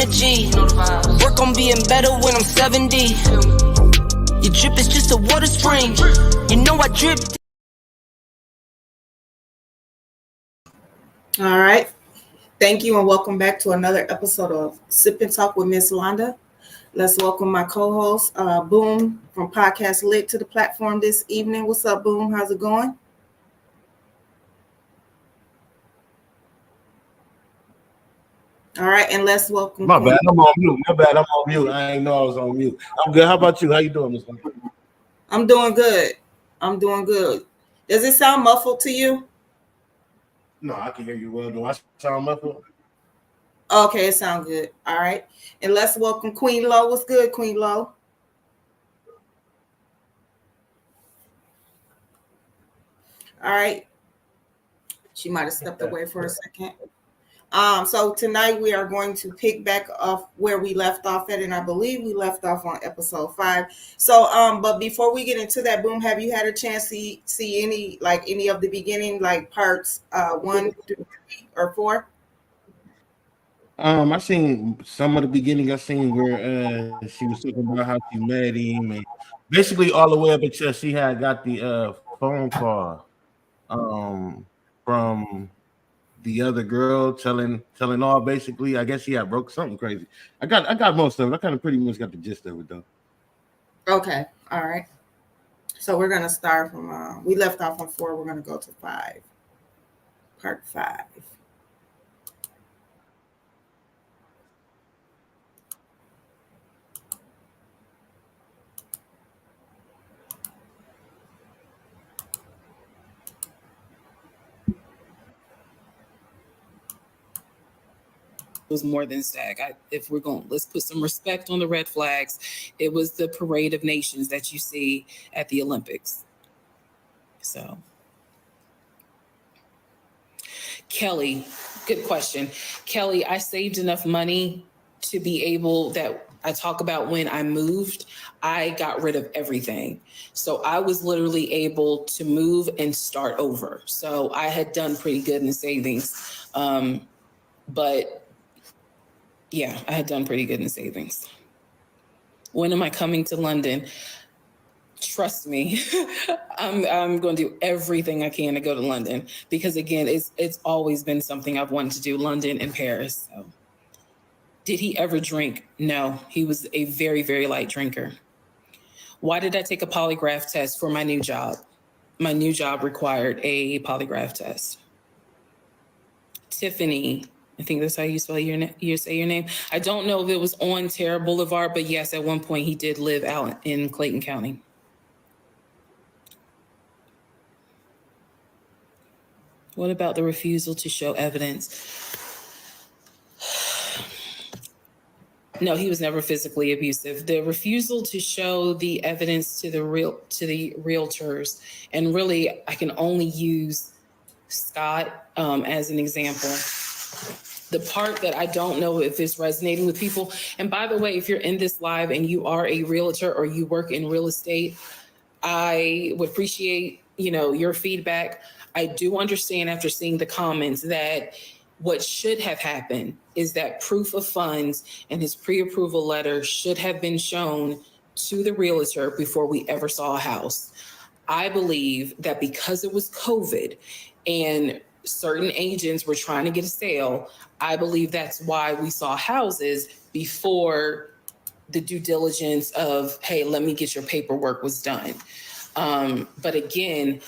energy. Work on being better when I'm 70. Your drip is just a water spring. You know I drip. All right. Thank you and welcome back to another episode of Sip and Talk with Miss Londa. Let's welcome my co-host, Boom, from Podcast Lit to the platform this evening. What's up, Boom? How's it going? All right, and let's welcome. My bad, I'm on mute. I ain't know I was on mute. I'm good. How about you? How you doing, Miss Londa? I'm doing good. Does it sound muffled to you? No, I can hear you well. Do I sound muffled? Okay, it sounds good. All right. And let's welcome Queen Lo. What's good, Queen Lo? All right. She might have stepped away for a second. So tonight we are going to pick back off where we left off at, and I believe we left off on episode 5. So, but before we get into that, Boom, have you had a chance to see any of the beginning, like parts 1 through 3 or 4? I seen some of the beginning. I seen where she was talking about how she met him, and basically all the way up until she had got the phone call from the other girl telling all basically. I guess she had broke something crazy. I got most of it. I kind of pretty much got the gist of it though. Okay, all right. So we're gonna start from we left off on 4. We're gonna go to 5. Part 5. Was more than SAG. Let's put some respect on the red flags. It was the parade of nations that you see at the Olympics. So, Kelly, good question. Kelly, I saved enough money to be able that I talk about when I moved, I got rid of everything. So I was literally able to move and start over. So I had done pretty good in the savings. But yeah, I had done pretty good in the savings. When am I coming to London? Trust me, I'm going to do everything I can to go to London because again, it's always been something I've wanted to do, London and Paris. So. Did he ever drink? No, he was a very, very light drinker. Why did I take a polygraph test for my new job? My new job required a polygraph test. Tiffany, I think that's how you say your name. I don't know if it was on Terra Boulevard, but yes, at one point he did live out in Clayton County. What about the refusal to show evidence? No, he was never physically abusive. The refusal to show the evidence to the realtors, and really, I can only use Scott as an example. The part that I don't know if it's resonating with people, and by the way, if you're in this live and you are a realtor or you work in real estate, I would appreciate, your feedback. I do understand after seeing the comments that what should have happened is that proof of funds and his pre-approval letter should have been shown to the realtor before we ever saw a house. I believe that because it was COVID and certain agents were trying to get a sale, I believe that's why we saw houses before the due diligence of, hey, let me get your paperwork was done. But again,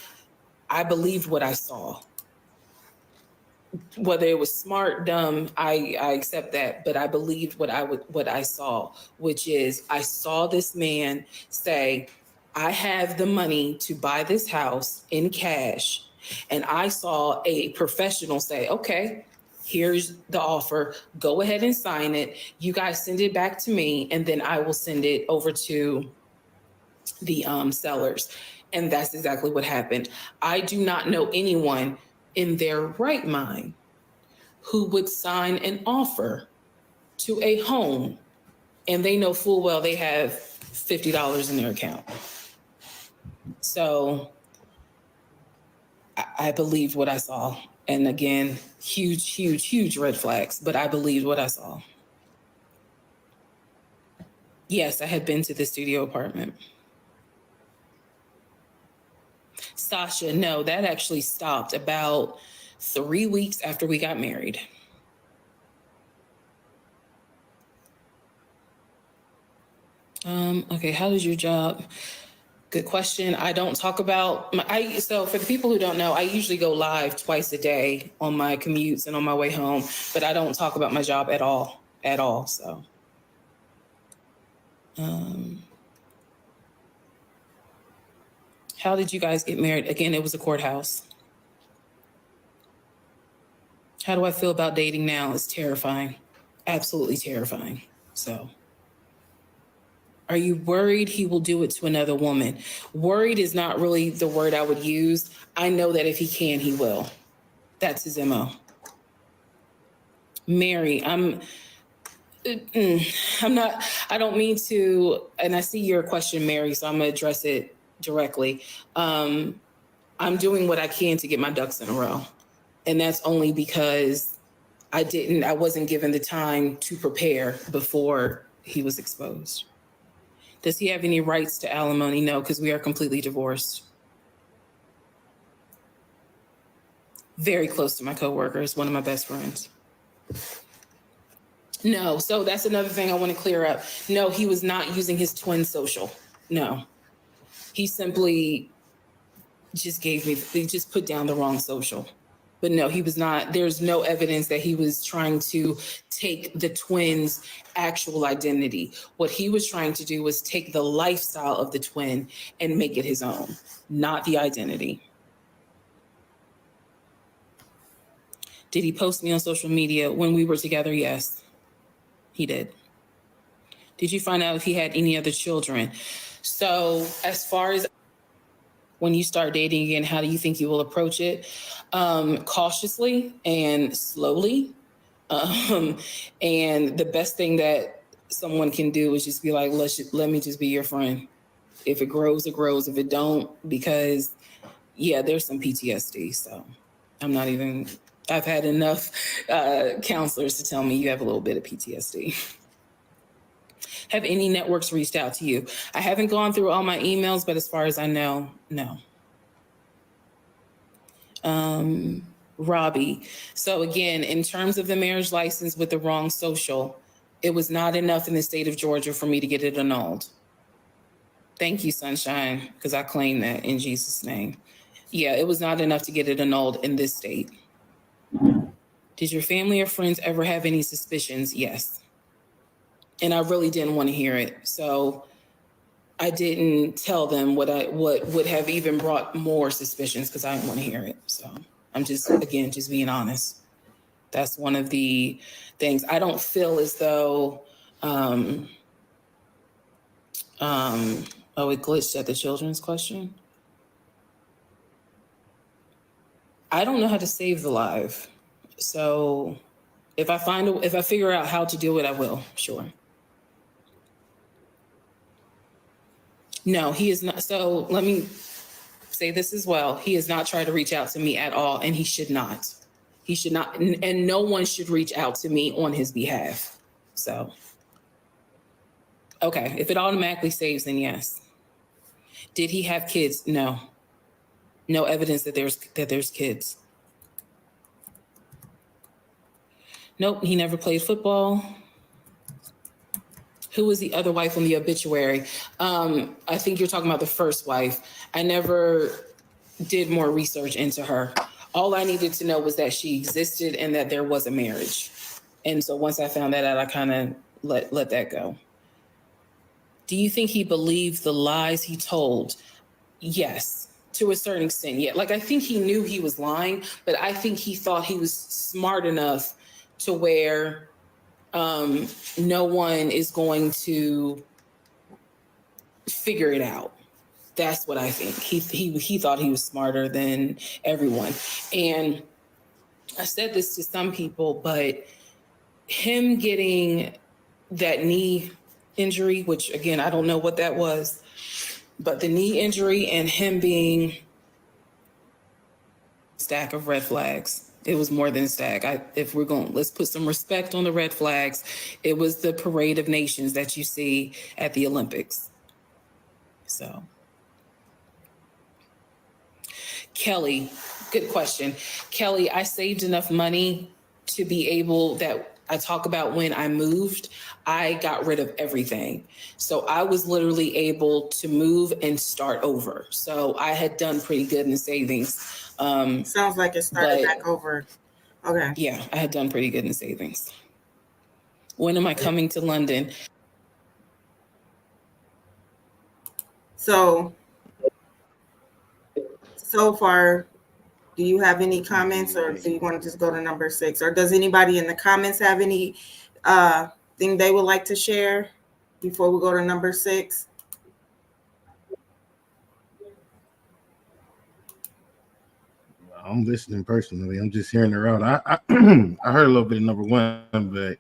I believed what I saw. Whether it was smart, dumb, I accept that, but I believed what I saw, which is I saw this man say, I have the money to buy this house in cash. And I saw a professional say, okay, here's the offer. Go ahead and sign it. You guys send it back to me, and then I will send it over to the sellers. And that's exactly what happened. I do not know anyone in their right mind who would sign an offer to a home and they know full well they have $50 in their account. So I believed what I saw. And again, huge, huge, huge red flags, but I believed what I saw. Yes, I had been to the studio apartment. Sasha, no, that actually stopped about 3 weeks after we got married. Okay, how does your job? Good question. I don't talk about so for the people who don't know, I usually go live twice a day on my commutes and on my way home, but I don't talk about my job at all. So, how did you guys get married? Again, it was a courthouse. How do I feel about dating now? It's terrifying. Absolutely terrifying. So, are you worried he will do it to another woman? Worried is not really the word I would use. I know that if he can, he will. That's his MO. Mary, I'm not, I don't mean to, and I see your question, Mary, so I'm going to address it directly. I'm doing what I can to get my ducks in a row. And that's only because I wasn't given the time to prepare before he was exposed. Does he have any rights to alimony? No, because we are completely divorced. Very close to my coworkers, one of my best friends. No, so that's another thing I want to clear up. No, he was not using his twin social. No, he simply just he just put down the wrong social. But no, he was not. There's no evidence that he was trying to take the twins' actual identity. What he was trying to do was take the lifestyle of the twin and make it his own, not the identity. Did he post me on social media when we were together? Yes, he did. Did you find out if he had any other children? So as far as when you start dating again, how do you think you will approach it? Cautiously and slowly. And the best thing that someone can do is just be like, let me just be your friend. If it grows, it grows. If it don't, because yeah, there's some PTSD. So I've had enough counselors to tell me you have a little bit of PTSD. Have any networks reached out to you? I haven't gone through all my emails, but as far as I know, no. Robbie. So again, in terms of the marriage license with the wrong social, it was not enough in the state of Georgia for me to get it annulled. Thank you, Sunshine, because I claim that in Jesus' name. Yeah, it was not enough to get it annulled in this state. Did your family or friends ever have any suspicions? Yes. And I really didn't want to hear it. So I didn't tell them what would have even brought more suspicions because I didn't want to hear it. So I'm just being honest. That's one of the things. I don't feel as though, it glitched at the children's question. I don't know how to save the live. So if I figure out how to do it, I will, sure. No, he is not. So let me say this as well. He has not tried to reach out to me at all, and he should not. He should not, and no one should reach out to me on his behalf. So, okay, if it automatically saves, then yes. Did he have kids? No. No evidence that there's kids. Nope, he never played football. Who was the other wife on the obituary? I think you're talking about the first wife. I never did more research into her. All I needed to know was that she existed and that there was a marriage. And so once I found that out, I kind of let that go. Do you think he believed the lies he told? Yes, to a certain extent. Yeah, like I think he knew he was lying, but I think he thought he was smart enough to where no one is going to figure it out. That's what I think. He thought he was smarter than everyone. And I said this to some people, but him getting that knee injury, which again, I don't know what that was, but the knee injury and him being a stack of red flags. It was more than a stag. If we're going, let's put some respect on the red flags. It was the parade of nations that you see at the Olympics. So, Kelly, good question. Kelly, I saved enough money to be able that I talk about when I moved, I got rid of everything. So I was literally able to move and start over. So I had done pretty good in savings. Sounds like it started back over. Okay. Yeah, I had done pretty good in savings. When am I coming to London? So far, do you have any comments, or do you want to just go to number 6? Or does anybody in the comments have any thing they would like to share before we go to number 6? I'm listening personally. I'm just hearing her out. I heard a little bit of number 1, but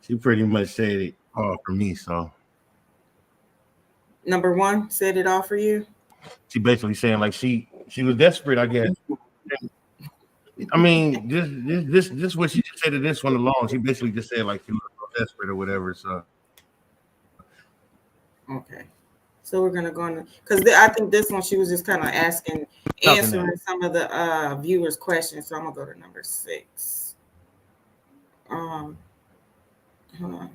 she pretty much said it all for me. So number 1 said it all for you. She basically saying like she was desperate, I guess. I mean, this what she just said to this one alone. She basically just said like she was desperate or whatever. So okay. So we're gonna go on because I think this one she was just kind of answering some of the viewers' questions. So I'm gonna go to number 6. Hold on.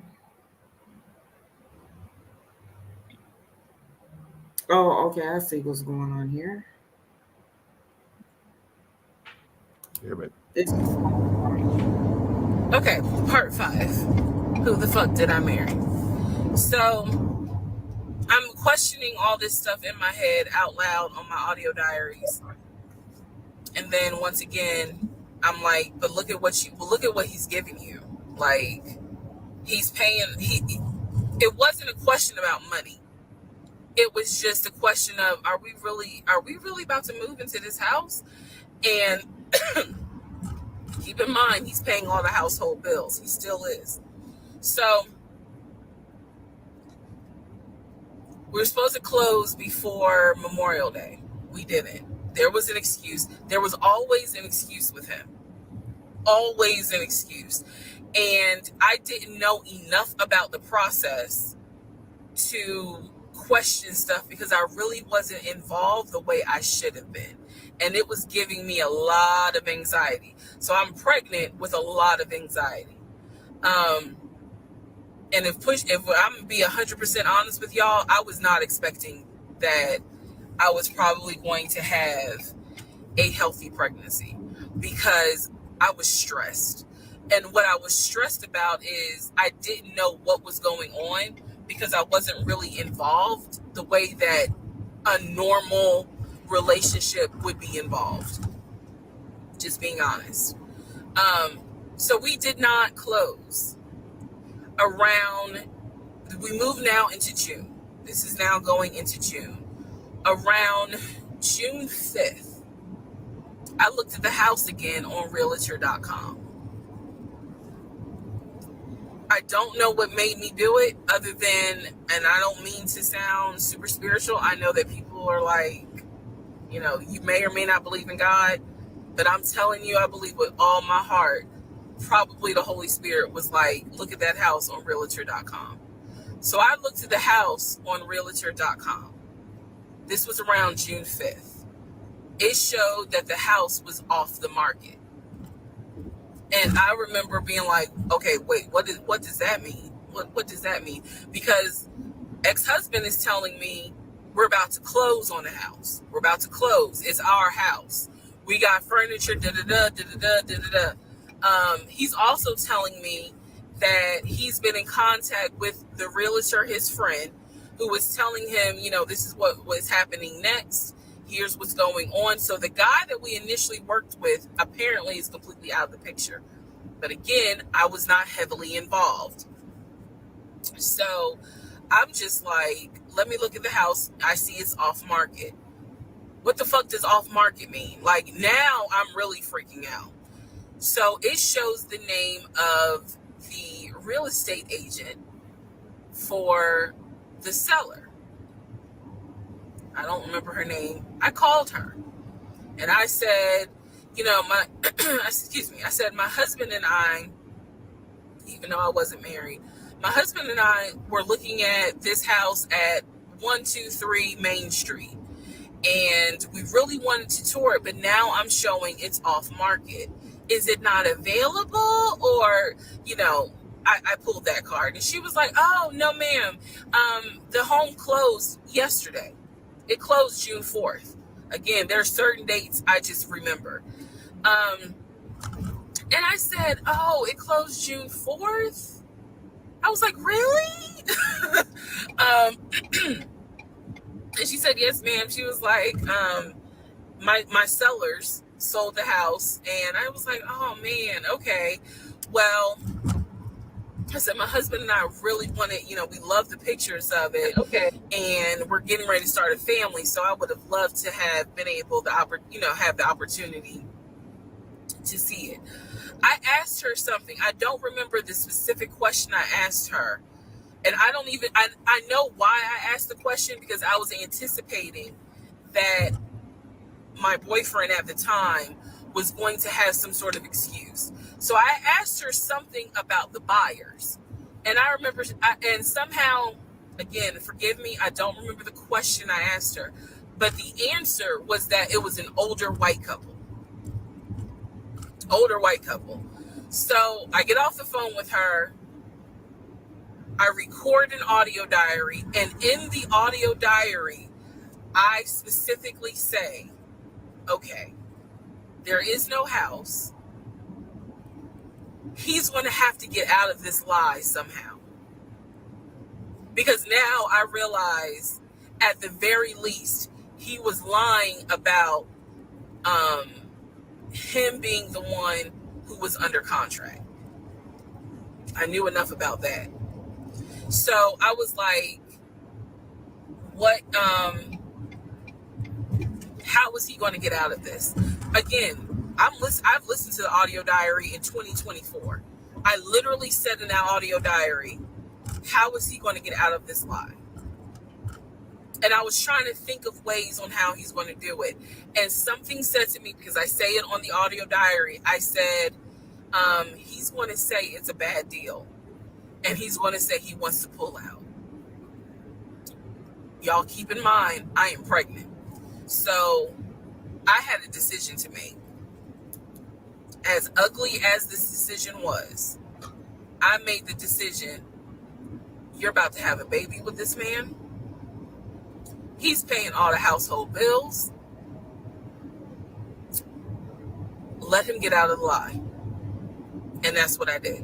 Oh, okay. I see what's going on here. yeah, but Okay, part 5. Who the fuck did I marry? So I'm questioning all this stuff in my head out loud on my audio diaries. And then once again, I'm like, but look at what he's giving you. Like, he's paying. It wasn't a question about money. It was just a question of, are we really about to move into this house? And keep in mind, he's paying all the household bills. He still is. So we were supposed to close before Memorial Day. We didn't. There was an excuse. There was always an excuse with him. Always an excuse. And I didn't know enough about the process to question stuff because I really wasn't involved the way I should have been. And it was giving me a lot of anxiety. So I'm pregnant with a lot of anxiety. And if I'm gonna be 100% honest with y'all, I was not expecting that I was probably going to have a healthy pregnancy because I was stressed. And what I was stressed about is I didn't know what was going on because I wasn't really involved the way that a normal relationship would be involved. Just being honest. So we did not close. We move now into June. This is now going into June. Around June 5th, I looked at the house again on Realtor.com. I don't know what made me do it other than, and I don't mean to sound super spiritual. I know that people are like, you know, you may or may not believe in God, but I'm telling you, I believe with all my heart, probably the Holy Spirit was like, look at that house on Realtor.com. So I looked at the house on Realtor.com. This was around June 5th. It showed that the house was off the market. And I remember being like, okay, wait, what does that mean? What does that mean? Because ex-husband is telling me we're about to close on the house. We're about to close. It's our house. We got furniture, he's also telling me that he's been in contact with the realtor, his friend, who was telling him, you know, this is what was happening next. Here's what's going on. So the guy that we initially worked with apparently is completely out of the picture. But again, I was not heavily involved. So I'm just like, let me look at the house. I see it's off market. What the fuck does off market mean? Like, now I'm really freaking out. So it shows the name of the real estate agent for the seller. I don't remember her name. I called her and I said, excuse me, I said, my husband and I, even though I wasn't married, my husband and I were looking at this house at 123 Main Street. And we really wanted to tour it, but now I'm showing it's off market. Is it not available? Or, I pulled that card. And she was like, oh, no, ma'am. The home closed yesterday. It closed June 4th. Again, there are certain dates I just remember. And I said, oh, it closed June 4th? I was like, really? And she said, yes, ma'am. She was like, my sellers sold the house. And I was like, oh, man, okay. Well, I said, my husband and I really wanted, we love the pictures of it. Okay. And we're getting ready to start a family. So I would have loved to have been able to, have the opportunity to see it. I asked her something. I don't remember the specific question I asked her. And I know why I asked the question, because I was anticipating that my boyfriend at the time was going to have some sort of excuse. So I asked her something about the buyers. And I remember, and somehow, again, forgive me, I don't remember the question I asked her. But the answer was that it was an older white couple. So I get off the phone with her. I record an audio diary, and in the audio diary, I specifically say, okay, there is no house. He's going to have to get out of this lie somehow. Because now I realize, at the very least, he was lying about him being the one who was under contract. I knew enough about that. So I was like, what, how was he going to get out of this? Again, I've listened to the audio diary in 2024. I literally said in that audio diary, how is he going to get out of this lie? And I was trying to think of ways on how he's going to do it. And something said to me, because I say it on the audio diary, I said, he's going to say it's a bad deal. And he's going to say he wants to pull out. Y'all keep in mind, I am pregnant. So I had a decision to make. As ugly as this decision was, I made the decision, you're about to have a baby with this man. He's paying all the household bills. Let him get out of the lie. And that's what I did.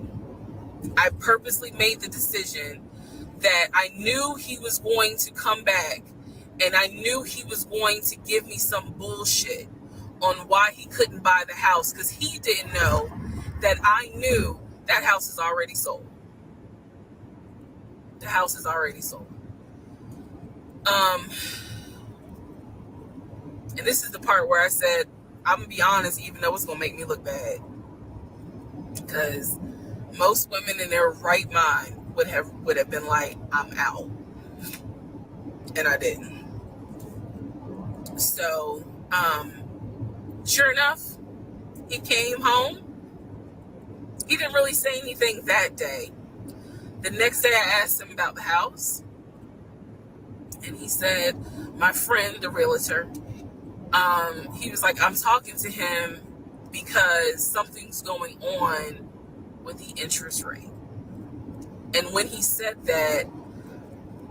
I purposely made the decision that I knew he was going to come back, and I knew he was going to give me some bullshit on why he couldn't buy the house, because he didn't know that I knew that house is already sold. The house is already sold. And this is the part where I said, I'm going to be honest, even though it's going to make me look bad. Because most women in their right mind would have been like, I'm out. And I didn't. So, sure enough, he came home. He didn't really say anything that day. The next day I asked him about the house. And he said, my friend, the realtor, he was like, I'm talking to him because something's going on with the interest rate. And when he said that,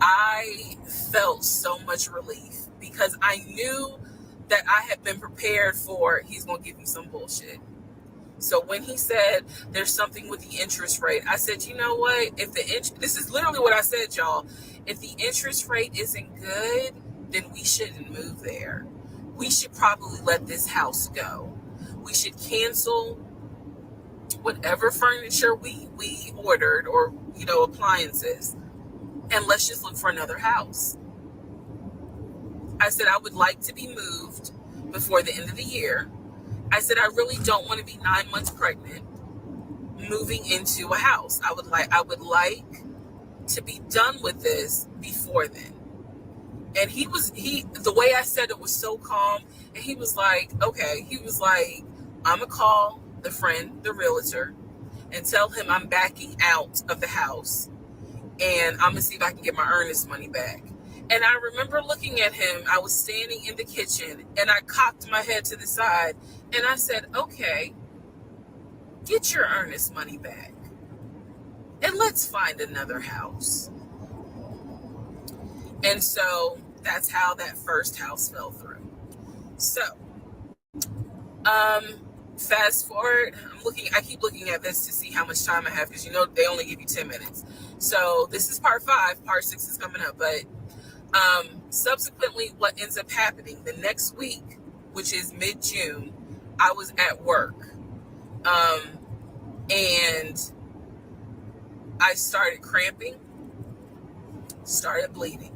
I felt so much relief, because I knew that I had been prepared for, he's going to give me some bullshit. So when he said there's something with the interest rate, I said, you know what? This is literally what I said, y'all. If the interest rate isn't good, then we shouldn't move there. We should probably let this house go. We should cancel whatever furniture we ordered, or, appliances, and let's just look for another house. I said, I would like to be moved before the end of the year. I said, I really don't want to be 9 months pregnant moving into a house. I would like to be done with this before then. And the way I said it was so calm. And he was like, okay. He was like, I'm going to call the friend, the realtor, and tell him I'm backing out of the house, and I'm going to see if I can get my earnest money back. And I remember looking at him. I was standing in the kitchen, and I cocked my head to the side, and I said, okay, get your earnest money back, and let's find another house. And so that's how that first house fell through. So, fast forward, I keep looking at this to see how much time I have, because they only give you 10 minutes. So this is part 5, part 6 is coming up. But subsequently, what ends up happening the next week, which is mid-June, I was at work. And I started cramping, started bleeding.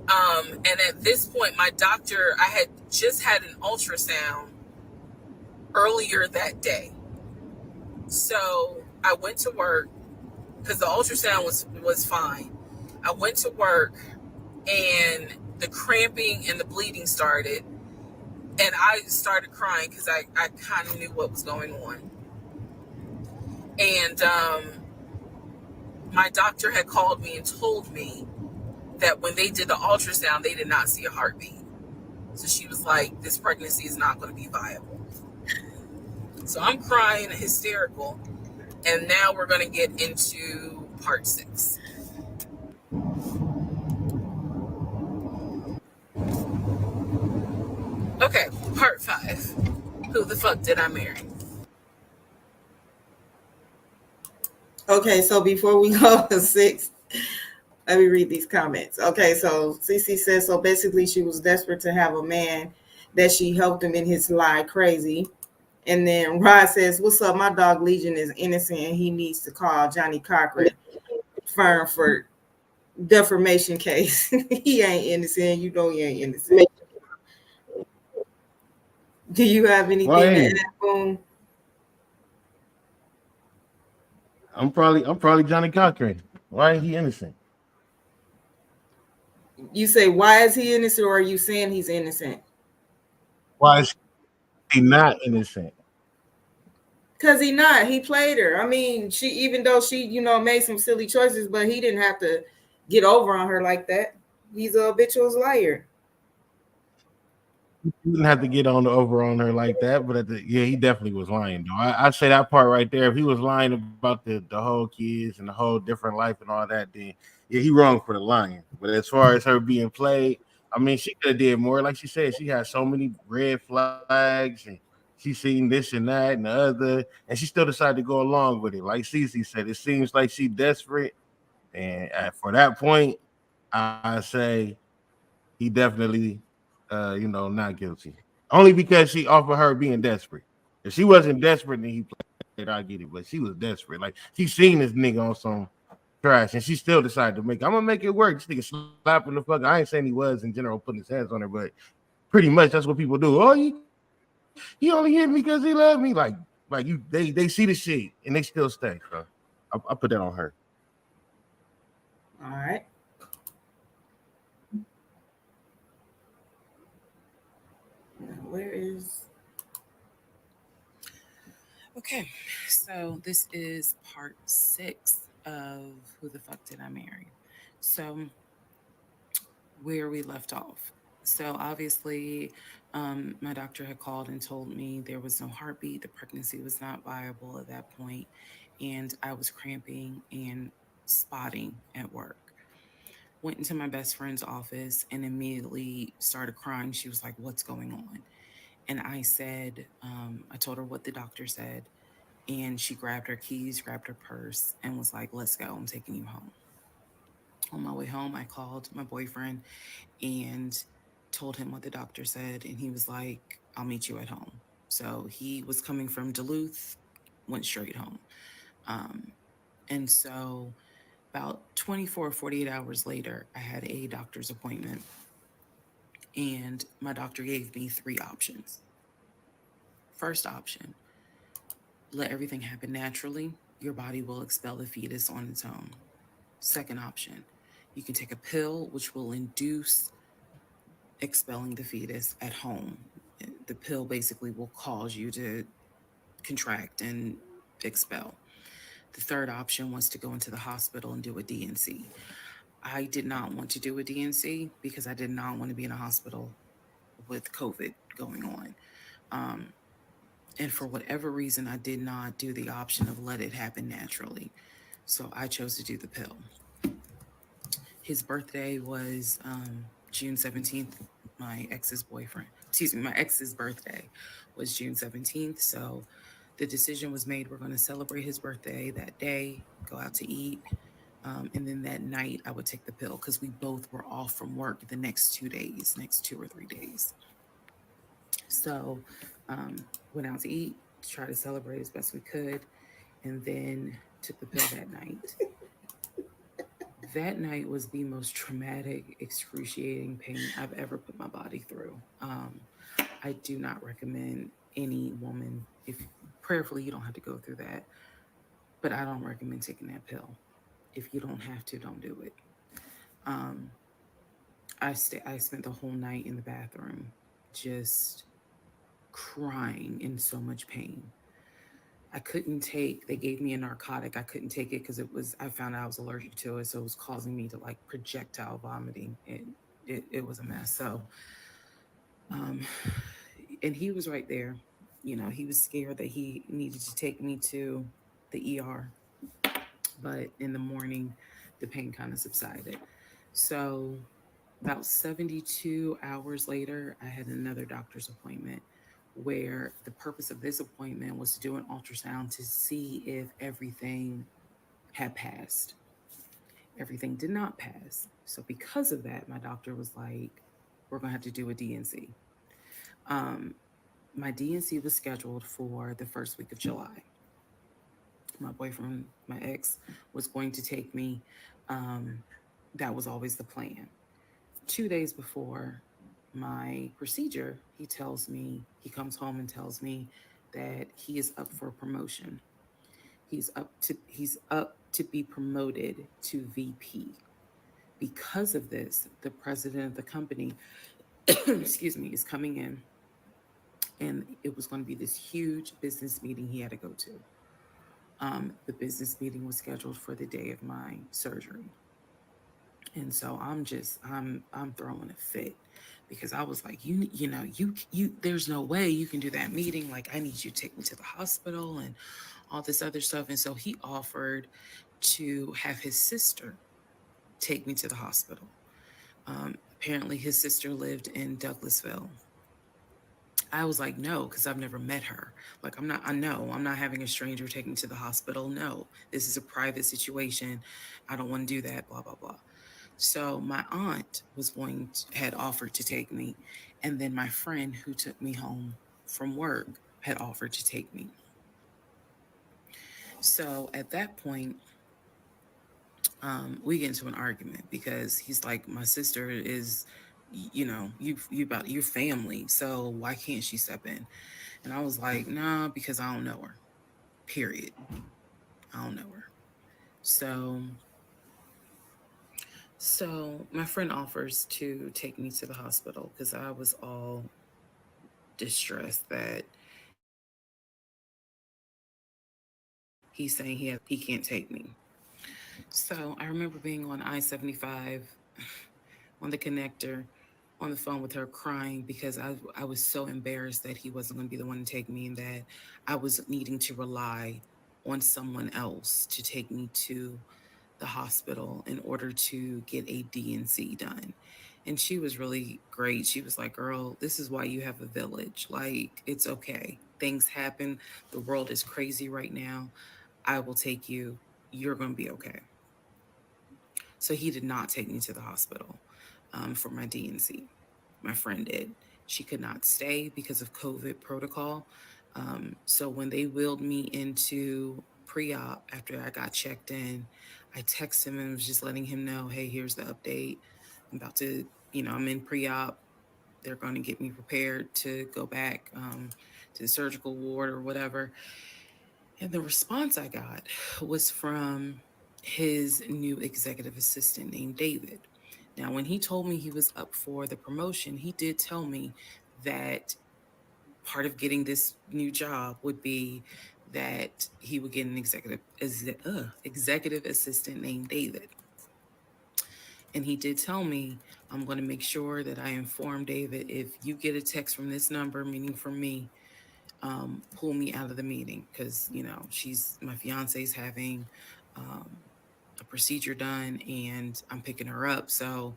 And at this point, my doctor, I had just had an ultrasound earlier that day. So I went to work because the ultrasound was fine. I went to work and the cramping and the bleeding started. And I started crying because I kind of knew what was going on. And my doctor had called me and told me that when they did the ultrasound, they did not see a heartbeat. So she was like, this pregnancy is not going to be viable. So I'm crying, hysterical. And now we're going to get into part 6. Okay, part 5. Who the fuck did I marry? Okay, so before we go to 6, let me read these comments. Okay, so Cece says, so basically she was desperate to have a man that she helped him in his lie crazy. And then Rod says, what's up? My dog Legion is innocent and he needs to call Johnny Cochran firm for defamation case. He ain't innocent. You know he ain't innocent. Do you have anything to add, Boom? I'm probably Johnny Cochran. Why ain't he innocent? You say, why is he innocent, or are you saying he's innocent? Why is he not innocent? Because he not. He played her. I mean, even though she, made some silly choices, but he didn't have to get over on her like that. He's a habitual liar. He didn't have to get over on her like that, but he definitely was lying though. I'd say that part right there. If he was lying about the whole kids and the whole different life and all that, then yeah, he wrong for the lying. But as far as her being played, I mean, she could have did more. Like she said, she had so many red flags and she seen this and that and the other, and she still decided to go along with it. Like Cece said, it seems like she's desperate, and for that point, I say he definitely. Not guilty. Only because she offered her being desperate. If she wasn't desperate, then he played. I get it, but she was desperate. Like she seen this nigga on some trash, and she still decided to I'm gonna make it work. This nigga slapping the fuck. I ain't saying he was in general putting his hands on her, but pretty much that's what people do. Oh, he only hit me because he loved me. Like they see the shit and they still stay. So I put that on her. All right. Where is? Okay, so this is part 6 of Who the Fuck Did I Marry? So where we left off. So obviously, my doctor had called and told me there was no heartbeat. The pregnancy was not viable at that point, and I was cramping and spotting at work. Went into my best friend's office and immediately started crying. She was like, what's going on? And I said, I told her what the doctor said. And she grabbed her keys, grabbed her purse, and was like, let's go. I'm taking you home. On my way home, I called my boyfriend and told him what the doctor said. And he was like, I'll meet you at home. So he was coming from Duluth, went straight home. And so about 24, 48 hours later, I had a doctor's appointment. And my doctor gave me 3 options. First option, let everything happen naturally. Your body will expel the fetus on its own. Second option, you can take a pill which will induce expelling the fetus at home. The pill basically will cause you to contract and expel. The third option was to go into the hospital and do a DNC. I did not want to do a DNC because I did not want to be in a hospital with COVID going on. And for whatever reason, I did not do the option of let it happen naturally. So I chose to do the pill. His birthday was June 17th. My ex's birthday was June 17th. So the decision was made, we're going to celebrate his birthday that day, go out to eat. And then that night I would take the pill because we both were off from work the next 2 or 3 days. So went out to eat to try to celebrate as best we could, and then took the pill that night. That night was the most traumatic, excruciating pain I've ever put my body through. I do not recommend any woman, if prayerfully you don't have to go through that, but I don't recommend taking that pill. If you don't have to, don't do it. I spent the whole night in the bathroom just crying in so much pain. They gave me a narcotic. I couldn't take it because I found out I was allergic to it. So it was causing me to like projectile vomiting. It was a mess. So, and he was right there. You know, he was scared that he needed to take me to the ER. But in the morning, the pain kind of subsided. So about 72 hours later, I had another doctor's appointment where the purpose of this appointment was to do an ultrasound to see if everything had passed. Everything did not pass. So because of that, my doctor was like, we're going to have to do a DNC. My DNC was scheduled for the first week of July. My boyfriend, my ex, was going to take me. That was always the plan. 2 days before my procedure, he comes home and tells me that he is up for a promotion. He's up to be promoted to VP. Because of this, the president of the company, is coming in, and it was going to be this huge business meeting he had to go to. The business meeting was scheduled for the day of my surgery. And so I'm throwing a fit because I was like, you there's no way you can do that meeting. Like, I need you to take me to the hospital and all this other stuff. And so he offered to have his sister take me to the hospital. Apparently his sister lived in Douglasville. I was like, no, because I've never met her. Like, I'm not having a stranger take me to the hospital. No, this is a private situation. I don't want to do that, blah, blah, blah. So my aunt had offered to take me. And then my friend who took me home from work had offered to take me. So at that point, we get into an argument because he's like, my sister is, you're family. So why can't she step in? And I was like, nah, because I don't know her, period. I don't know her. So my friend offers to take me to the hospital because I was all distressed that he's saying he can't take me. So I remember being on I-75 on the connector on the phone with her crying because I was so embarrassed that he wasn't going to be the one to take me and that I was needing to rely on someone else to take me to the hospital in order to get a DNC done. And she was really great. She was like, girl, this is why you have a village. Like, it's okay. Things happen. The world is crazy right now. I will take you. You're going to be okay. So he did not take me to the hospital for my DNC. My friend did. She could not stay because of COVID protocol. So when they wheeled me into pre-op after I got checked in, I texted him and was just letting him know, hey, here's the update. I'm about to, I'm in pre-op. They're going to get me prepared to go back to the surgical ward or whatever. And the response I got was from his new executive assistant named David. Now, when he told me he was up for the promotion, he did tell me that part of getting this new job would be that he would get an executive assistant named David. And he did tell me, I'm going to make sure that I inform David, if you get a text from this number, meaning from me, pull me out of the meeting, because, you know, my fiance's having a procedure done and I'm picking her up. So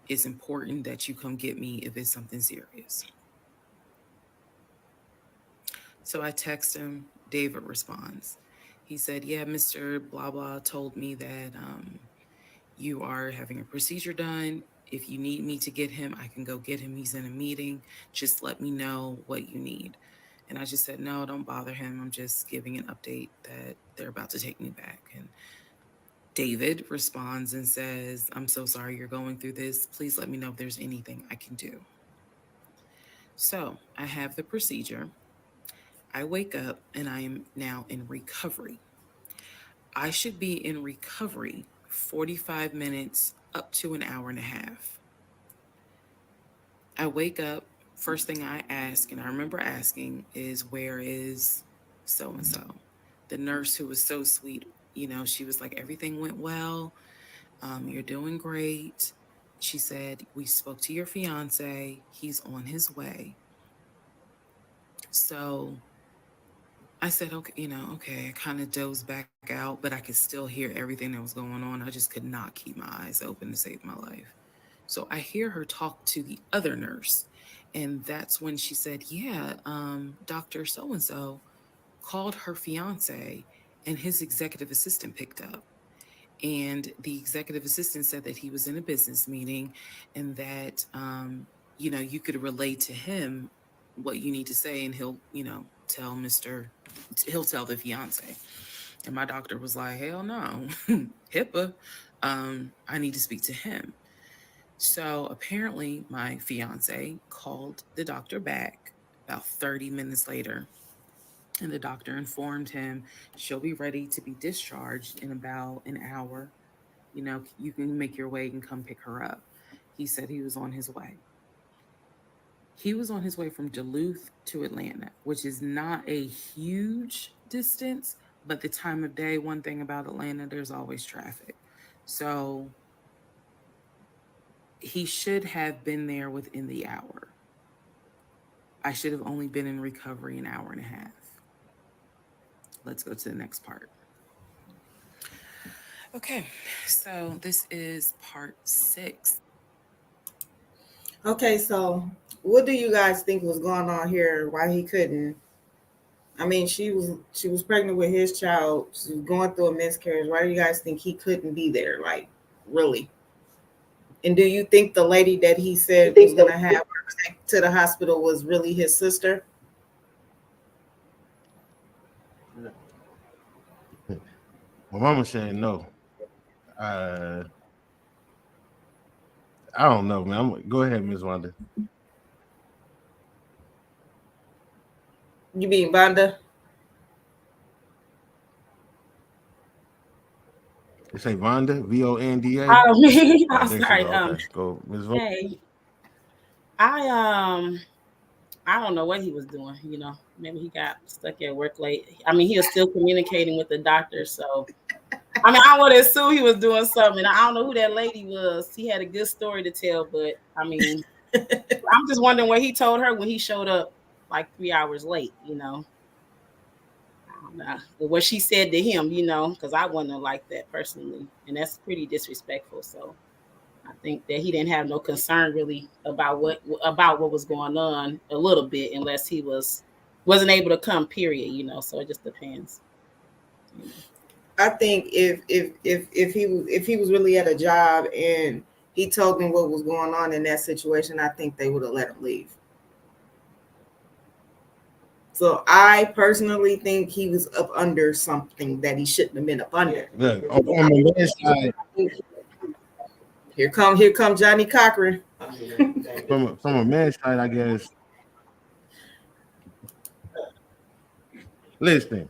it's important that you come get me if it's something serious. So I text him. David responds. He said, yeah, Mr. Blah Blah told me that you are having a procedure done. If you need me to get him, I can go get him. He's in a meeting. Just let me know what you need. And I just said, no, don't bother him. I'm just giving an update that they're about to take me back. And David responds and says, I'm so sorry you're going through this. Please let me know if there's anything I can do. So I have the procedure. I wake up and I am now in recovery. I should be in recovery 45 minutes up to an hour and a half. I wake up, first thing I ask, and I remember asking, is where is so-and-so? The nurse, who was so sweet, you know, she was like, everything went well. You're doing great. She said, we spoke to your fiance. He's on his way. So I said, okay, okay. I kind of dozed back out, but I could still hear everything that was going on. I just could not keep my eyes open to save my life. So I hear her talk to the other nurse. And that's when she said, yeah, Dr. So-and-so called her fiance and his executive assistant picked up. And the executive assistant said that he was in a business meeting and that, you could relay to him what you need to say, and he'll tell the fiance. And my doctor was like, hell no, HIPAA, I need to speak to him. So apparently my fiance called the doctor back about 30 minutes later, and the doctor informed him she'll be ready to be discharged in about an hour. You can make your way and come pick her up. He said he was on his way. He was on his way from Duluth to Atlanta, which is not a huge distance, but the time of day, one thing about Atlanta, there's always traffic. So he should have been there within the hour. I should have only been in recovery an hour and a half. Let's go to the next part. Okay, so this is part 6. Okay, so what do you guys think was going on here? Why he couldn't? I mean, she was pregnant with his child. She was going through a miscarriage. Why do you guys think he couldn't be there? Like, really? And do you think the lady that he said was going to have her take to the hospital was really his sister? My mama saying no. I don't know, man. Go ahead, Ms. Wanda. You mean Vonda? You say Vonda? VONDA? I'm sorry. Go, Ms. Wanda. Hey, I don't know what he was doing. Maybe he got stuck at work late. I mean, he was still communicating with the doctor, so. I mean, I would assume he was doing something. I don't know who that lady was. He had a good story to tell, but I mean, I'm just wondering what he told her when he showed up like 3 hours late, I don't know. But what she said to him, because I wouldn't have liked that personally. And that's pretty disrespectful. So I think that he didn't have no concern really about what was going on a little bit, unless he wasn't able to come, period, so it just depends. I think if he was really at a job and he told them what was going on in that situation, I think they would have let him leave. So I personally think he was up under something that he shouldn't have been up under. Look, on the man's side, Here come Johnny Cochran. from a man's side, I guess. Listen,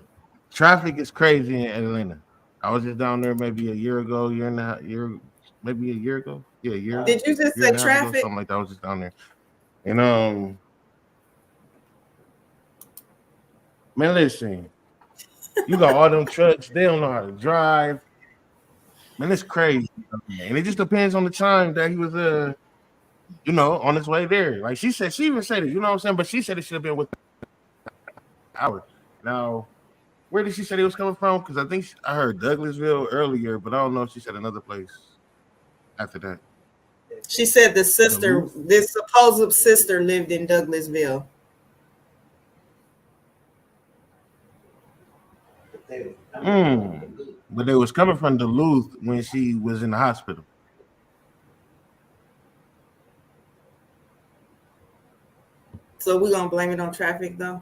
traffic is crazy in Atlanta. I was just down there maybe a year ago, maybe a year ago. Yeah, a year. Did you just say traffic? Something like that. I was just down there, and Man, listen, you got all them trucks. They don't know how to drive. Man, it's crazy. And it just depends on the time that he was, on his way there. Like she said, she even said it. You know what I'm saying? But she said it should have been with hours. Now, where did she say he was coming from? Because I think I heard Douglasville earlier, but I don't know if she said another place after that. She said this supposed sister lived in Douglasville. But it was coming from Duluth when she was in the hospital. So we're gonna blame it on traffic, though.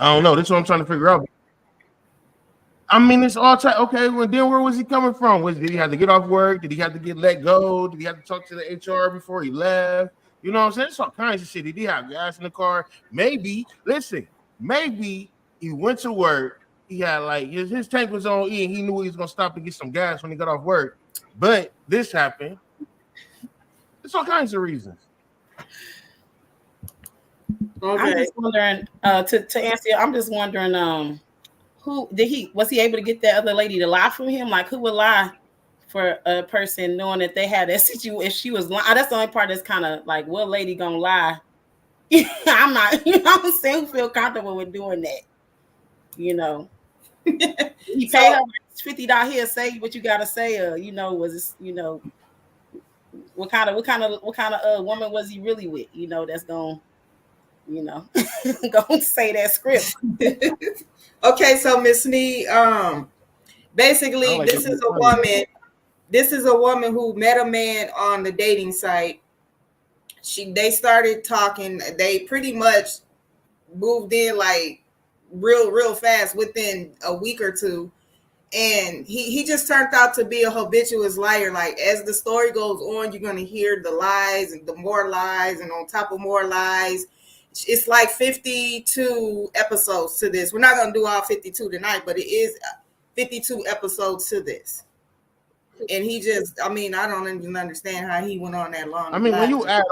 I don't know. That's what I'm trying to figure out. I mean, it's all okay. Well, then where was he coming from? Did he have to get off work? Did he have to get let go? Did he have to talk to the HR before he left? You know what I'm saying? It's all kinds of shit. Did he have gas in the car? Maybe he went to work. He had like his tank was on E, and he knew he was gonna stop and get some gas when he got off work. But this happened. It's all kinds of reasons. Okay. I'm just wondering, to answer, I'm just wondering, was he able to get that other lady to lie for him? Like, who would lie for a person knowing that they had that situation? If she was lying, that's the only part that's kind of like, what lady gonna lie? I'm not, you know what I'm saying, who feel comfortable with doing that? You know, he paid her $50 here, say what you gotta say, was this, what kind of woman was he really with? That's gonna, gonna say that script. Okay, so Miss Sneed, basically this is a woman who met a man on the dating site. They started talking. They pretty much moved in like real fast within a week or two. And he just turned out to be a habitual liar. Like, as the story goes on, you're going to hear the lies and the more lies and on top of more lies. It's like 52 episodes to this. We're not going to do all 52 tonight, but it is 52 episodes to this. And he just, I don't even understand how he went on that long. When you add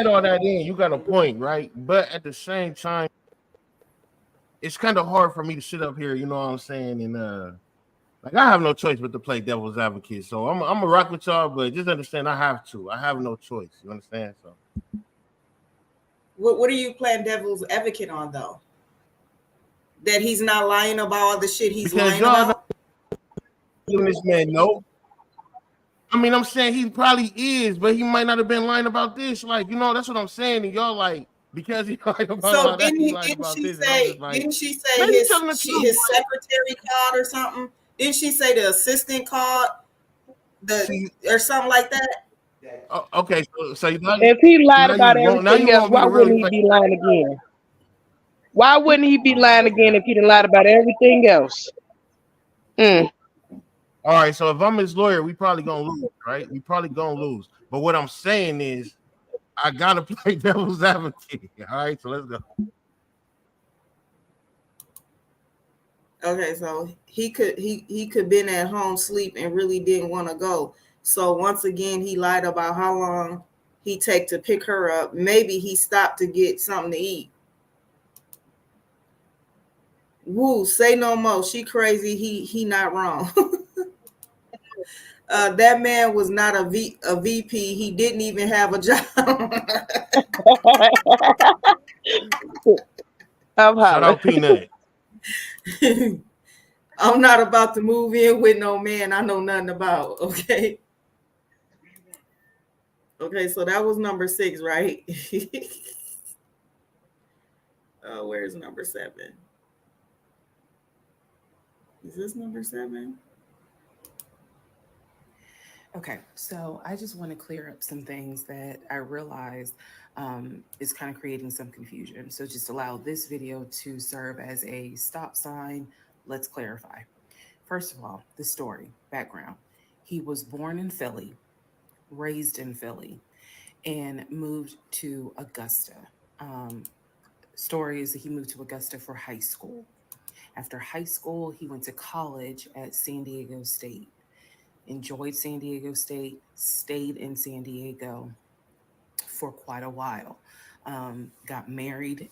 all that in, you got a point, right? But at the same time, it's kind of hard for me to sit up here, you know what I'm saying? And I have no choice but to play devil's advocate. So I'm gonna rock with y'all, but just understand I have to. I have no choice. You understand? So what are you playing devil's advocate on, though? That he's not lying about all the shit he's lying about? This man, no. I'm saying he probably is, but he might not have been lying about this. Like, that's what I'm saying. And y'all like, because he lied about all that, he lied about this. Didn't she say his secretary called or something? Didn't she say the assistant called or something like that? Okay, so if he lied about everything else, why wouldn't he be lying again? Why wouldn't he be lying again if he didn't lie about everything else? All right, so if I'm his lawyer, we probably gonna lose, right? We probably gonna lose. But what I'm saying is, I gotta play devil's advocate. All right, so let's go. Okay, so he could been at home sleep and really didn't want to go. So once again, he lied about how long he take to pick her up. Maybe he stopped to get something to eat. Woo, say no more. She crazy. He not wrong. That man was not a VP. He didn't even have a job. Shout out Peanut. I'm not about to move in with no man I know nothing about. Okay. Okay, so that was number 6, right? Where's number 7? Is this number 7? Okay, so I just want to clear up some things that I realized is kind of creating some confusion. So just allow this video to serve as a stop sign. Let's clarify. First of all, the story, background. He was born in Philly, raised in Philly, and moved to Augusta. Story is that he moved to Augusta for high school. After high school, he went to college at San Diego State. Enjoyed San Diego State, stayed in San Diego for quite a while. got married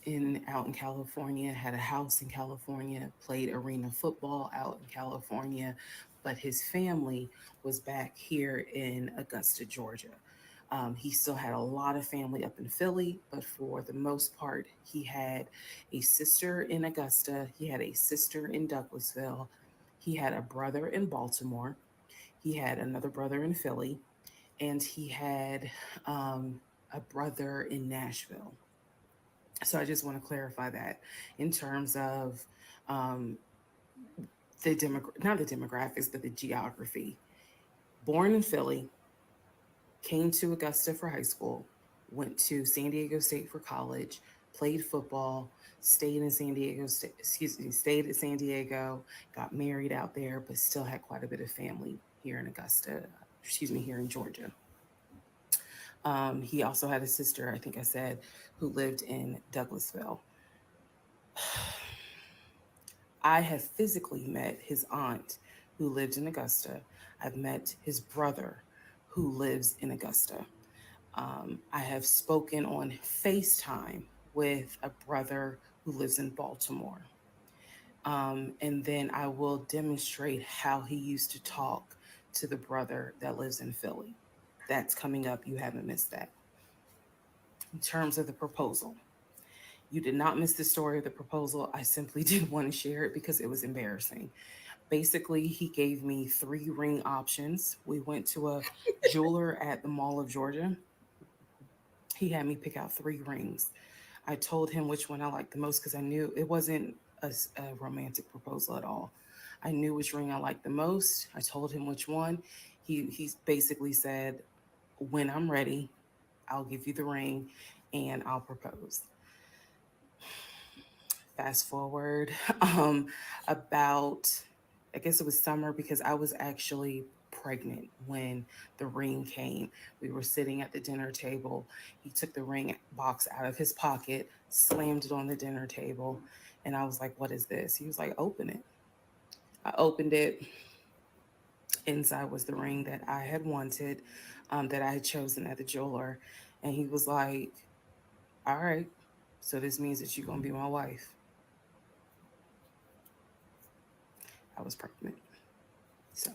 out in California, had a house in California, played arena football out in California, but his family was back here in Augusta, Georgia. He still had a lot of family up in Philly, but for the most part, he had a sister in Augusta, he had a sister in Douglasville, he had a brother in Baltimore, he had another brother in Philly, and he had a brother in Nashville. So I just want to clarify that in terms of not the demographics, but the geography. Born in Philly, came to Augusta for high school, went to San Diego State for college, played football, stayed in San Diego, stayed at San Diego, got married out there, but still had quite a bit of family here in here in Georgia. He also had a sister, I think I said, who lived in Douglasville. I have physically met his aunt who lived in Augusta. I've met his brother who lives in Augusta. I have spoken on FaceTime with a brother who lives in Baltimore. And then I will demonstrate how he used to talk to the brother that lives in Philly. That's coming up. You haven't missed that. In terms of the proposal, you did not miss the story of the proposal. I simply didn't want to share it because it was embarrassing. Basically, he gave me 3 ring options. We went to a jeweler at the Mall of Georgia. He had me pick out 3 rings. I told him which one I liked the most because I knew it wasn't a romantic proposal at all. I knew which ring I liked the most. I told him which one. He basically said, when I'm ready, I'll give you the ring and I'll propose. Fast forward about, I guess it was summer because I was actually pregnant when the ring came. We were sitting at the dinner table. He took the ring box out of his pocket, slammed it on the dinner table. And I was like, what is this? He was like, open it. I opened it. Inside was the ring that I had wanted, that I had chosen at the jeweler. And he was like, all right, so this means that you're going to be my wife. I was pregnant. So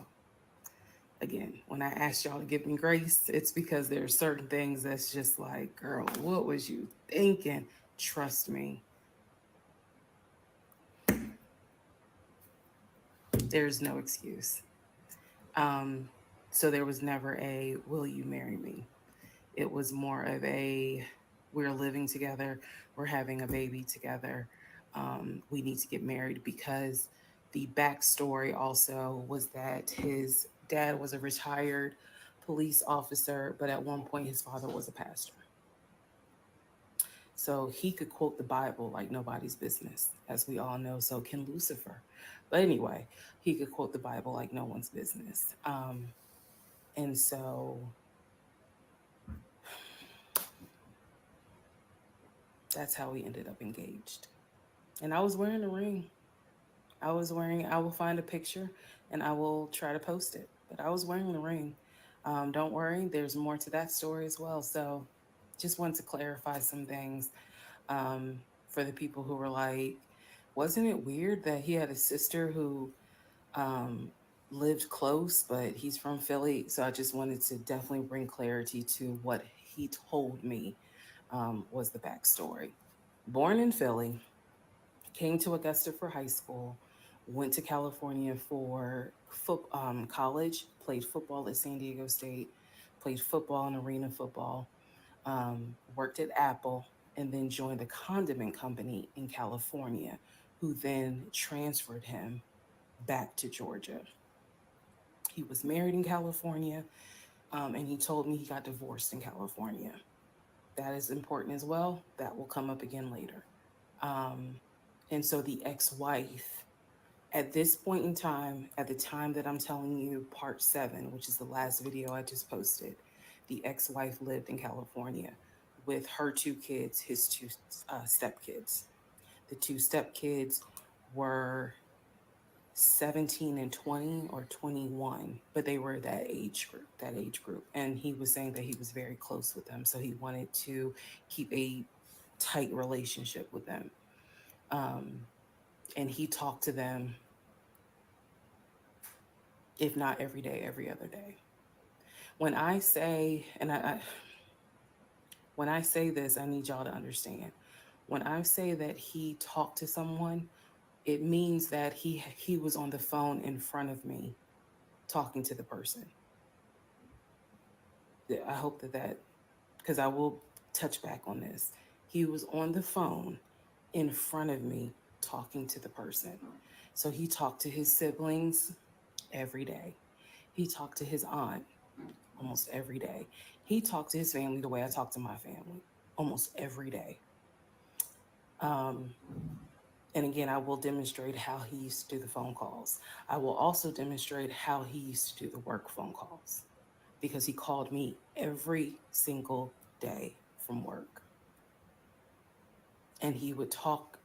again, when I asked y'all to give me grace, it's because there are certain things that's just like, girl, what was you thinking? Trust me. There's no excuse. So there was never a, will you marry me? It was more of a, we're living together. We're having a baby together. We need to get married because the backstory also was that his dad was a retired police officer, but at one point his father was a pastor. So he could quote the Bible like nobody's business, as we all know. So can Lucifer. But anyway, he could quote the Bible like no one's business. And so that's how we ended up engaged. And I was wearing a ring. I will find a picture and I will try to post it. But I was wearing the ring. Don't worry, there's more to that story as well. So just wanted to clarify some things for the people who were like, wasn't it weird that he had a sister who lived close, but he's from Philly? So I just wanted to definitely bring clarity to what he told me was the backstory. Born in Philly, came to Augusta for high school, went to California for college, played football at San Diego State, played football and arena football, worked at Apple, and then joined a condiment company in California, who then transferred him back to Georgia. He was married in California, and he told me he got divorced in California. That is important as well. That will come up again later. And so the ex-wife, at this point in time, at the time that I'm telling you, part 7, which is the last video I just posted, the ex-wife lived in California with her 2 kids, his 2 stepkids. The 2 stepkids were 17 and 20 or 21, but they were that age group. And he was saying that he was very close with them. So he wanted to keep a tight relationship with them. And he talked to them, if not every day, every other day. When I say, when I say this, I need y'all to understand. When I say that he talked to someone, it means that he was on the phone in front of me talking to the person. I hope that, because I will touch back on this. He was on the phone in front of me talking to the person. So he talked to his siblings every day. He talked to his aunt almost every day. He talked to his family the way I talk to my family almost every day. And again, I will demonstrate how he used to do the phone calls. I will also demonstrate how he used to do the work phone calls, because he called me every single day from work. And he would talk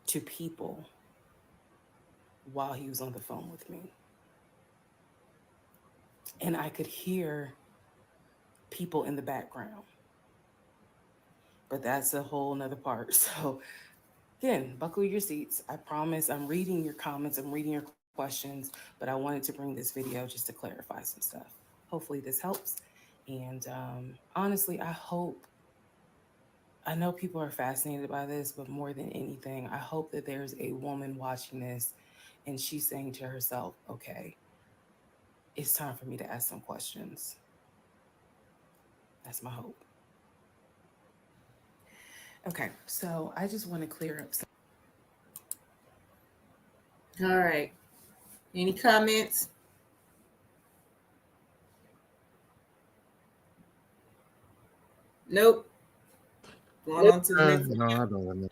to people while he was on the phone with me. And I could hear people in the background. But that's a whole nother part. So again, buckle your seats. I promise I'm reading your comments, I'm reading your questions, but I wanted to bring this video just to clarify some stuff. Hopefully this helps. And honestly, I know people are fascinated by this, but more than anything, I hope that there's a woman watching this and she's saying to herself, okay, it's time for me to ask some questions. That's my hope. Okay, so I just want to clear up some. All right. Any comments? Nope. Going on to the next. No, I don't know.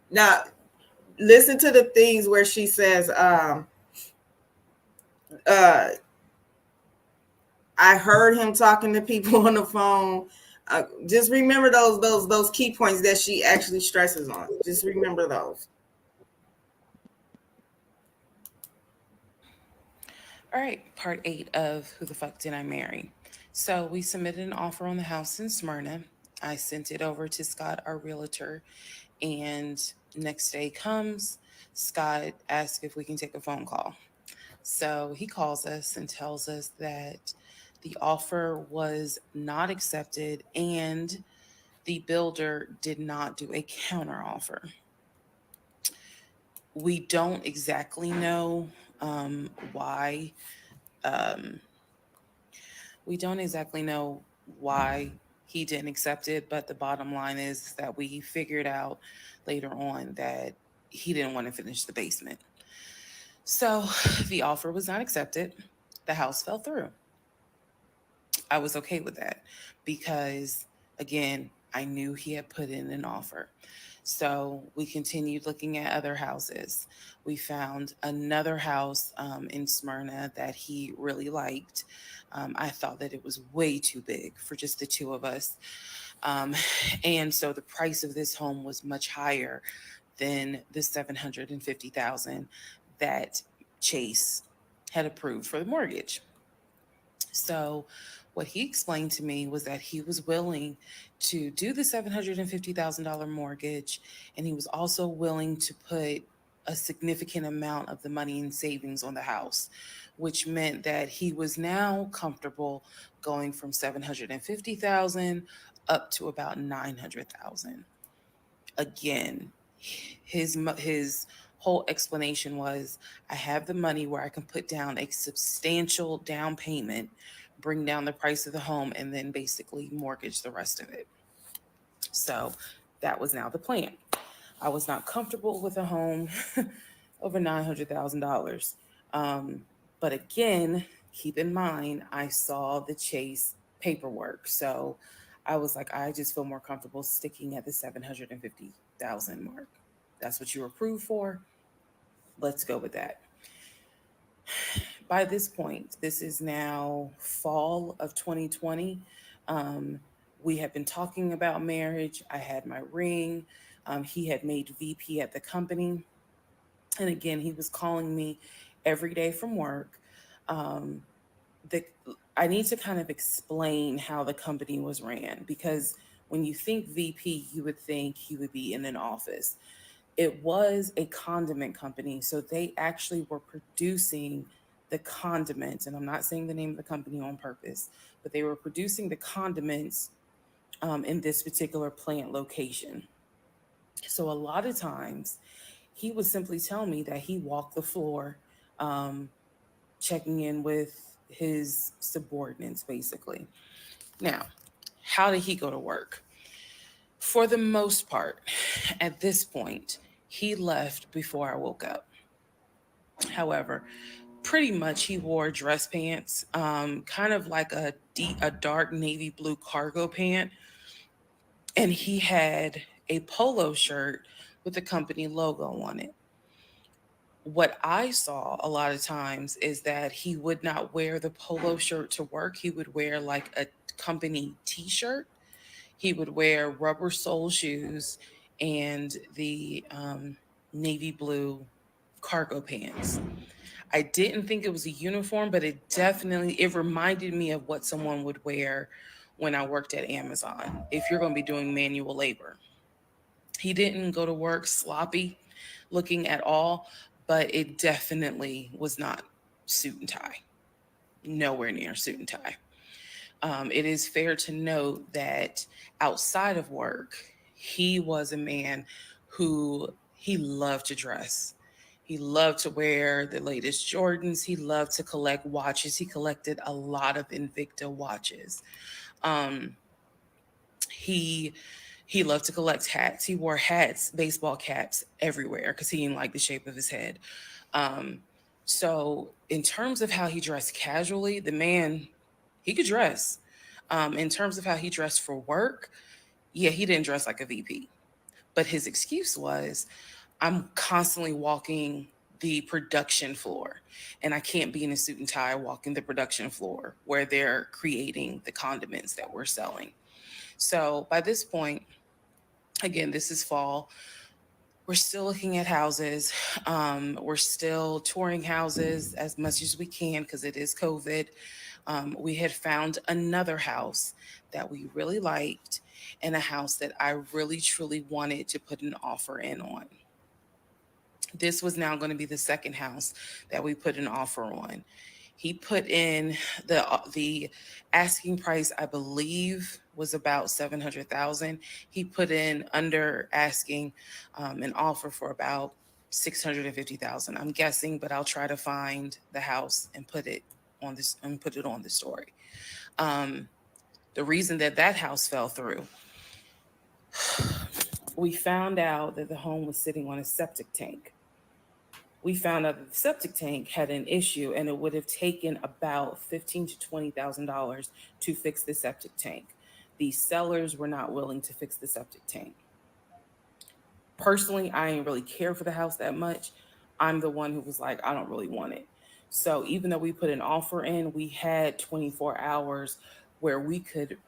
Now, listen to the things where she says, I heard him talking to people on the phone. Just remember those key points that she actually stresses on. Just remember those. All right, part 8 of Who the Fuck Did I Marry? So we submitted an offer on the house in Smyrna. I sent it over to Scott, our realtor, and next day comes, Scott asks if we can take a phone call. So he calls us and tells us that the offer was not accepted and the builder did not do a counter offer. We don't exactly know why. We don't exactly know why he didn't accept it, but the bottom line is that we figured out later on that he didn't want to finish the basement. So the offer was not accepted. The house fell through. I was okay with that because, again, I knew he had put in an offer. So we continued looking at other houses. We found another house in Smyrna that he really liked. I thought that it was way too big for just the two of us. And so the price of this home was much higher than the $750,000 that Chase had approved for the mortgage. So what he explained to me was that he was willing to do the $750,000 mortgage, and he was also willing to put a significant amount of the money in savings on the house, which meant that he was now comfortable going from $750,000 up to about $900,000. Again, his whole explanation was, I have the money where I can put down a substantial down payment, bring down the price of the home, and then basically mortgage the rest of it. So that was now the plan. I was not comfortable with a home over $900,000. But again, keep in mind, I saw the Chase paperwork. So I was like, I just feel more comfortable sticking at the $750,000 mark. That's what you were approved for. Let's go with that. By this point, this is now fall of 2020. We had been talking about marriage. I had my ring. He had made VP at the company. And again, he was calling me every day from work. I need to kind of explain how the company was ran, because When you think VP, you would think he would be in an office. It was a condiment company. So they actually were producing the condiments. And I'm not saying the name of the company on purpose, but they were producing the condiments in this particular plant location. So a lot of times he would simply tell me that he walked the floor, checking in with his subordinates, basically. Now, how did he go to work? For the most part, at this point, he left before I woke up. However, pretty much he wore dress pants, kind of like a dark navy blue cargo pant, and he had a polo shirt with the company logo on it. What I saw a lot of times is that he would not wear the polo shirt to work. He would wear like a company t-shirt. He would wear rubber sole shoes and the navy blue cargo pants. I didn't think it was a uniform, but it reminded me of what someone would wear when I worked at Amazon, if you're going to be doing manual labor. He didn't go to work sloppy looking at all, but it definitely was not suit and tie. Nowhere near suit and tie. It is fair to note that outside of work, he was a man who he loved to dress. He loved to wear the latest Jordans. He loved to collect watches. He collected a lot of Invicta watches. He loved to collect hats. He wore hats, baseball caps everywhere because he didn't like the shape of his head. So in terms of how he dressed casually, the man, he could dress. In terms of how he dressed for work, yeah, he didn't dress like a VP. But his excuse was, I'm constantly walking the production floor, and I can't be in a suit and tie walking the production floor where they're creating the condiments that we're selling. So by this point, again, this is fall. We're still looking at houses. We're still touring houses as much as we can because it is COVID. We had found another house that we really liked and a house that I really, truly wanted to put an offer in on. This was now going to be the second house that we put an offer on. He put in the asking price, I believe, was about $700,000. He put in under asking an offer for about $650,000. I'm guessing, but I'll try to find the house and put it on the story. The reason that house fell through, we found out that the home was sitting on a septic tank. We found out that the septic tank had an issue, and it would have taken about $15,000 to $20,000 to fix the septic tank. The sellers were not willing to fix the septic tank. Personally, I didn't really care for the house that much. I'm the one who was like, I don't really want it. So even though we put an offer in, we had 24 hours where we could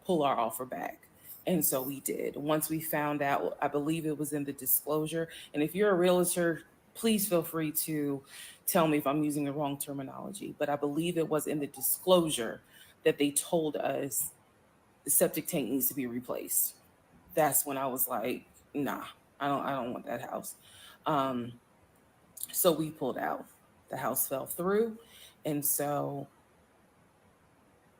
pull our offer back. And so we did. Once we found out, I believe it was in the disclosure. And if you're a realtor, please feel free to tell me if I'm using the wrong terminology, but I believe it was in the disclosure that they told us the septic tank needs to be replaced. That's when I was like, nah, I don't want that house. So we pulled out. The house fell through. And so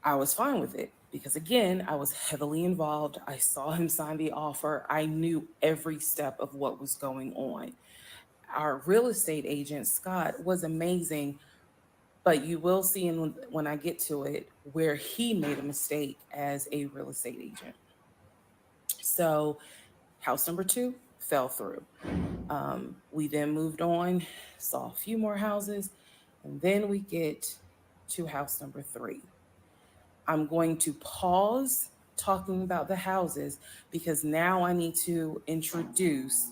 I was fine with it because, again, I was heavily involved. I saw him sign the offer. I knew every step of what was going on. Our real estate agent, Scott, was amazing, but you will see when I get to it where he made a mistake as a real estate agent. So house number 2 fell through. We then moved on, saw a few more houses, and then we get to house number 3. I'm going to pause talking about the houses because now I need to introduce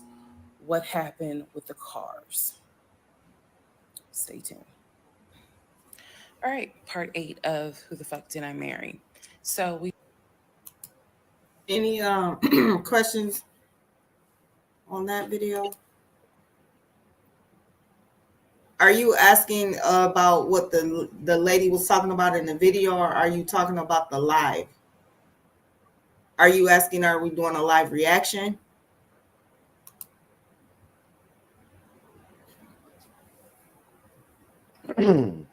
what happened with the cars. Stay tuned. All right, part 8 of Who the Fuck Did I Marry? So we. Any questions on that video? Are you asking about what the lady was talking about in the video, or are you talking about the live? Are you asking, are we doing a live reaction?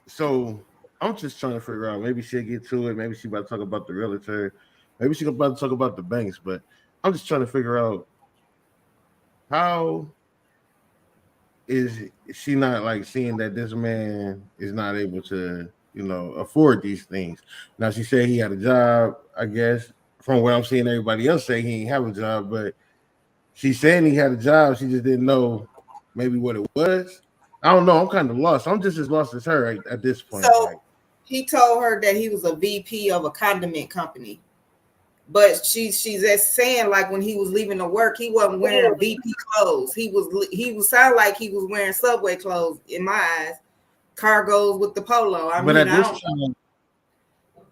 So I'm just trying to figure out. Maybe she'll get to it. Maybe she about to talk about the realtor. Maybe she's about to talk about the banks. But I'm just trying to figure out how is she not like seeing that this man is not able to, afford these things. Now she said he had a job. I guess from what I'm seeing everybody else say he ain't have a job, but she's saying he had a job. She just didn't know maybe what it was. I don't know. I'm kind of lost. I'm just as lost as her at this point. So he told her that he was a VP of a condiment company, but she's just saying like when he was leaving to work, he wasn't wearing VP clothes. He was sound like he was wearing Subway clothes in my eyes, cargos with the polo.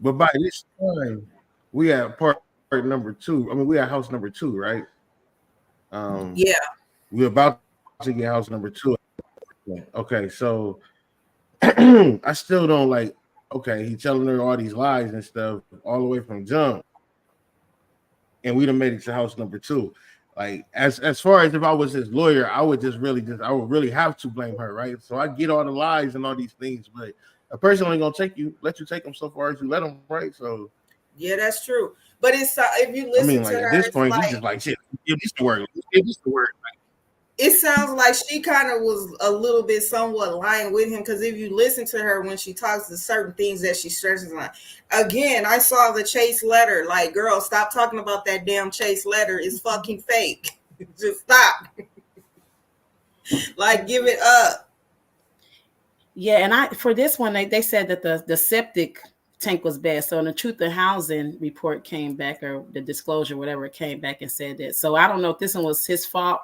But by this time, we had part number 2. I mean, we had house number 2, right? Yeah, we're about to get house number 2. Okay, so I still don't like. Okay, he telling her all these lies and stuff all the way from jump, and we done made it to house number 2. Like as far as if I was his lawyer, I would really have to blame her, right? So I get all the lies and all these things, but a person ain't gonna let you take them so far as you let them, right? So yeah, that's true. But it's if you listen to her, at this point, he's just like shit. Give this to work. It sounds like she kind of was a little bit somewhat lying with him, because if you listen to her when she talks to certain things that she stresses on. Again, I saw the Chase letter. Like, girl, stop talking about that damn Chase letter. It's fucking fake. Just stop. Like, give it up. Yeah, and for this one, they said that the septic tank was bad. So in the Truth in Housing report came back, or the disclosure, whatever, it came back and said that. So I don't know if this one was his fault.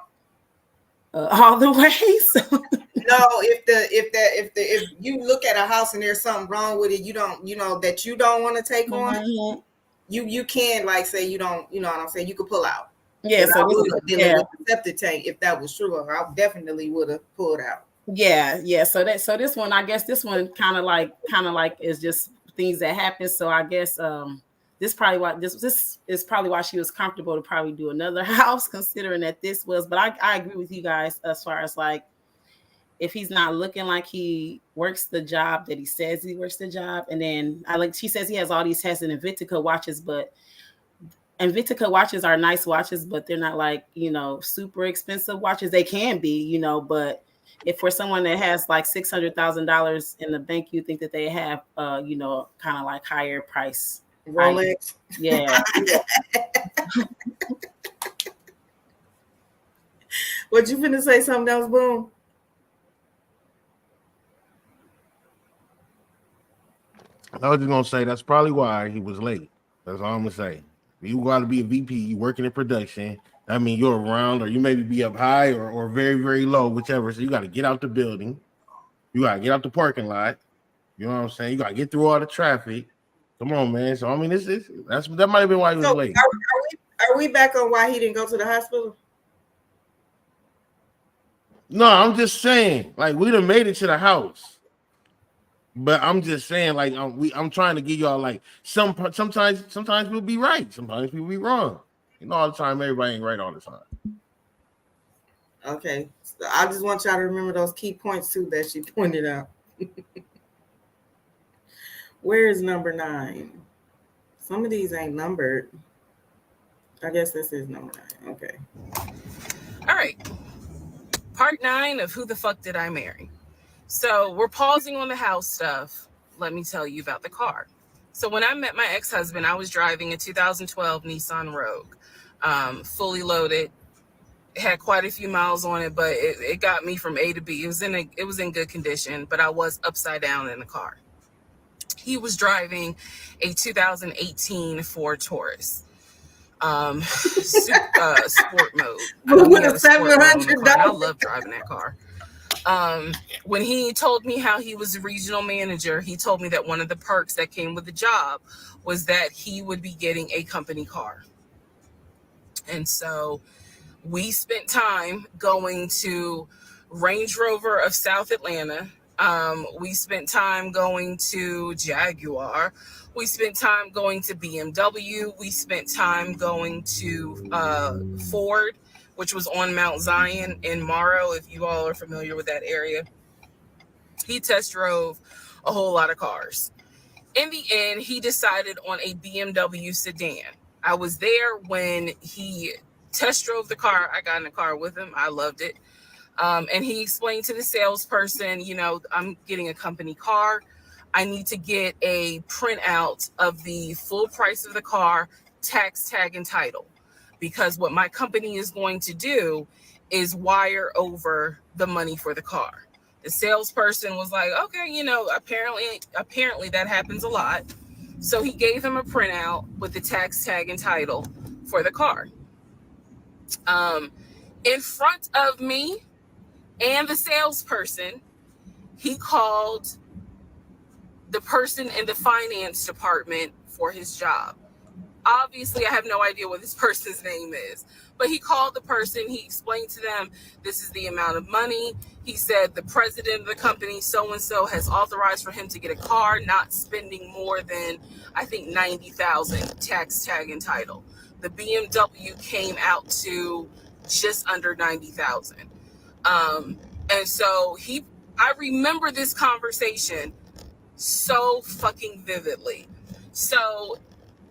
All the way. So. No, if you look at a house and there's something wrong with it, you don't want to take on. You can like say you don't, you know what I'm saying. You could pull out. Yeah, so with the septic tank, if that was true, I definitely would have pulled out. Yeah. So this one, I guess this one kind of like is just things that happen. So I guess this is probably why she was comfortable to probably do another house, considering that this was. But I agree with you guys as far as like, if he's not looking like he works the job that he says he works the job, and then she says he has all these Hess and Invicta watches, but Invicta watches are nice watches, but they're not like super expensive watches. They can be, but if for someone that has like $600,000 in the bank, you think that they have kind of like higher price. Rolex. Yeah. What you finna say? Something else, Boom? I was just gonna say that's probably why he was late. That's all I'm gonna say. You got to be a VP. You working in production. I mean, you're around, or you maybe be up high or very, very low, whichever. So you got to get out the building. You got to get out the parking lot. You know what I'm saying? You got to get through all the traffic. Come on, man. So I mean, that might have been why he was late. Are we back on why he didn't go to the hospital? No, I'm just saying, like, we done made it to the house, but I'm just saying, like, I'm trying to give y'all like sometimes we'll be right, sometimes we'll be wrong. All the time, everybody ain't right all the time. Okay, so I just want y'all to remember those key points too that she pointed out. Where is number 9? Some of these ain't numbered. I guess this is number 9. Okay. All right. Part 9 of Who the Fuck Did I Marry? So we're pausing on the house stuff. Let me tell you about the car. So when I met my ex-husband, I was driving a 2012 Nissan Rogue, fully loaded. It had quite a few miles on it, but it got me from A to B. It was in good condition, but I was upside down in the car. He was driving a 2018 Ford Taurus, sport mode. With a $700. I love driving that car. When he told me how he was a regional manager, he told me that one of the perks that came with the job was that he would be getting a company car. And so we spent time going to Range Rover of South Atlanta We spent time going to Jaguar. We spent time going to BMW. We spent time going to Ford, which was on Mount Zion in Morrow, if you all are familiar with that area. He test drove a whole lot of cars. In the end, he decided on a BMW sedan. I was there when he test drove the car. I got in the car with him. I loved it. And he explained to the salesperson, you know, I'm getting a company car. I need to get a printout of the full price of the car, tax, tag, and title. Because what my company is going to do is wire over the money for the car. The salesperson was like, okay, you know, apparently that happens a lot. So he gave him a printout with the tax, tag, and title for the car. In front of me and the salesperson, he called the person in the finance department for his job. Obviously, I have no idea what this person's name is, but he called the person. He explained to them, this is the amount of money. He said the president of the company, so-and-so, has authorized for him to get a car, not spending more than, I think, $90,000 tax, tag, and title. The BMW came out to just under $90,000. And so I remember this conversation so fucking vividly. So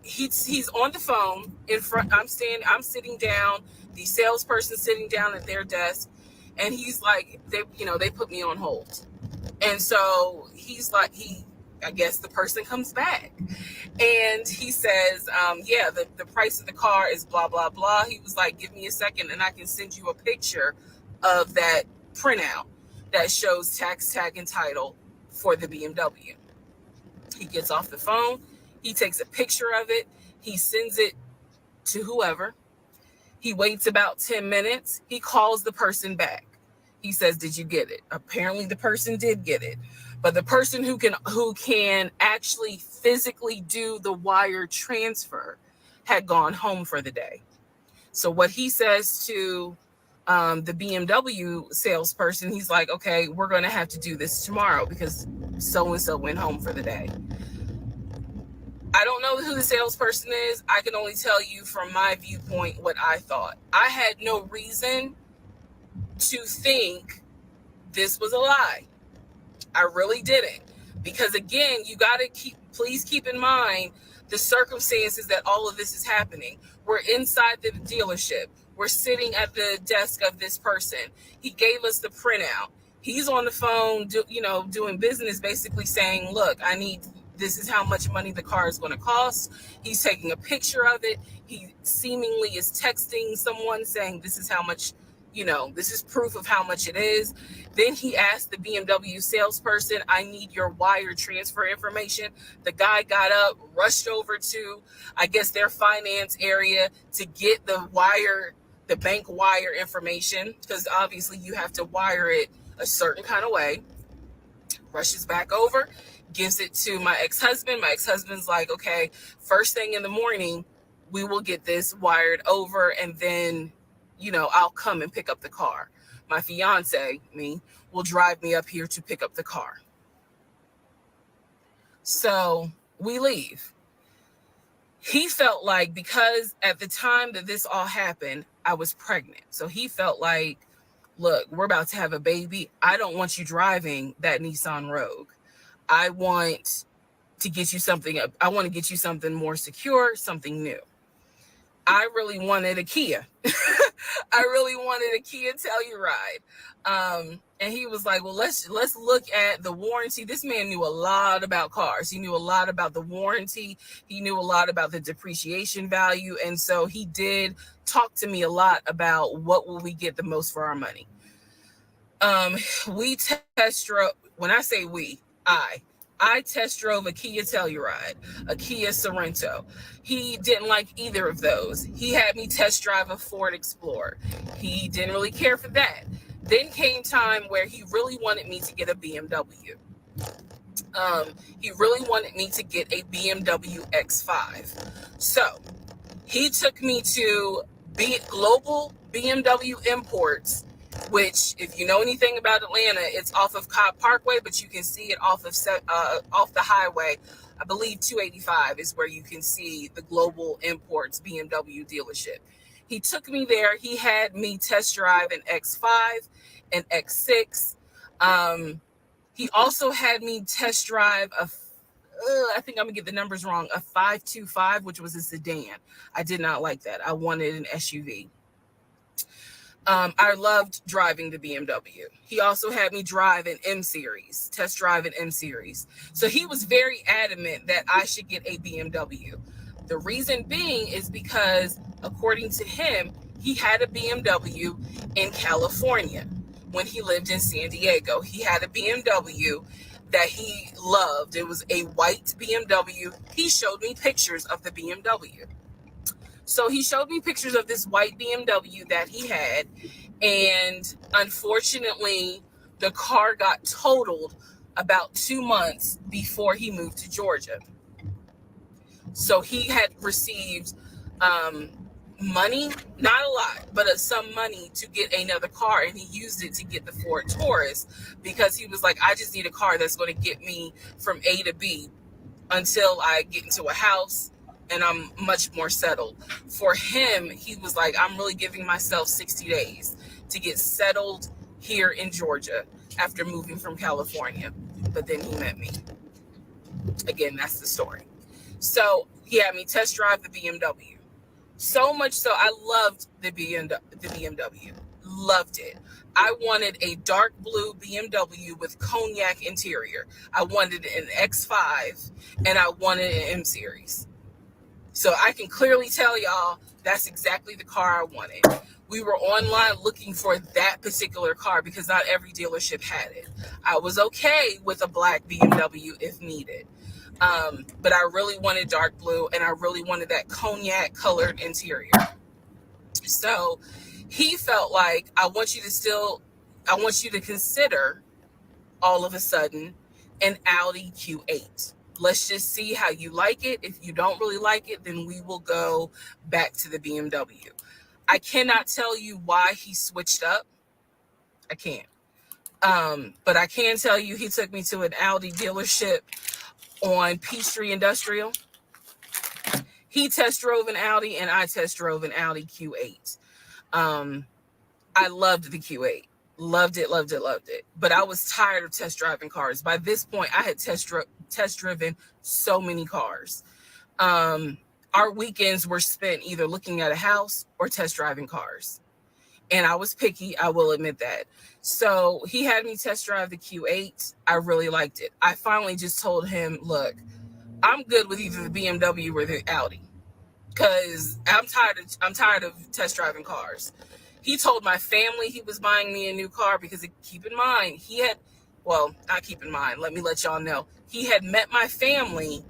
he's on the phone in front. I'm sitting down, the salesperson sitting down at their desk, and he's like, they put me on hold. And so he's like, I guess the person comes back and he says, the price of the car is blah, blah, blah. He was like, give me a second and I can send you a picture of that printout that shows tax, tag, and title for the BMW. He gets off the phone. He takes a picture of it. He sends it to whoever. He waits about 10 minutes. He calls the person back. He says, did you get it? Apparently the person did get it. But the person who can actually physically do the wire transfer had gone home for the day. So what he says to the BMW salesperson, he's like, okay, we're going to have to do this tomorrow because so-and-so went home for the day. I don't know who the salesperson is. I can only tell you from my viewpoint what I thought. I had no reason to think this was a lie. I really didn't. Because again, you got to please keep in mind the circumstances that all of this is happening. We're inside the dealership. We're sitting at the desk of this person. He gave us the printout. He's on the phone, doing business, basically saying, look, this is how much money the car is going to cost. He's taking a picture of it. He seemingly is texting someone saying, this is how much, this is proof of how much it is. Then he asked the BMW salesperson, I need your wire transfer information. The guy got up, rushed over to, I guess, their finance area to get the bank wire information, because obviously you have to wire it a certain kind of way. Rushes back over, gives it to my ex-husband. My ex-husband's like, okay, first thing in the morning, we will get this wired over, and then, I'll come and pick up the car. My fiance, will drive me up here to pick up the car. So we leave. He felt like, because at the time that this all happened, I was pregnant. So he felt like, look, we're about to have a baby. I don't want you driving that Nissan Rogue. I want to get you something. I want to get you something more secure, something new. I really wanted a Kia. I really wanted a Kia Telluride. And he was like, well, let's look at the warranty. This man knew a lot about cars. He knew a lot about the warranty. He knew a lot about the depreciation value. And so he did talk to me a lot about what will we get the most for our money. We test drove, when I say we, I test drove a Kia Telluride, a Kia Sorento. He didn't like either of those. He had me test drive a Ford Explorer. He didn't really care for that. Then came time where he really wanted me to get a BMW. He really wanted me to get a BMW X5. So he took me to Global BMW Imports, which, if you know anything about Atlanta, it's off of Cobb Parkway, but you can see it off the highway. I believe 285 is where you can see the Global Imports BMW dealership. He took me there. He had me test drive an X5, an X6. He also had me test drive I think I'm gonna get the numbers wrong, a 525, which was a sedan. I did not like that. I wanted an SUV. I loved driving the BMW. He also had me drive an M Series, test drive an M Series. So he was very adamant that I should get a BMW. The reason being is because, according to him, he had a BMW in California when he lived in San Diego. He had a BMW that he loved. It was a white BMW. He showed me pictures of the BMW. So he showed me pictures of this white BMW that he had, and unfortunately, the car got totaled about 2 months before he moved to Georgia. So he had received money, not a lot, but some money to get another car, and he used it to get the Ford Taurus because he was like, I just need a car that's going to get me from A to B until I get into a house and I'm much more settled. For him, he was like, I'm really giving myself 60 days to get settled here in Georgia after moving from California. But then he met me. Again, that's the story. So he had me test drive the BMW. So much so, I loved the BMW. Loved it. I wanted a dark blue BMW with cognac interior. I wanted an X5, and I wanted an M Series. So I can clearly tell y'all that's exactly the car I wanted. We were online looking for that particular car because not every dealership had it. I was okay with a black BMW if needed. But I really wanted dark blue, and I really wanted that cognac colored interior. So he felt like, I want you to consider all of a sudden an Audi Q8. Let's just see how you like it. If you don't really like it, then we will go back to the BMW. I cannot tell you why he switched up. I can't. But I can tell you he took me to an Audi dealership on Peachtree Industrial. He test drove an Audi, and I test drove an Audi Q8. I loved the Q8. Loved it. But I was tired of test driving cars. By this point, I had test driven so many cars. Our weekends were spent either looking at a house or test driving cars. And I was picky, I will admit that. So he had me test drive the Q8. I really liked it. I finally just told him, look, I'm good with either the BMW or the Audi, because I'm tired of test driving cars. He told my family he was buying me a new car because, keep in mind, let me let y'all know. He had met my family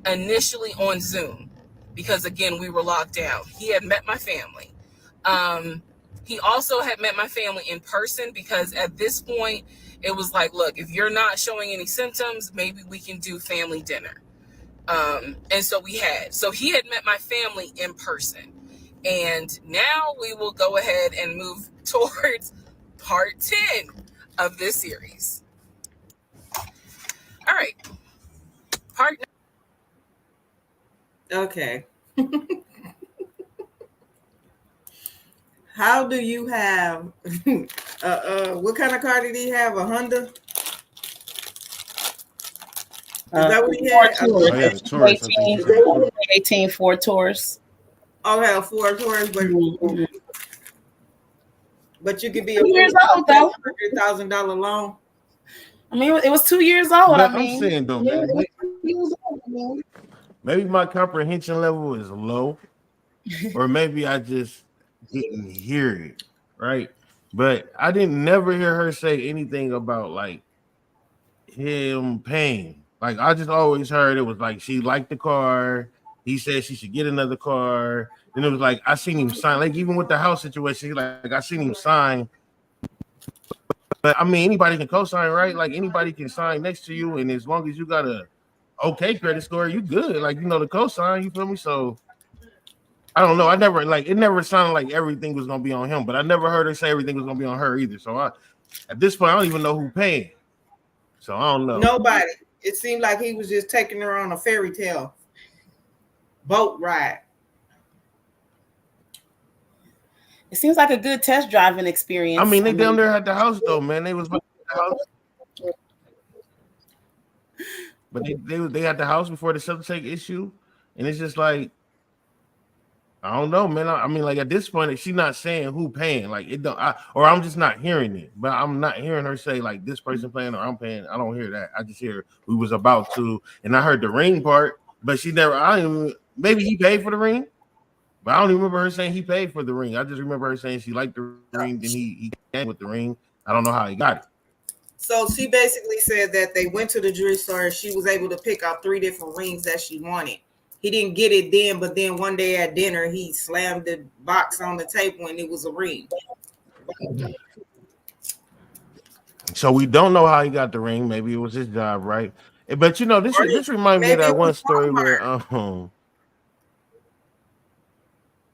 initially on Zoom because, again, we were locked down. He had met my family. He also had met my family in person because at this point, it was like, look, if you're not showing any symptoms, maybe we can do family dinner. And so we had. So he had met my family in person. And now we will go ahead and move towards part 10 of this series. All right. Part 9. Okay. How do you have what kind of car did he have? A Honda? Is that what he had? A Taurus. 2018 Ford Taurus. Okay, a Ford Taurus, but you could be 2 years old though. $100,000 loan. I mean, it was 2 years old. But I'm saying though, maybe my comprehension level is low, or maybe I just didn't hear it right. But I didn't never hear her say anything about like him paying. Like I just always heard it was like she liked the car. He said she should get another car. And it was like I seen him sign. Like even with the house situation, like I seen him sign. But I mean, anybody can co-sign, right? Like anybody can sign next to you, and as long as you got a okay credit score, you good. Like you know the co-sign. You feel me? So I don't know. I never it never sounded like everything was gonna be on him, but I never heard her say everything was gonna be on her either. So at this point, I don't even know who paying. So I don't know. Nobody. It seemed like he was just taking her on a fairy tale boat ride. It seems like a good test driving experience. I mean, they down there at the house though, man. They was at the house. But they had the house before the Celtics issue, and it's just like, I don't know, man. I mean, like at this point, she's not saying who paying. Like it don't, or I'm just not hearing it. But I'm not hearing her say like this person paying or I'm paying. I don't hear that. I just hear we was about to, and I heard the ring part, but she never. I don't even. Maybe he paid for the ring, but I don't even remember her saying he paid for the ring. I just remember her saying she liked the ring, then he came with the ring. I don't know how he got it. So she basically said that they went to the jewelry store and she was able to pick out 3 different rings that she wanted. He didn't get it then, but then one day at dinner, he slammed the box on the table and it was a ring. So we don't know how he got the ring. Maybe it was his job, right? But you know, this reminds me of that one story where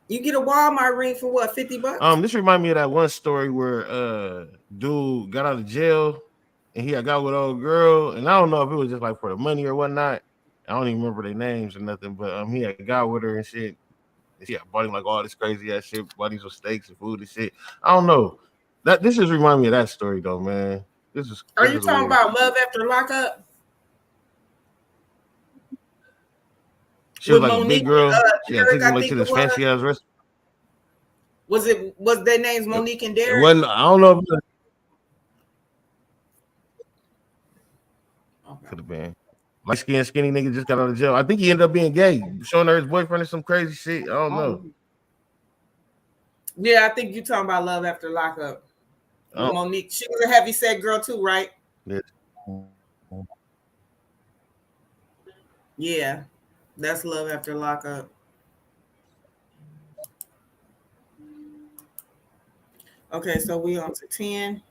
you get a Walmart ring for what, $50? This reminds me of that one story where dude got out of jail and he had got with an old girl, and I don't know if it was just like for the money or whatnot. I don't even remember their names or nothing, but he had got with her and shit. And she had bought him like all this crazy ass shit, bought him some steaks and food and shit. I don't know. This just remind me of that story though, man. Are you talking about Love After Lockup? She was like a big girl. She had taken like to this fancy ass restaurant. Was their names Monique and Derek? It wasn't, I don't know if could have been. Light skinned skinny nigga just got out of jail. I think he ended up being gay, showing her his boyfriend or some crazy shit. I don't know. Yeah, I think you're talking about Love After Lockup. Monique, she was a heavy set girl too, right? Yeah. Yeah, that's Love After Lockup. Okay, so we on to 10.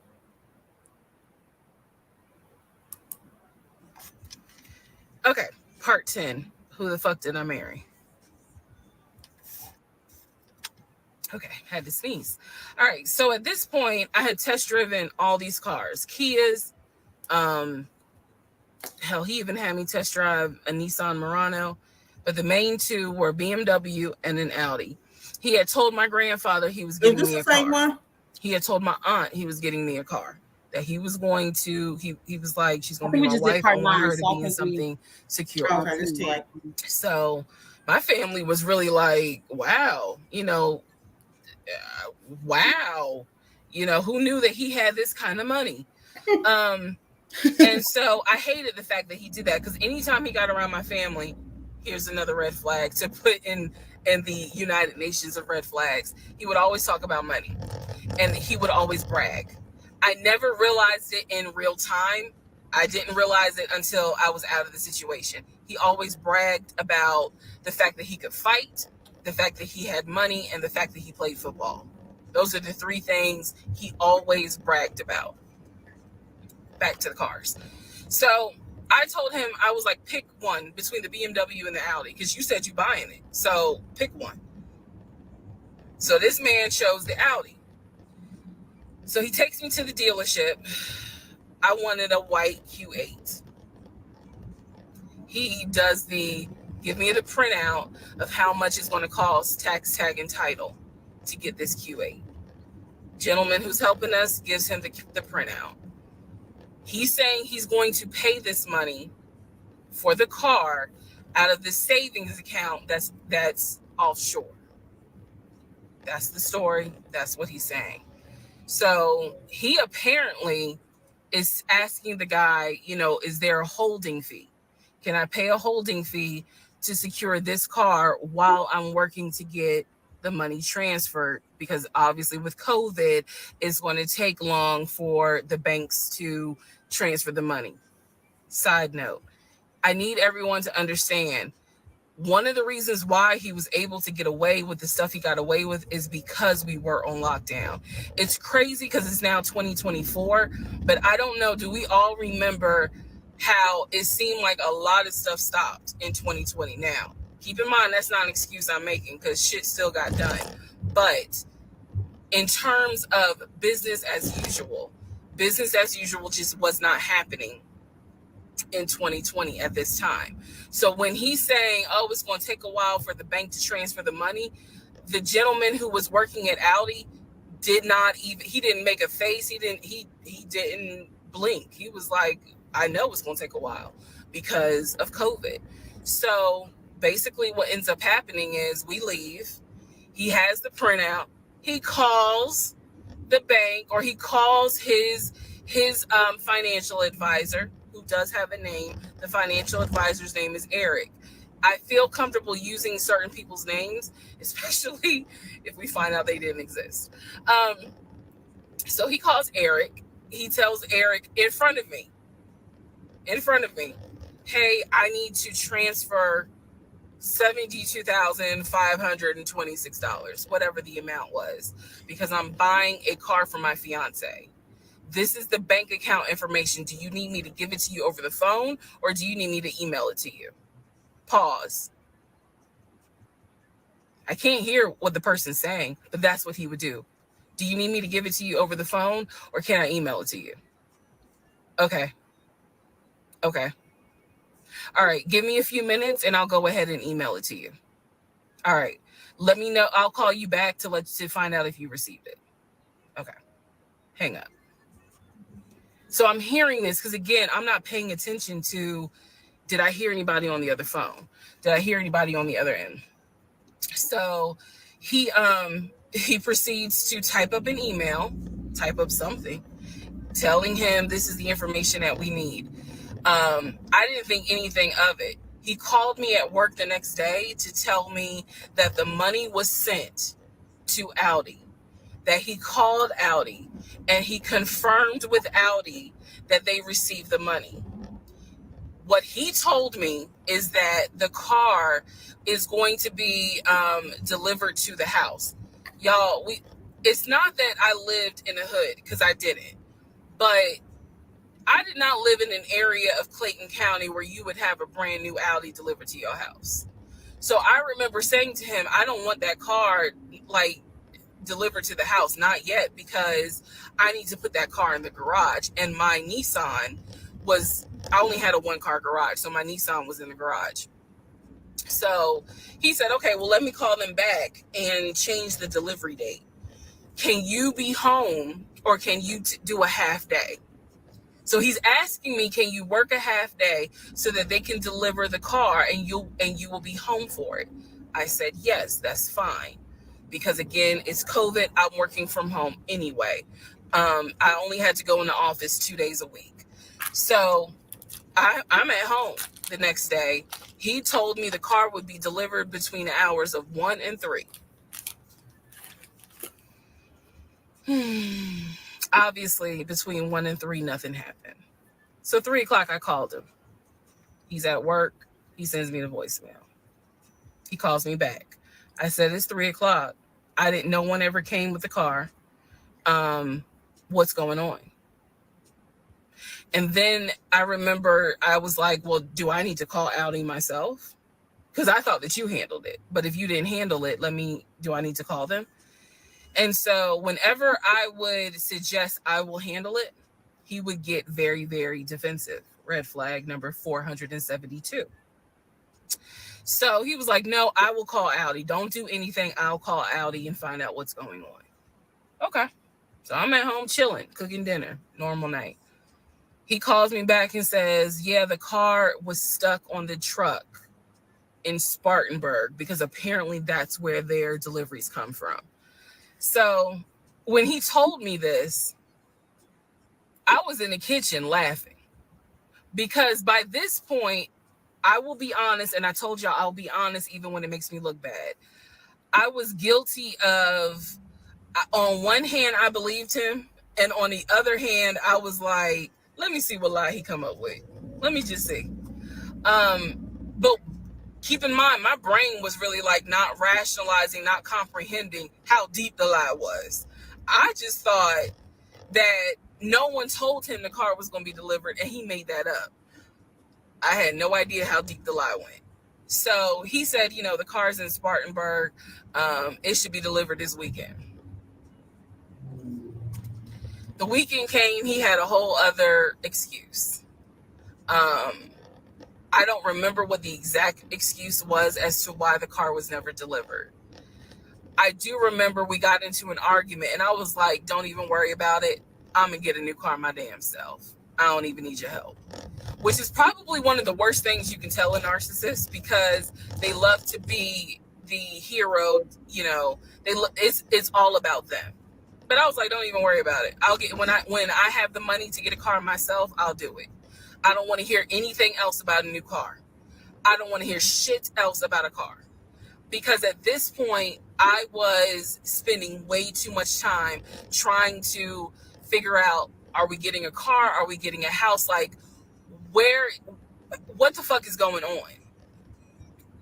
Okay, part 10. Who the fuck did I marry? Okay, had to sneeze. All right, so at this point, I had test driven all these cars. Kias, hell, he even had me test drive a Nissan Murano, but the main 2 were BMW and an Audi. He had told my grandfather he was getting me a car. One? He had told my aunt he was getting me a car. That he was going to, he was like, she's going to be my wife. I want her to be in something secure. Okay, so my family was really like, wow, wow, who knew that he had this kind of money? And so I hated the fact that he did that, because anytime he got around my family, here's another red flag to put in the United Nations of red flags. He would always talk about money, and he would always brag. I never realized it in real time. I didn't realize it until I was out of the situation. He always bragged about the fact that he could fight, the fact that he had money, and the fact that he played football. Those are the 3 things he always bragged about. Back to the cars. So I told him, I was like, pick one between the BMW and the Audi, because you said you buying it. So pick one. So this man chose the Audi. So he takes me to the dealership. I wanted a white Q8. He does give me the printout of how much it's going to cost, tax, tag, and title to get this Q8. Gentleman who's helping us gives him the printout. He's saying he's going to pay this money for the car out of the savings account that's offshore. That's the story. That's what he's saying. So he apparently is asking the guy, is there a holding fee? Can I pay a holding fee to secure this car while I'm working to get the money transferred? Because obviously with COVID, it's going to take long for the banks to transfer the money. Side note, I need everyone to understand, one of the reasons why he was able to get away with the stuff he got away with is because we were on lockdown. It's crazy because it's now 2024, but I don't know, do we all remember how it seemed like a lot of stuff stopped in 2020? Now, Keep in mind, that's not an excuse I'm making because shit still got done. But in terms of business as usual just was not happening in 2020 at this time. So when he's saying, oh, it's going to take a while for the bank to transfer the money, the gentleman who was working at Audi he didn't make a face. He didn't blink. He was like, I know it's going to take a while because of COVID. So basically what ends up happening is we leave. He has the printout. He calls the bank, or he calls his financial advisor, who does have a name. The financial advisor's name is Eric. I feel comfortable using certain people's names, especially if we find out they didn't exist. So he calls Eric. He tells Eric in front of me, hey, I need to transfer $72,526, whatever the amount was, because I'm buying a car for my fiance. This is the bank account information. Do you need me to give it to you over the phone, or do you need me to email it to you? Pause. I can't hear what the person's saying, but that's what he would do. Do you need me to give it to you over the phone, or can I email it to you? Okay. All right, give me a few minutes and I'll go ahead and email it to you. All right, let me know. I'll call you back to find out if you received it. Okay, hang up. So I'm hearing this because, again, I'm not paying attention to, did I hear anybody on the other phone? Did I hear anybody on the other end? So he proceeds to type up an email, type up something, telling him this is the information that we need. I didn't think anything of it. He called me at work the next day to tell me that the money was sent to Audi, that he called Audi and he confirmed with Audi that they received the money. What he told me is that the car is going to be delivered to the house. Y'all, it's not that I lived in the hood, because I didn't, but I did not live in an area of Clayton County where you would have a brand new Audi delivered to your house. So I remember saying to him, I don't want that car delivered to the house, not yet, because I need to put that car in the garage. And my Nissan I only had a 1-car garage, so my Nissan was in the garage. So he said, okay, well, let me call them back and change the delivery date. Can you be home, or can you do a half day? So he's asking me, can you work a half day so that they can deliver the car and you will be home for it? I said, yes, that's fine. Because again, it's COVID. I'm working from home anyway. I only had to go in the office 2 days a week. So I'm at home the next day. He told me the car would be delivered between the hours of 1 and 3. Obviously, between 1 and 3, nothing happened. So 3 o'clock, I called him. He's at work. He sends me the voicemail. He calls me back. I said, it's 3 o'clock. No one ever came with the car. What's going on? And then I remember I was like, well, do I need to call Audi myself? Because I thought that you handled it. But if you didn't handle it, do I need to call them? And so whenever I would suggest I will handle it, he would get very, very defensive. Red flag number 472. So he was like, no, I will call Audi. Don't do anything. I'll call Audi and find out what's going on. Okay. So I'm at home chilling, cooking dinner, normal night. He calls me back and says, yeah, the car was stuck on the truck in Spartanburg, because apparently that's where their deliveries come from. So when he told me this, I was in the kitchen laughing, because by this point, I will be honest, and I told y'all I'll be honest even when it makes me look bad. I was guilty of, on one hand, I believed him, and on the other hand, I was like, let me see what lie he come up with. Let me just see. But keep in mind, my brain was really not rationalizing, not comprehending how deep the lie was. I just thought that no one told him the car was going to be delivered, and he made that up. I had no idea how deep the lie went. So he said, the car's in Spartanburg. It should be delivered this weekend. The weekend came, he had a whole other excuse. I don't remember what the exact excuse was as to why the car was never delivered. I do remember we got into an argument, and I was like, don't even worry about it. I'm going to get a new car my damn self. I don't even need your help. Which is probably one of the worst things you can tell a narcissist, because they love to be the hero. It's all about them. But I was like, don't even worry about it. I'll get when I have the money to get a car myself, I'll do it. I don't want to hear anything else about a new car. I don't want to hear shit else about a car. Because at this point, I was spending way too much time trying to figure out, are we getting a car? Are we getting a house? Like, what the fuck is going on?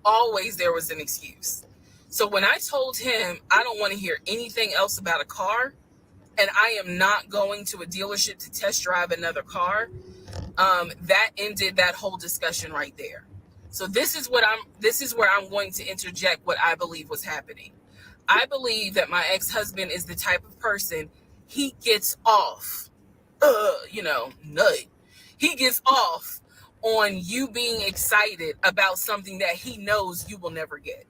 Always there was an excuse. So when I told him I don't want to hear anything else about a car, and I am not going to a dealership to test drive another car, that ended that whole discussion right there. So this is where I'm going to interject what I believe was happening. I believe that my ex-husband is the type of person, he gets off, nut. He gets off on you being excited about something that he knows you will never get.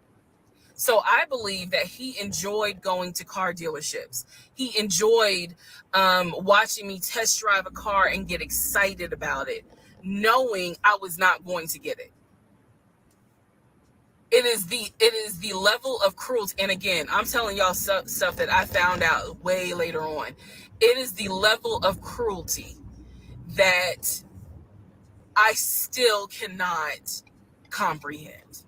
So I believe that he enjoyed going to car dealerships. He enjoyed watching me test drive a car and get excited about it, knowing I was not going to get it. It is the level of cruelty. And again, I'm telling y'all stuff that I found out way later on. It is the level of cruelty that I still cannot comprehend.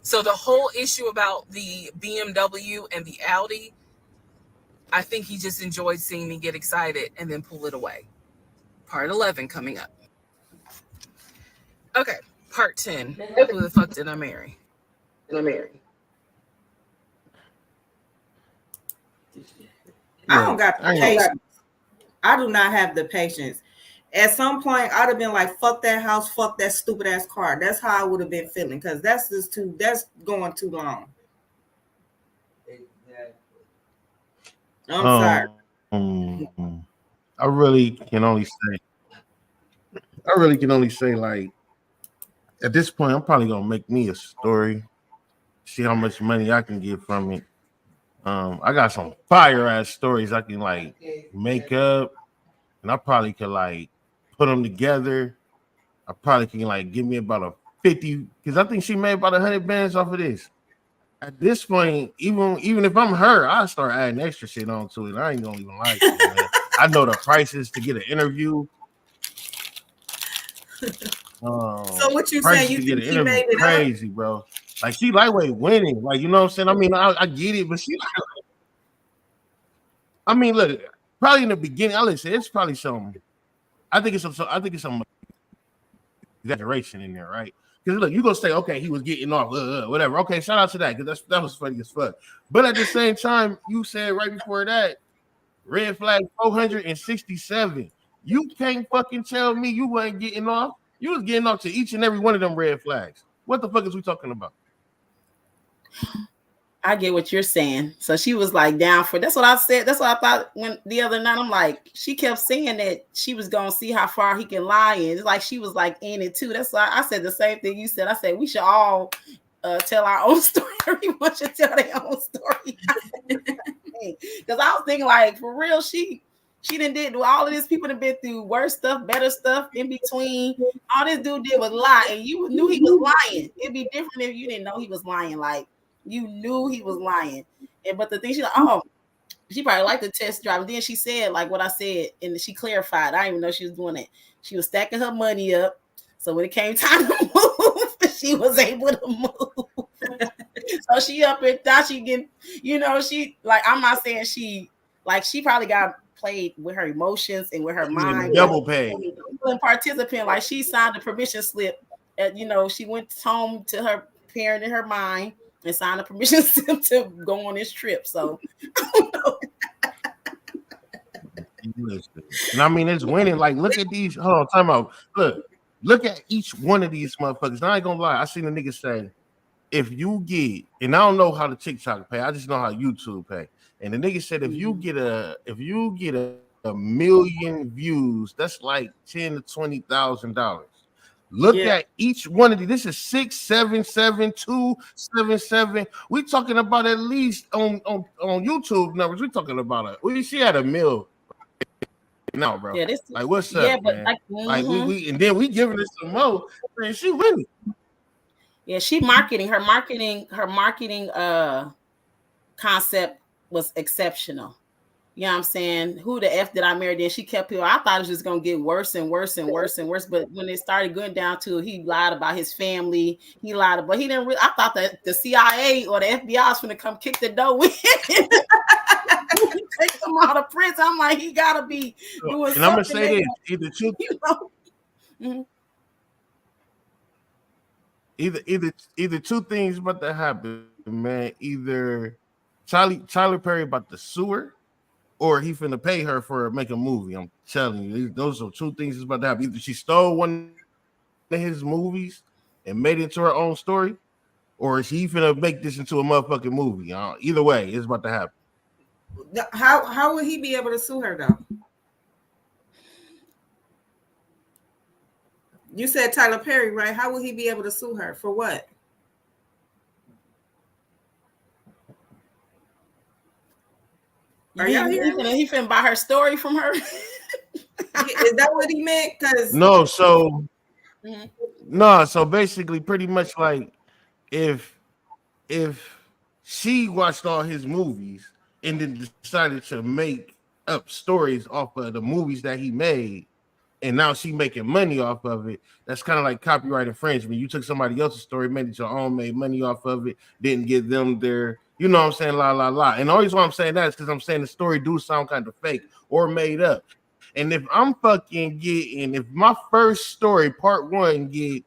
So the whole issue about the BMW and the Audi, I think he just enjoyed seeing me get excited and then pull it away. Part 11 coming up. Okay, part 10. Who the fuck did I marry? I don't got the patience. I do not have the patience. At some point, I'd have been like, fuck that house, fuck that stupid ass car. That's how I would have been feeling, because that's going too long. I'm sorry. I really can only say, like, at this point, I'm probably gonna make me a story, see how much money I can get from it. I got some fire ass stories I can like make up, and I probably could like put them together. I probably can like give me about a 50, because I think she made about 100 bands off of this. At this point, even if I'm her, I start adding extra shit onto it. I ain't gonna even like it, man. I know the prices to get an interview. So what you saying? You think she made it crazy, up? Bro? Like, she lightweight winning. Like, you know what I'm saying? I mean, I get it, but she. I mean, look, probably in the beginning, it's probably some. I think it's some exaggeration in there, right? Because look, you gonna say, okay, he was getting off, whatever. Okay, shout out to that, because that was funny as fuck. But at the same time, you said right before that, red flag 467. You can't fucking tell me you weren't getting off. You was getting off to each and every one of them red flags. What the fuck is we talking about? I get what you're saying. So she was like down for, that's what I said. That's what I thought when the other night. I'm like, she kept saying that she was going to see how far he can lie in. It's like she was like in it too. That's why I said the same thing you said. I said, we should all tell our own story. Everyone should tell their own story. Because I was thinking, like, for real, she done did all of this. People have been through worse stuff, better stuff in between. All this dude did was lie, and you knew he was lying. It'd be different if you didn't know he was lying. Like, you knew he was lying. But the thing, she's like, she probably liked the test drive. And then she said, like what I said, and she clarified. I didn't even know she was doing it. She was stacking her money up. So when it came time to move, she was able to move. So she up and thought she get, she, like, I'm not saying she probably got played with her emotions and with her mind. Double pay. Participant, like, she signed a permission slip. She went home to her parent in her mind and signed a permission slip to go on this trip. So I don't know. And I mean, it's winning. Like, look at these. Hold on, time out. Look, Look at each one of these motherfuckers. Now, I ain't gonna lie. I seen a nigga say, if you get, and I don't know how the TikTok pay, I just know how YouTube pay. And the nigga said, if you get a million views, that's like $10,000 to $20,000. Look at each one of these. This is 677-277. We talking about at least on YouTube numbers. We talking about she had a mill now, bro. Yeah, like what's up, but man? Like we and then we giving her some more. Man, she winning. Yeah, she marketing her marketing concept was exceptional. You know what I'm saying? Who the F did I marry? Then she kept people. I thought it was just gonna get worse and worse and worse and worse. But when it started going down to he lied about his family, he lied about he didn't really, I thought that the CIA or the FBI was gonna come kick the door in. Take him out of prison. I'm like, he gotta be doing and I'm gonna say this, either two, either two things about to happen, man. Either Tyler Perry about to sue her, or he finna pay her for making a movie. I'm telling you, those are two things that's about to happen. Either she stole one of his movies and made it into her own story, or is he finna make this into a motherfucking movie? Either way, it's about to happen. How would he be able to sue her though? You said Tyler Perry, right? How would he be able to sue her for what? Are y'all hearing me? He finna buy her story from her. Is that what he meant? Because no, so no, so basically, pretty much like if she watched all his movies and then decided to make up stories off of the movies that he made, and now she making money off of it, that's kind of like copyright infringement. You took somebody else's story, made it your own, made money off of it, didn't give them their, you know what I'm saying, la la la. And the only reason why I'm saying that is because I'm saying the story do sound kind of fake or made up. And if I'm fucking getting, if my first story, part one, get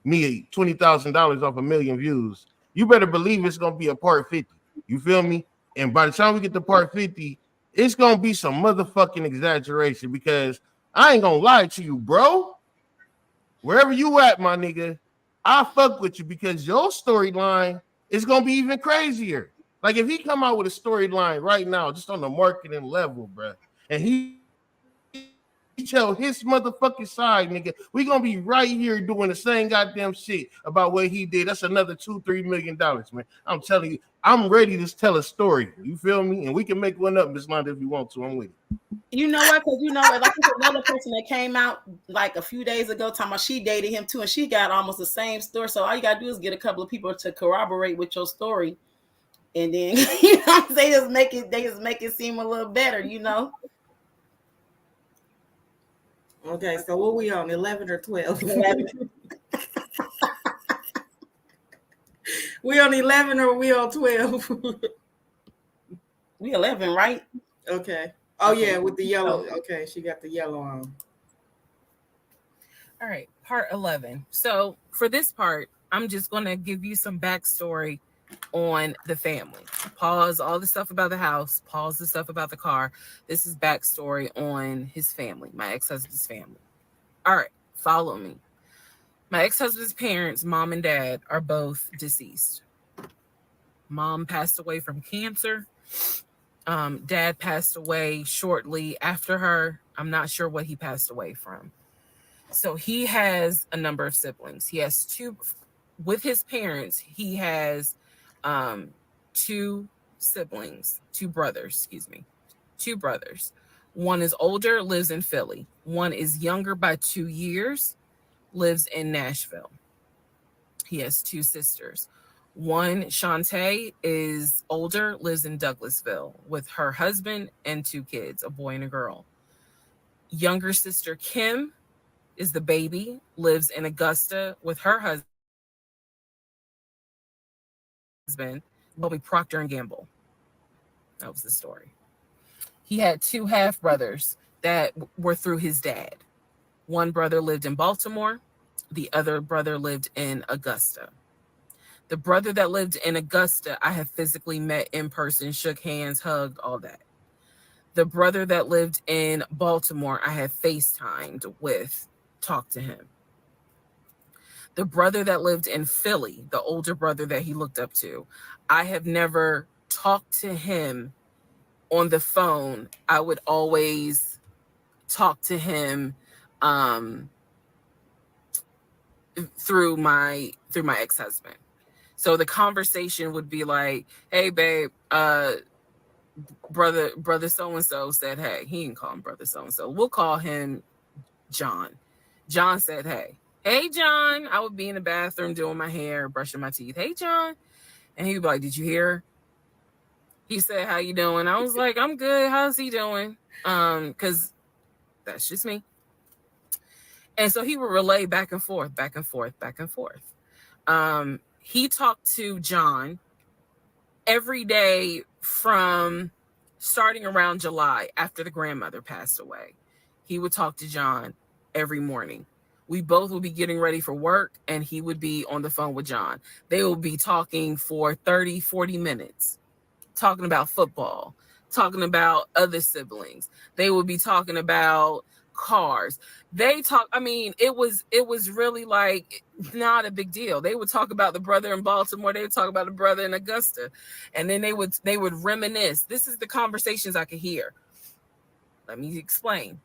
me $20,000 off a million views, you better believe it's gonna be a part 50. You feel me? And by the time we get to part 50, it's gonna be some motherfucking exaggeration, because I ain't gonna lie to you, bro. Wherever you at, my nigga, I fuck with you, because your storyline is gonna be even crazier. Like if he come out with a storyline right now, just on the marketing level, bro, and he tell his motherfucking side, nigga, we gonna be right here doing the same goddamn shit about what he did. That's another $2-3 million, man. I'm telling you, I'm ready to tell a story. You feel me? And we can make one up, Miss Londa, if you want to. I'm with you. You know what? Because you know what? Like another person that came out like a few days ago talking about she dated him too, and she got almost the same story. So all you gotta do is get a couple of people to corroborate with your story, and then you know they just make it seem a little better, you know. Okay, so what we on, 11 or 12? 11. We on 11 or we on 12? We 11, right? Okay. Oh yeah, with the yellow. Okay, she got the yellow on. All right, part 11. So for this part, I'm just going to give you some backstory on the family. Pause all the stuff about the house, pause the stuff about the car. This is backstory on his family, my ex-husband's family. All right, follow me. My ex-husband's parents, mom and dad, are both deceased. Mom passed away from cancer. Dad passed away shortly after her. I'm not sure what he passed away from. So he has a number of siblings. He has two, with his parents, he has two brothers. One is older, lives in Philly. One is younger by 2 years, lives in Nashville. He has two sisters. One, Shantae, is older, lives in Douglasville with her husband and two kids, a boy and a girl. Younger sister, Kim, is the baby, lives in Augusta with her husband, Bobby Procter & Gamble. That was the story. He had two half brothers that were through his dad. One brother lived in Baltimore. The other brother lived in Augusta. The brother that lived in Augusta, I have physically met in person, shook hands, hugged, all that. The brother that lived in Baltimore, I have FaceTimed with, talked to him. The brother that lived in Philly, the older brother that he looked up to, I have never talked to him on the phone. I would always talk to him through my ex-husband. So the conversation would be like, hey babe, brother so-and-so said hey. He didn't call him brother so-and-so. We'll call him John. John said hey John. I would be in the bathroom doing my hair, brushing my teeth. Hey John. And he'd be like, did you hear? He said, how you doing? I was like, I'm good. How's he doing? Because that's just me. And so he would relay back and forth. He talked to John every day from starting around July after the grandmother passed away. He would talk to John every morning. We both would be getting ready for work and he would be on the phone with John. They would be talking for 30, 40 minutes, talking about football, talking about other siblings. They would be talking about cars. It was really like not a big deal. They would talk about the brother in Baltimore. They would talk about the brother in Augusta. And then they would reminisce. This is the conversations I could hear. Let me explain.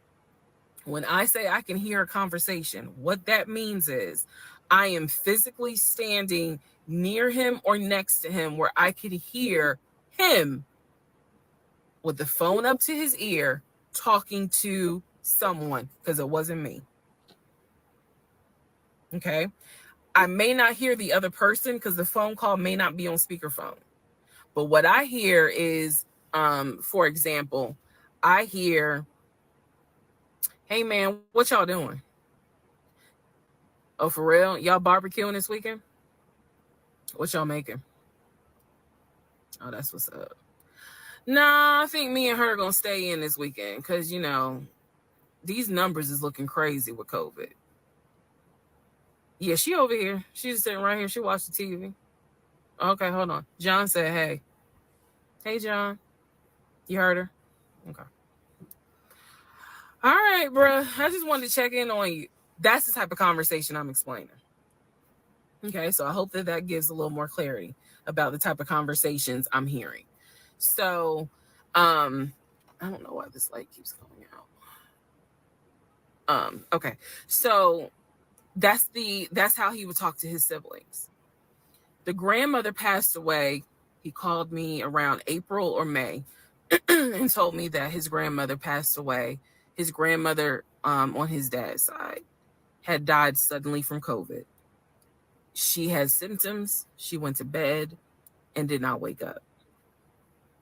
When I say I can hear a conversation, what that means is I am physically standing near him or next to him where I could hear him with the phone up to his ear talking to someone, because it wasn't me. Okay. I may not hear the other person because the phone call may not be on speakerphone. But what I hear is, for example, I hear, hey man, what y'all doing? Oh, for real? Y'all barbecuing this weekend? What y'all making? Oh, that's what's up. Nah, I think me and her are gonna stay in this weekend because, you know, these numbers is looking crazy with COVID. Yeah, she over here. She's sitting right here. She watched the TV. Okay, hold on. John said, hey. Hey, John. You heard her? Okay. All right, bro. I just wanted to check in on you. That's the type of conversation I'm explaining. Okay, so I hope that gives a little more clarity about the type of conversations I'm hearing. So, I don't know why this light keeps going out. Okay, so that's how he would talk to his siblings. The grandmother passed away. He called me around April or May and told me that his grandmother passed away. His grandmother, on his dad's side, had died suddenly from COVID. She had symptoms. She went to bed and did not wake up.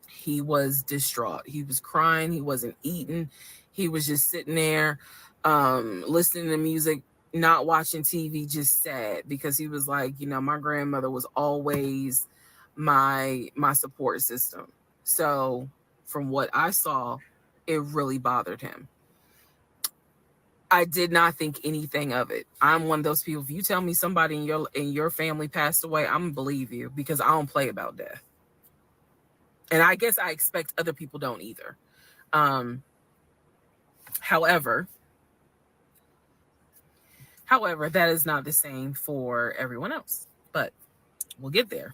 He was distraught. He was crying. He wasn't eating. He was just sitting there, listening to music, not watching TV, just sad, because he was like, you know, my grandmother was always my support system. So from what I saw, it really bothered him. I did not think anything of it. I'm one of those people. If you tell me somebody in your family passed away, I'm gonna believe you, because I don't play about death. And I guess I expect other people don't either. However, that is not the same for everyone else, but we'll get there.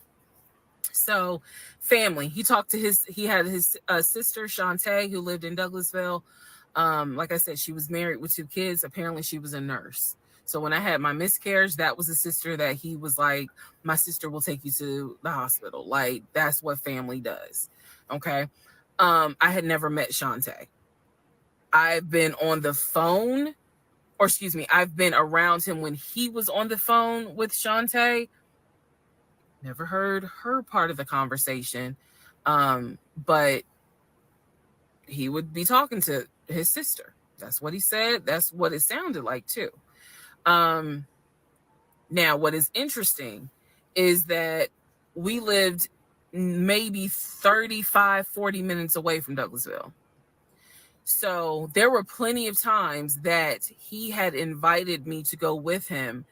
So family, he had his sister, Shantae, who lived in Douglasville. Like I said, she was married with 2 kids. Apparently she was a nurse. So when I had my miscarriage, that was a sister that he was like, my sister will take you to the hospital. Like, that's what family does. Okay. I had never met Shantae. I've been on the phone, I've been around him when he was on the phone with Shantae. Never heard her part of the conversation. But he would be talking to his sister. That's what he said. That's what it sounded like too. Now, what is interesting is that we lived maybe 35, 40 minutes away from Douglasville. So there were plenty of times that he had invited me to go with him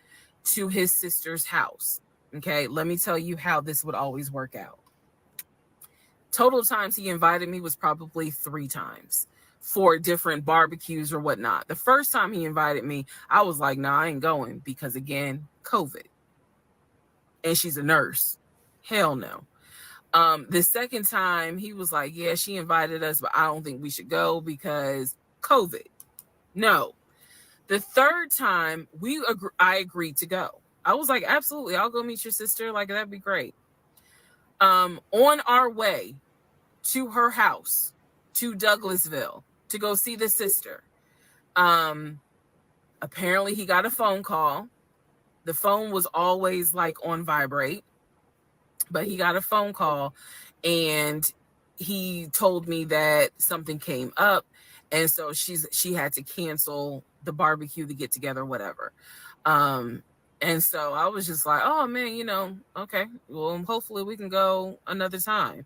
to his sister's house. Okay, let me tell you how this would always work out. Total times he invited me was probably 3 times. for different barbecues or whatnot. The first time he invited me, I was like, nah, I ain't going because, again, COVID. And she's a nurse. Hell no. The second time he was like, yeah, she invited us, but I don't think we should go because COVID. No. The third time I agreed to go. I was like, absolutely, I'll go meet your sister. Like, that'd be great. On our way to her house, to Douglasville, to go see the sister. Apparently he got a phone call. The phone was always like on vibrate, but he got a phone call and he told me that something came up. And so she had to cancel the barbecue, the get together, whatever. And so I was just like, oh man, okay, well, hopefully we can go another time.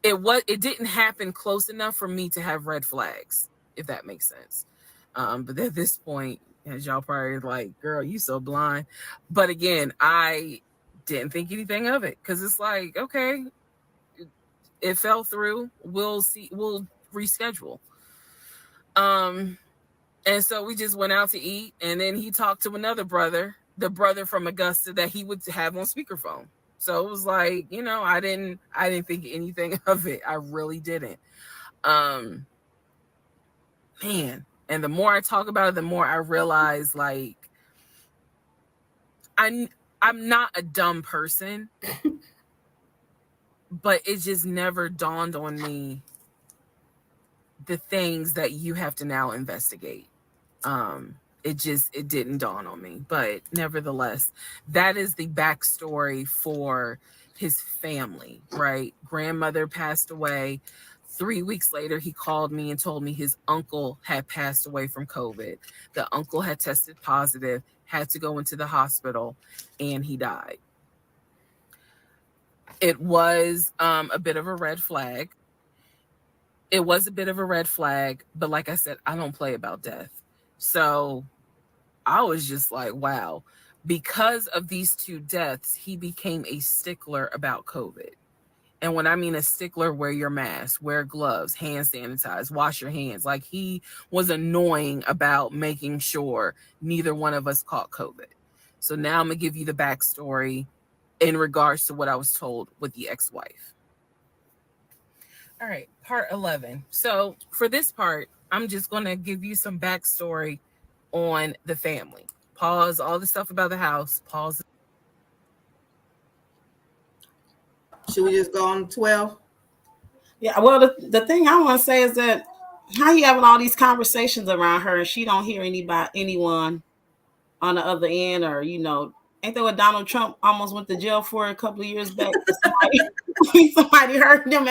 It didn't happen close enough for me to have red flags, if that makes sense. But at this point, as y'all probably like, girl, you so blind. But again, I didn't think anything of it because it's like, okay, it fell through. We'll see. We'll reschedule. And so we just went out to eat, and then he talked to another brother, the brother from Augusta that he would have on speakerphone. So it was like, I didn't think anything of it. I really didn't. Man. And the more I talk about it, the more I realize, like, I'm not a dumb person, but it just never dawned on me the things that you have to now investigate. It didn't dawn on me, but nevertheless, that is the backstory for his family, right? Grandmother passed away. 3 weeks later, he called me and told me his uncle had passed away from COVID. The uncle had tested positive, had to go into the hospital, and he died. It was a bit of a red flag. But like I said, I don't play about death. So I was just like, wow. Because of these two deaths, he became a stickler about COVID. And when I mean a stickler, wear your mask, wear gloves, hand sanitize, wash your hands. Like, he was annoying about making sure neither one of us caught COVID. So now I'm going to give you the backstory in regards to what I was told with the ex-wife. All right, part 11. So for this part, I'm just going to give you some backstory on the family. Pause all the stuff about the house. Pause. Should we just go on 12? Yeah, well, the thing I want to say is that how you having all these conversations around her and she don't hear anyone on the other end, or ain't that what Donald Trump almost went to jail for a couple of years back? Somebody heard him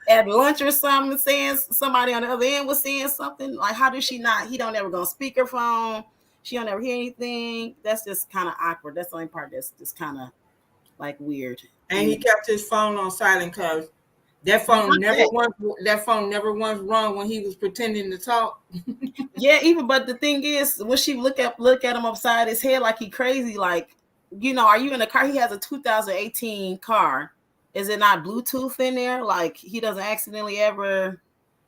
at lunch or something saying somebody on the other end was saying something. Like, how does she not? He don't ever go on speakerphone. She don't ever hear anything. That's just kind of awkward. That's the only part that's just kind of like weird. And he kept his phone on silent because that phone never once rung when he was pretending to talk. Yeah, but the thing is, when she look at him upside his head like he crazy, like, are you in a car? He has a 2018 car. Is it not Bluetooth in there? Like, he doesn't accidentally ever,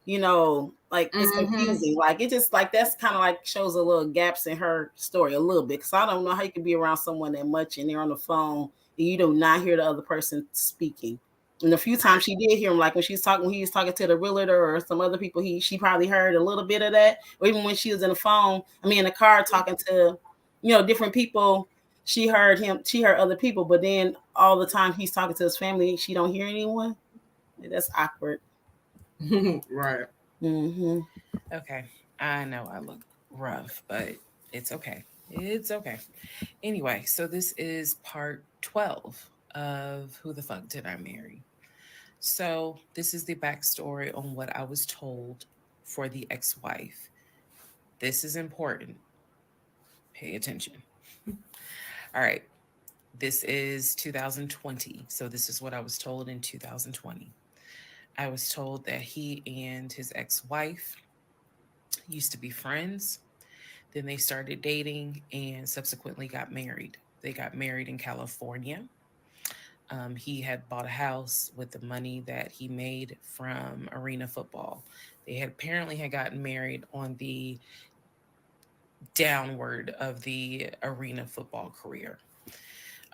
like, it's confusing. Like, it just, like, that's kind of like shows a little gaps in her story a little bit. Because I don't know how you can be around someone that much and they're on the phone and you do not hear the other person speaking. And a few times she did hear him, like when he was talking to the realtor or some other people, she probably heard a little bit of that. Or even when she was in the car talking to, different people, she heard other people, but then all the time he's talking to his family, she don't hear anyone. That's awkward. Right. Mm-hmm. Okay. I know I look rough, but it's okay. It's okay. Anyway, so this is part 12 of Who the Fuck Did I Marry? So this is the backstory on what I was told for the ex-wife. This is important. Pay attention. All right. This is 2020. So this is what I was told in 2020. I was told that he and his ex-wife used to be friends. Then they started dating and subsequently got married. They got married in California. He had bought a house with the money that he made from arena football. They had apparently had gotten married on the downward of the arena football career.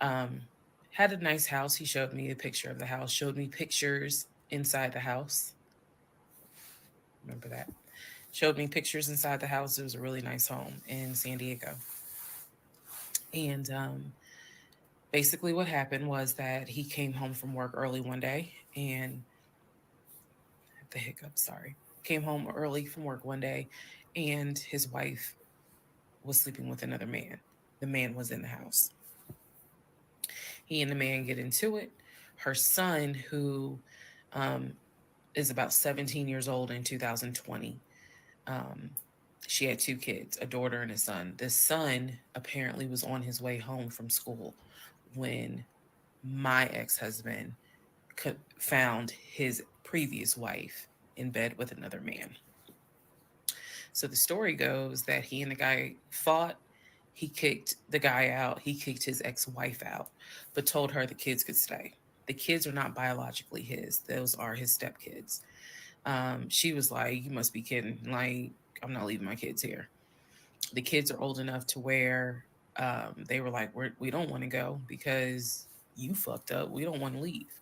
Had a nice house. He showed me a picture of the house, showed me pictures inside the house. Remember that? Showed me pictures inside the house. It was a really nice home in San Diego. And basically what happened was that he came home from work early one day and the hiccup, sorry. Came home early from work one day and his wife was sleeping with another man. The man was in the house. He and the man get into it. Her son, who is about 17 years old in 2020, she had 2 kids, a daughter and a son. The son apparently was on his way home from school when my ex-husband found his previous wife in bed with another man. So the story goes that he and the guy fought. He kicked the guy out. He kicked his ex-wife out, but told her the kids could stay. The kids are not biologically his. Those are his stepkids. She was like, you must be kidding. Like, I'm not leaving my kids here. The kids are old enough to where they were like, we don't want to go because you fucked up. We don't want to leave.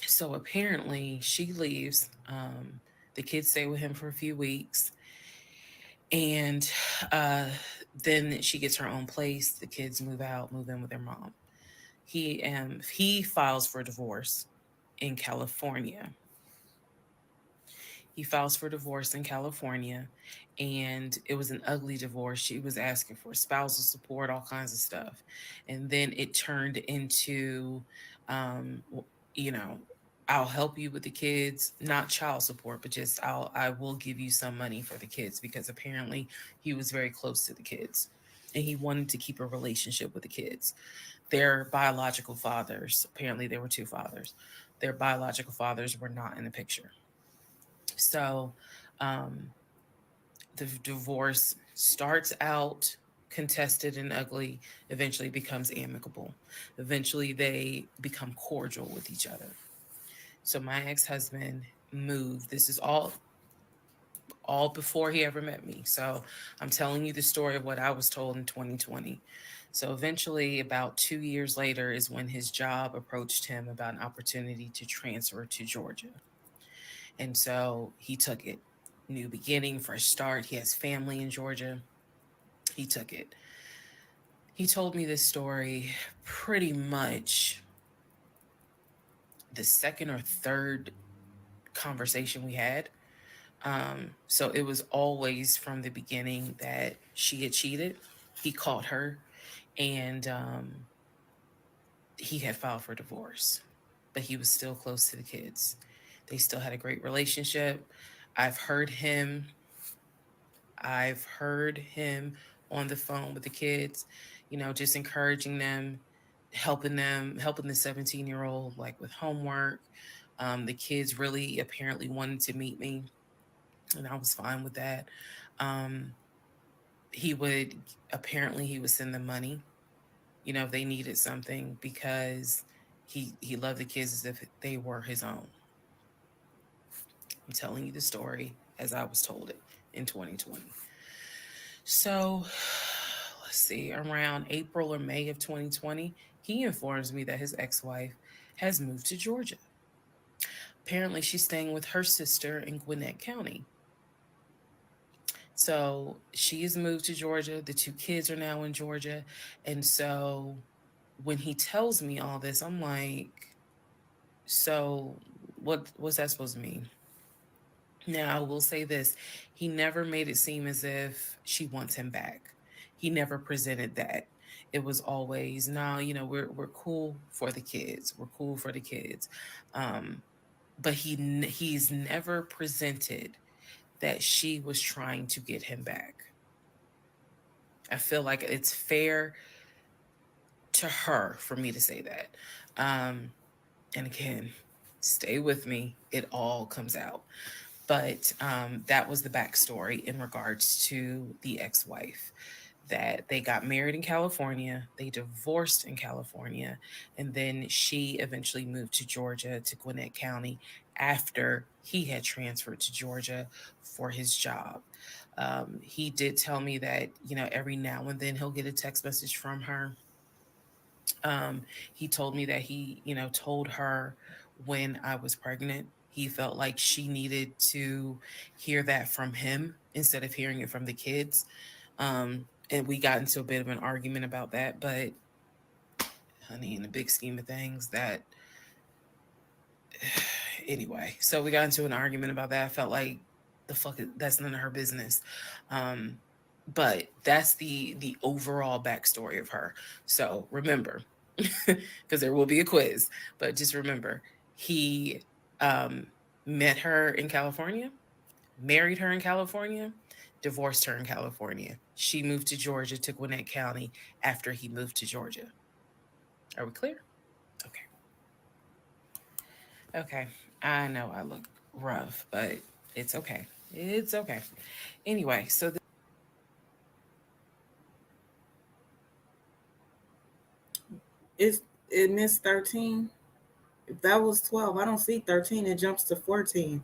So apparently she leaves. The kids stay with him for a few weeks. And then she gets her own place. The kids move in with their mom. He files for divorce in California. He files for divorce in California, and it was an ugly divorce. She was asking for spousal support, all kinds of stuff. And then it turned into, I'll help you with the kids, not child support, but just I will give you some money for the kids, because apparently he was very close to the kids and he wanted to keep a relationship with the kids. Their biological fathers, apparently there were 2 fathers. Their biological fathers were not in the picture. So the divorce starts out contested and ugly, eventually becomes amicable. Eventually they become cordial with each other. So my ex-husband moved. This is all before he ever met me. So I'm telling you the story of what I was told in 2020. So eventually, about 2 years later, is when his job approached him about an opportunity to transfer to Georgia. And so he took it. New beginning, fresh start. He has family in Georgia. He took it. He told me this story pretty much the second or third conversation we had. So it was always from the beginning that she had cheated. He caught her, and he had filed for divorce, but he was still close to the kids. They still had a great relationship. I've heard him on the phone with the kids, just encouraging them, helping the 17-year-old like with homework. The kids really apparently wanted to meet me, and I was fine with that. He would send them money, if they needed something, because he loved the kids as if they were his own. I'm telling you the story as I was told it in 2020. So let's see, around April or May of 2020, he informs me that his ex-wife has moved to Georgia. Apparently she's staying with her sister in Gwinnett County. So she has moved to Georgia. The 2 kids are now in Georgia. And so when he tells me all this, I'm like, so what's that supposed to mean? Now, I will say this. He never made it seem as if she wants him back. He never presented that. It was always, no, we're cool for the kids. We're cool for the kids. But he's never presented that she was trying to get him back. I feel like it's fair to her for me to say that. And again, stay with me. It all comes out. But that was the backstory in regards to the ex-wife. that they got married in California, they divorced in California, and then she eventually moved to Georgia, to Gwinnett County, after he had transferred to Georgia for his job. He did tell me that, every now and then he'll get a text message from her. He told me that he, told her when I was pregnant, he felt like she needed to hear that from him instead of hearing it from the kids. And we got into a bit of an argument about that, but honey, in the big scheme of things, that anyway, so we got into an argument about that. I felt like that's none of her business. But that's the overall backstory of her. So remember, because there will be a quiz, but just remember, he met her in California, married her in California, divorced her in California. She moved to Georgia, to Gwinnett County, after he moved to Georgia. Are we clear? Okay. Okay. I know I look rough, but it's okay. It's okay. Anyway, so it missed 13. If that was 12, I don't see 13. It jumps to 14.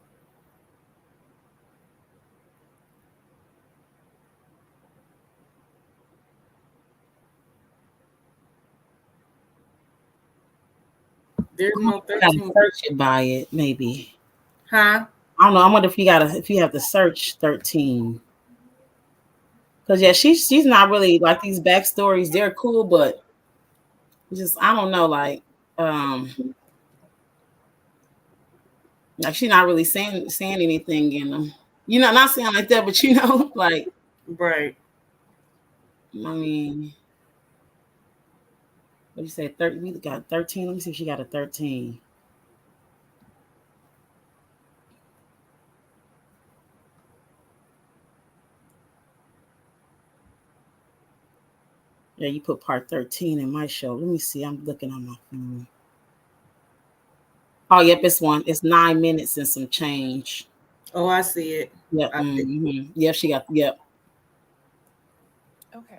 There's no 13. Search it by it, maybe. Huh? I don't know. I wonder if you have to search 13. Because yeah, she's not really like these backstories. They're cool, but just I don't know, like she's not really saying anything in them. Not saying like that, but like right. I mean, what do you say? 30? We got 13. Let me see if she got a 13. Yeah, you put part 13 in my show. Let me see. I'm looking on my phone. Oh, yep, it's 9 minutes and some change. Oh, I see it. Yep. Yep, she got, yep. Okay.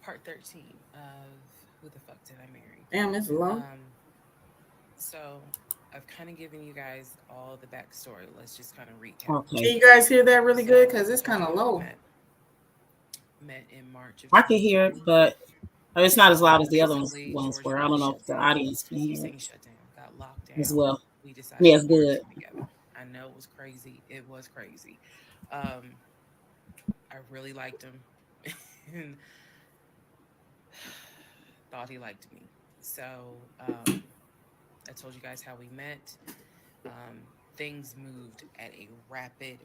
Part 13 of Who the Fuck Did I Marry? Damn, it's long. So I've kind of given you guys all the backstory. Let's just kind of recap. Okay. Can you guys hear that really good? Because it's kind of low. Met in March. I can hear it, but it's not as loud as the other ones were. I don't know if the audience can hear it. Shut down, got locked down as well. We decided it's good. Together. I know it was crazy. It was crazy. I really liked him. And thought he liked me. So I told you guys how we met. Things moved at a rapid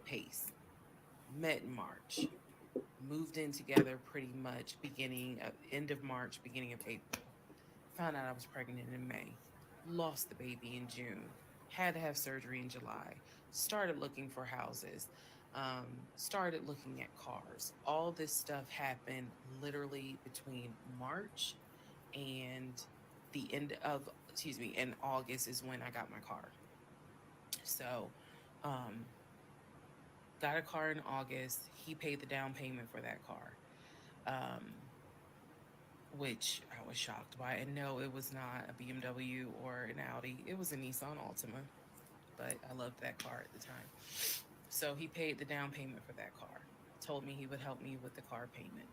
pace. Met in March. Moved in together pretty much end of March, beginning of April. Found out I was pregnant in May. Lost the baby in June. Had to have surgery in July. Started looking for houses. Started looking at cars. All this stuff happened literally between March and in August is when I got my car. So, got a car in August. He paid the down payment for that car, which I was shocked by. And no, it was not a BMW or an Audi. It was a Nissan Altima, but I loved that car at the time. So he paid the down payment for that car. Told me he would help me with the car payment.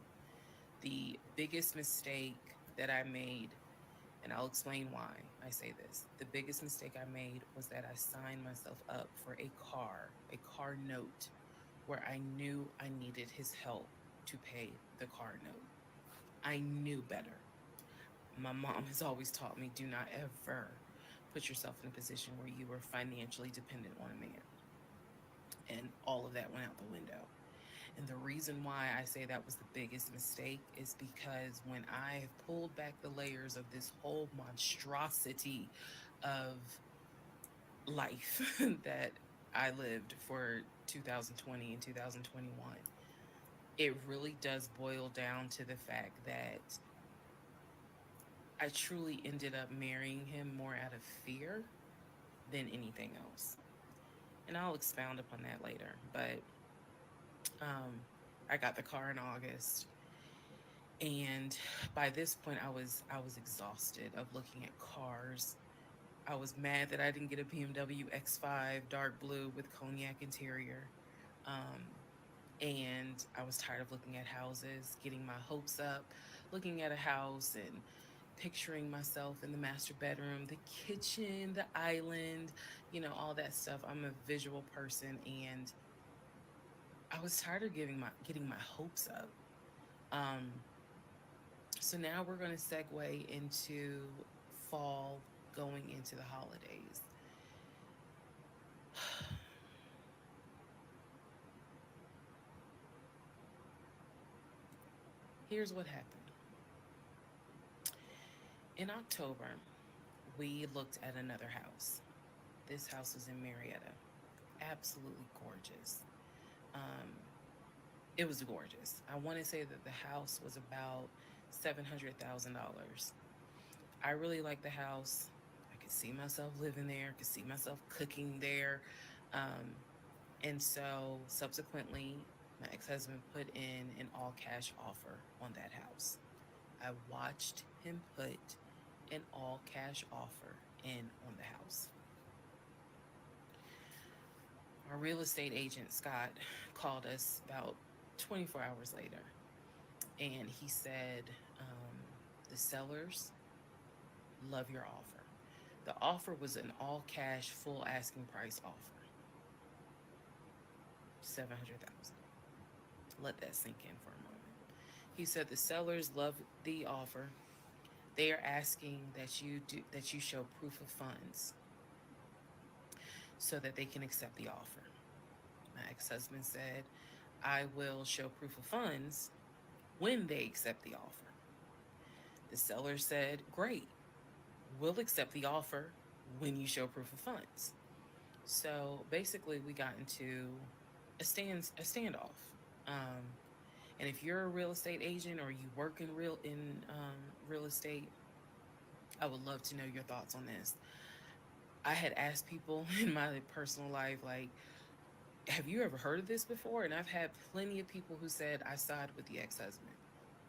The biggest mistake that I made, and I'll explain why I say this. The biggest mistake I made was that I signed myself up for a car note, where I knew I needed his help to pay the car note. I knew better. My mom has always taught me, do not ever put yourself in a position where you were financially dependent on a man. And all of that went out the window. And the reason why I say that was the biggest mistake is because when I pulled back the layers of this whole monstrosity of life that I lived for 2020 and 2021, it really does boil down to the fact that I truly ended up marrying him more out of fear than anything else. And I'll expound upon that later. But I got the car in August. And by this point, I was exhausted of looking at cars. I was mad that I didn't get a BMW X5 dark blue with cognac interior. Um, and I was tired of looking at houses, getting my hopes up, looking at a house and picturing myself in the master bedroom, the kitchen, the island, all that stuff. I'm a visual person, and I was tired of getting my hopes up. Um, so now we're going to segue into fall, going into the holidays. Here's what happened. In October, we looked at another house. This house was in Marietta. Absolutely gorgeous. It was gorgeous. I want to say that the house was about $700,000. I really liked the house. I could see myself living there, I could see myself cooking there. And so subsequently, my ex-husband put in an all-cash offer on that house. I watched him put an all-cash offer in on the house. Our real estate agent, Scott, called us about 24 hours later, and he said, the sellers love your offer. The offer was an all-cash, full asking price offer. $700,000. Let that sink in for a moment. He said the sellers love the offer. They are asking that you show proof of funds so that they can accept the offer. My ex-husband said, I will show proof of funds when they accept the offer. The seller said, great, we'll accept the offer when you show proof of funds. So basically we got into a standoff. And if you're a real estate agent or you work in real estate, I would love to know your thoughts on this. I had asked people in my personal life, like, have you ever heard of this before? And I've had plenty of people who said, I side with the ex-husband.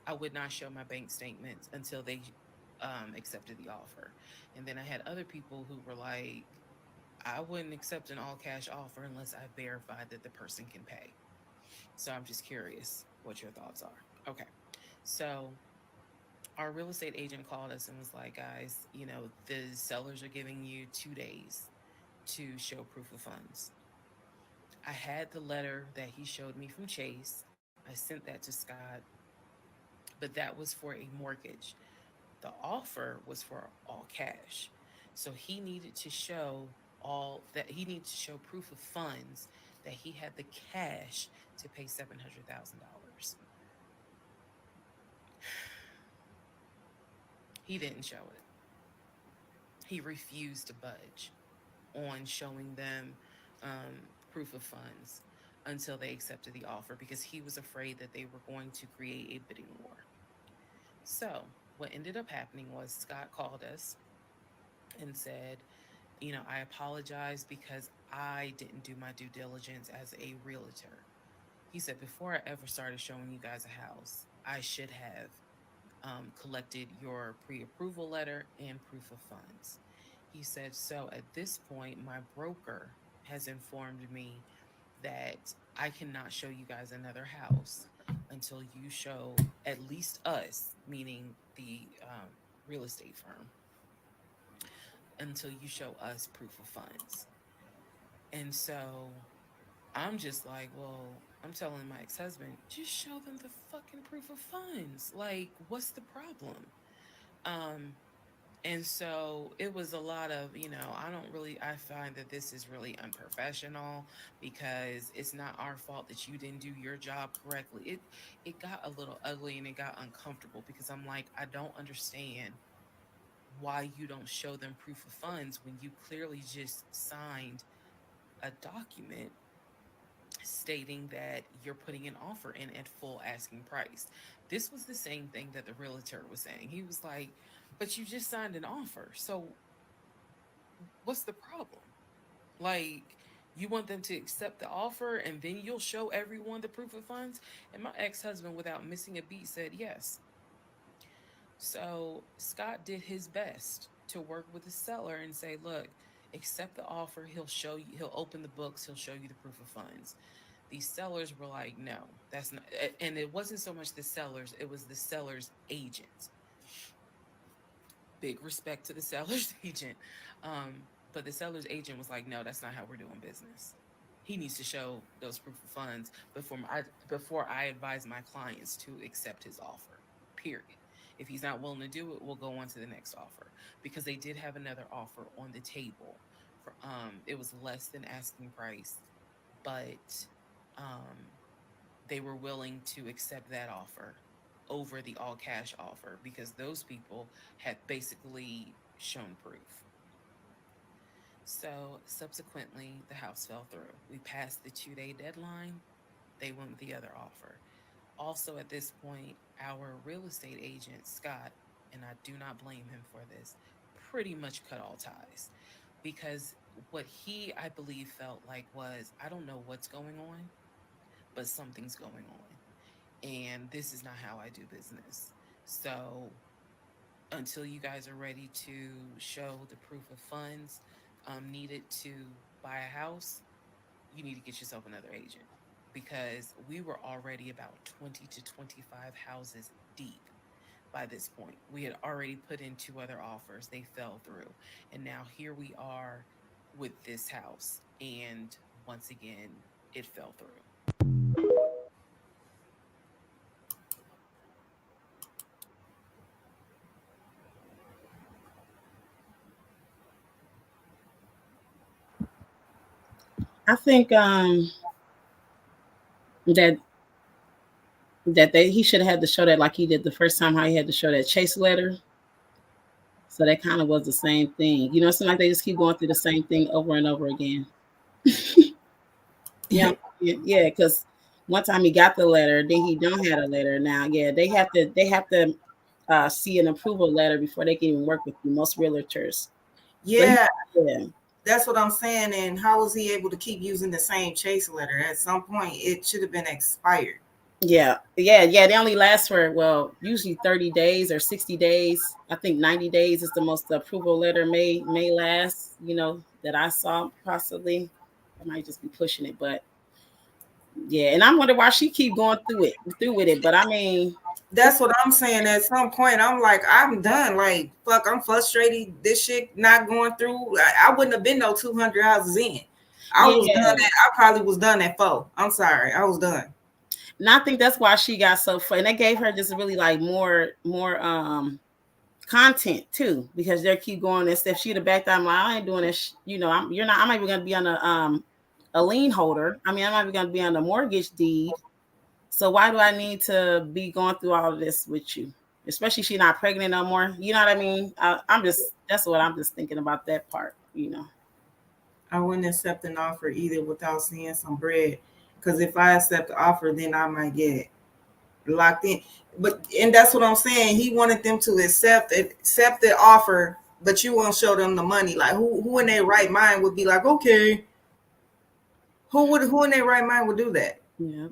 I would not show my bank statements until they accepted the offer. And then I had other people who were like, I wouldn't accept an all-cash offer unless I verified that the person can pay. So I'm just curious what your thoughts are. Okay. So our real estate agent called us and was like, guys, the sellers are giving you 2 days to show proof of funds. I had the letter that he showed me from Chase. I sent that to Scott, but that was for a mortgage. The offer was for all cash. So he needed to show proof of funds that he had the cash to pay $700,000. He didn't show it. He refused to budge on showing them proof of funds until they accepted the offer because he was afraid that they were going to create a bidding war. So what ended up happening was Scott called us and said, I apologize because I didn't do my due diligence as a realtor. He said, before I ever started showing you guys a house, I should have collected your pre-approval letter and proof of funds. He said, so at this point, my broker has informed me that I cannot show you guys another house until you show at least us, meaning the real estate firm, until you show us proof of funds. And so I'm just like, well, I'm telling my ex-husband, just show them the fucking proof of funds. Like, what's the problem? And so it was a lot of, I find that this is really unprofessional because it's not our fault that you didn't do your job correctly. It got a little ugly and it got uncomfortable because I'm like, I don't understand why you don't show them proof of funds when you clearly just signed a document stating that you're putting an offer in at full asking price. This was the same thing that the realtor was saying. He was like, but you just signed an offer. So what's the problem? Like, You want them to accept the offer and then you'll show everyone the proof of funds? And my ex-husband, without missing a beat, said yes. So Scott did his best to work with the seller and say, look, accept the offer. He'll show you, he'll open the books, he'll show you the proof of funds. These sellers were like, no, that's not. And it wasn't so much the sellers, it was the seller's agent. Big respect to the seller's agent. But the seller's agent was like, no, that's not how we're doing business. He needs to show those proof of funds before I advise my clients to accept his offer, period. If he's not willing to do it, we'll go on to the next offer, because they did have another offer on the table. It was less than asking price, but they were willing to accept that offer over the all cash offer because those people had basically shown proof. So subsequently, the house fell through. We passed the 2-day deadline. They went with the other offer. Also, at this point, our real estate agent, Scott, and I do not blame him for this, pretty much cut all ties, because what he, I believe, felt like was, I don't know what's going on, but something's going on. And this is not how I do business. So until you guys are ready to show the proof of funds needed to buy a house, you need to get yourself another agent, because we were already about 20 to 25 houses deep by this point. We had already put in 2 other offers. They fell through. And now here we are with this house. And once again, it fell through. I think he should have had to show that like he did the first time, how he had to show that chase letter. So that kind of was the same thing. You know, it's like they just keep going through the same thing over and over again. Yeah, because one time he got the letter, then he don't have a letter. Now, yeah, they have to see an approval letter before they can even work with you. Most realtors. Yeah. That's what I'm saying. And how was he able to keep using the same chase letter? At some point, it should have been expired. Yeah. They only last for, usually 30 days or 60 days. I think 90 days is the most the approval letter may last, that I saw possibly. I might just be pushing it, but yeah. And I wonder why she keep going through with it. But I mean, that's what I'm saying. At some point, I'm like, I'm done. Like, fuck, I'm frustrated. This shit not going through. I wouldn't have been no 200 houses in. I was done. I probably was done at 4. I'm sorry, I was done. And I think that's why she got so fun. And they gave her just really like more content too, because they keep going and stuff. She'd have backed out. I'm like, I ain't doing this. I'm not even gonna be on a lien holder. I mean, I'm not even gonna be on the mortgage deed. So why do I need to be going through all of this with you? Especially she's not pregnant no more. You know what I mean? That's what I'm just thinking about that part. I wouldn't accept an offer either without seeing some bread. Because if I accept the offer, then I might get locked in. And that's what I'm saying. He wanted them to accept the offer, but you won't show them the money. Like who in their right mind would be like, okay. Who in their right mind would do that? Yeah.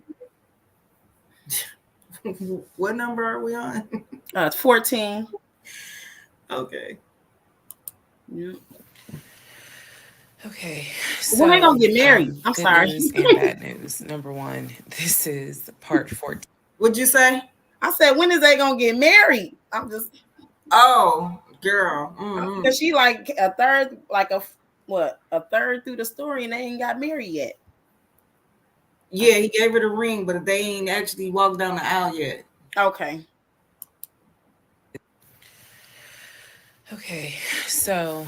What number are we on? It's 14. Okay. Yeah. Okay. So when they gonna get married? I'm sorry. News and bad news. Number 1, this is part 14. What'd you say? I said, when is they gonna get married? I'm just. Oh, girl. Mm-hmm. Because she like a third, a third through the story, and they ain't got married yet. Yeah, he gave her the ring, but they ain't actually walked down the aisle yet. Okay. Okay, so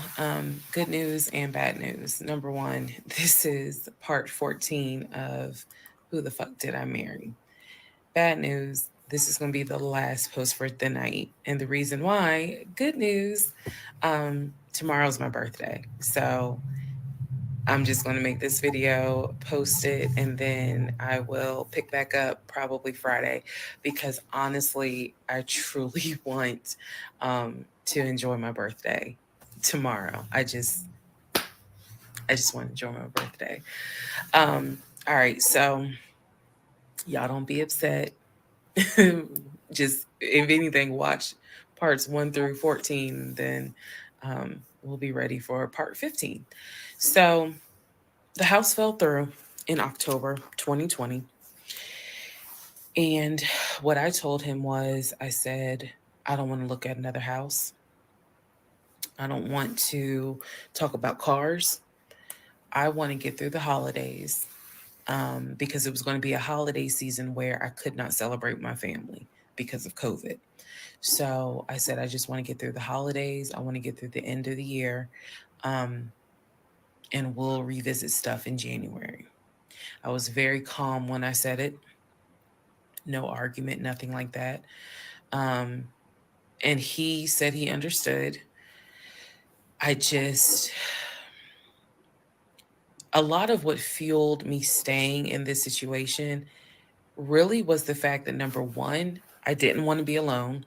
good news and bad news. Number 1, this is part 14 of Who the Fuck Did I Marry? Bad news, this is going to be the last post for the night. And the reason why, good news, tomorrow's my birthday. So I'm just going to make this video, post it, and then I will pick back up probably Friday, because honestly, I truly want to enjoy my birthday tomorrow. I just want to enjoy my birthday. All right, so y'all don't be upset. Just if anything, watch parts 1 through 14, then we'll be ready for part 15. So the house fell through in October 2020. And what I told him was, I said, I don't want to look at another house. I don't want to talk about cars. I want to get through the holidays because it was going to be a holiday season where I could not celebrate my family because of COVID. So I said, I just want to get through the holidays. I want to get through the end of the year. And we'll revisit stuff in January. I was very calm when I said it. No argument, nothing like that. And he said he understood. A lot of what fueled me staying in this situation really was the fact that, number one, I didn't want to be alone.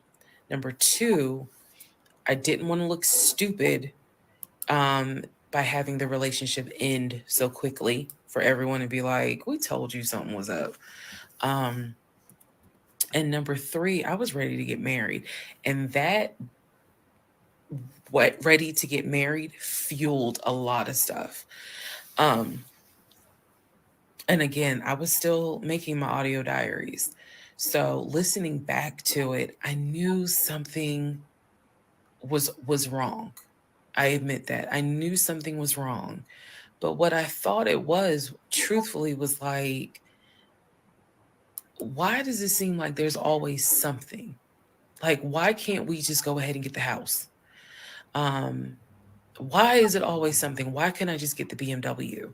Number two, I didn't want to look stupid by having the relationship end so quickly for everyone to be like, we told you something was up. And number three, I was ready to get married. And that ready to get married fueled a lot of stuff. And again, I was still making my audio diaries. So listening back to it, I knew something was wrong. I admit that. I knew something was wrong. But what I thought it was, truthfully, was like, why does it seem like there's always something? Like, why can't we just go ahead and get the house? Why is it always something? Why can't I just get the BMW?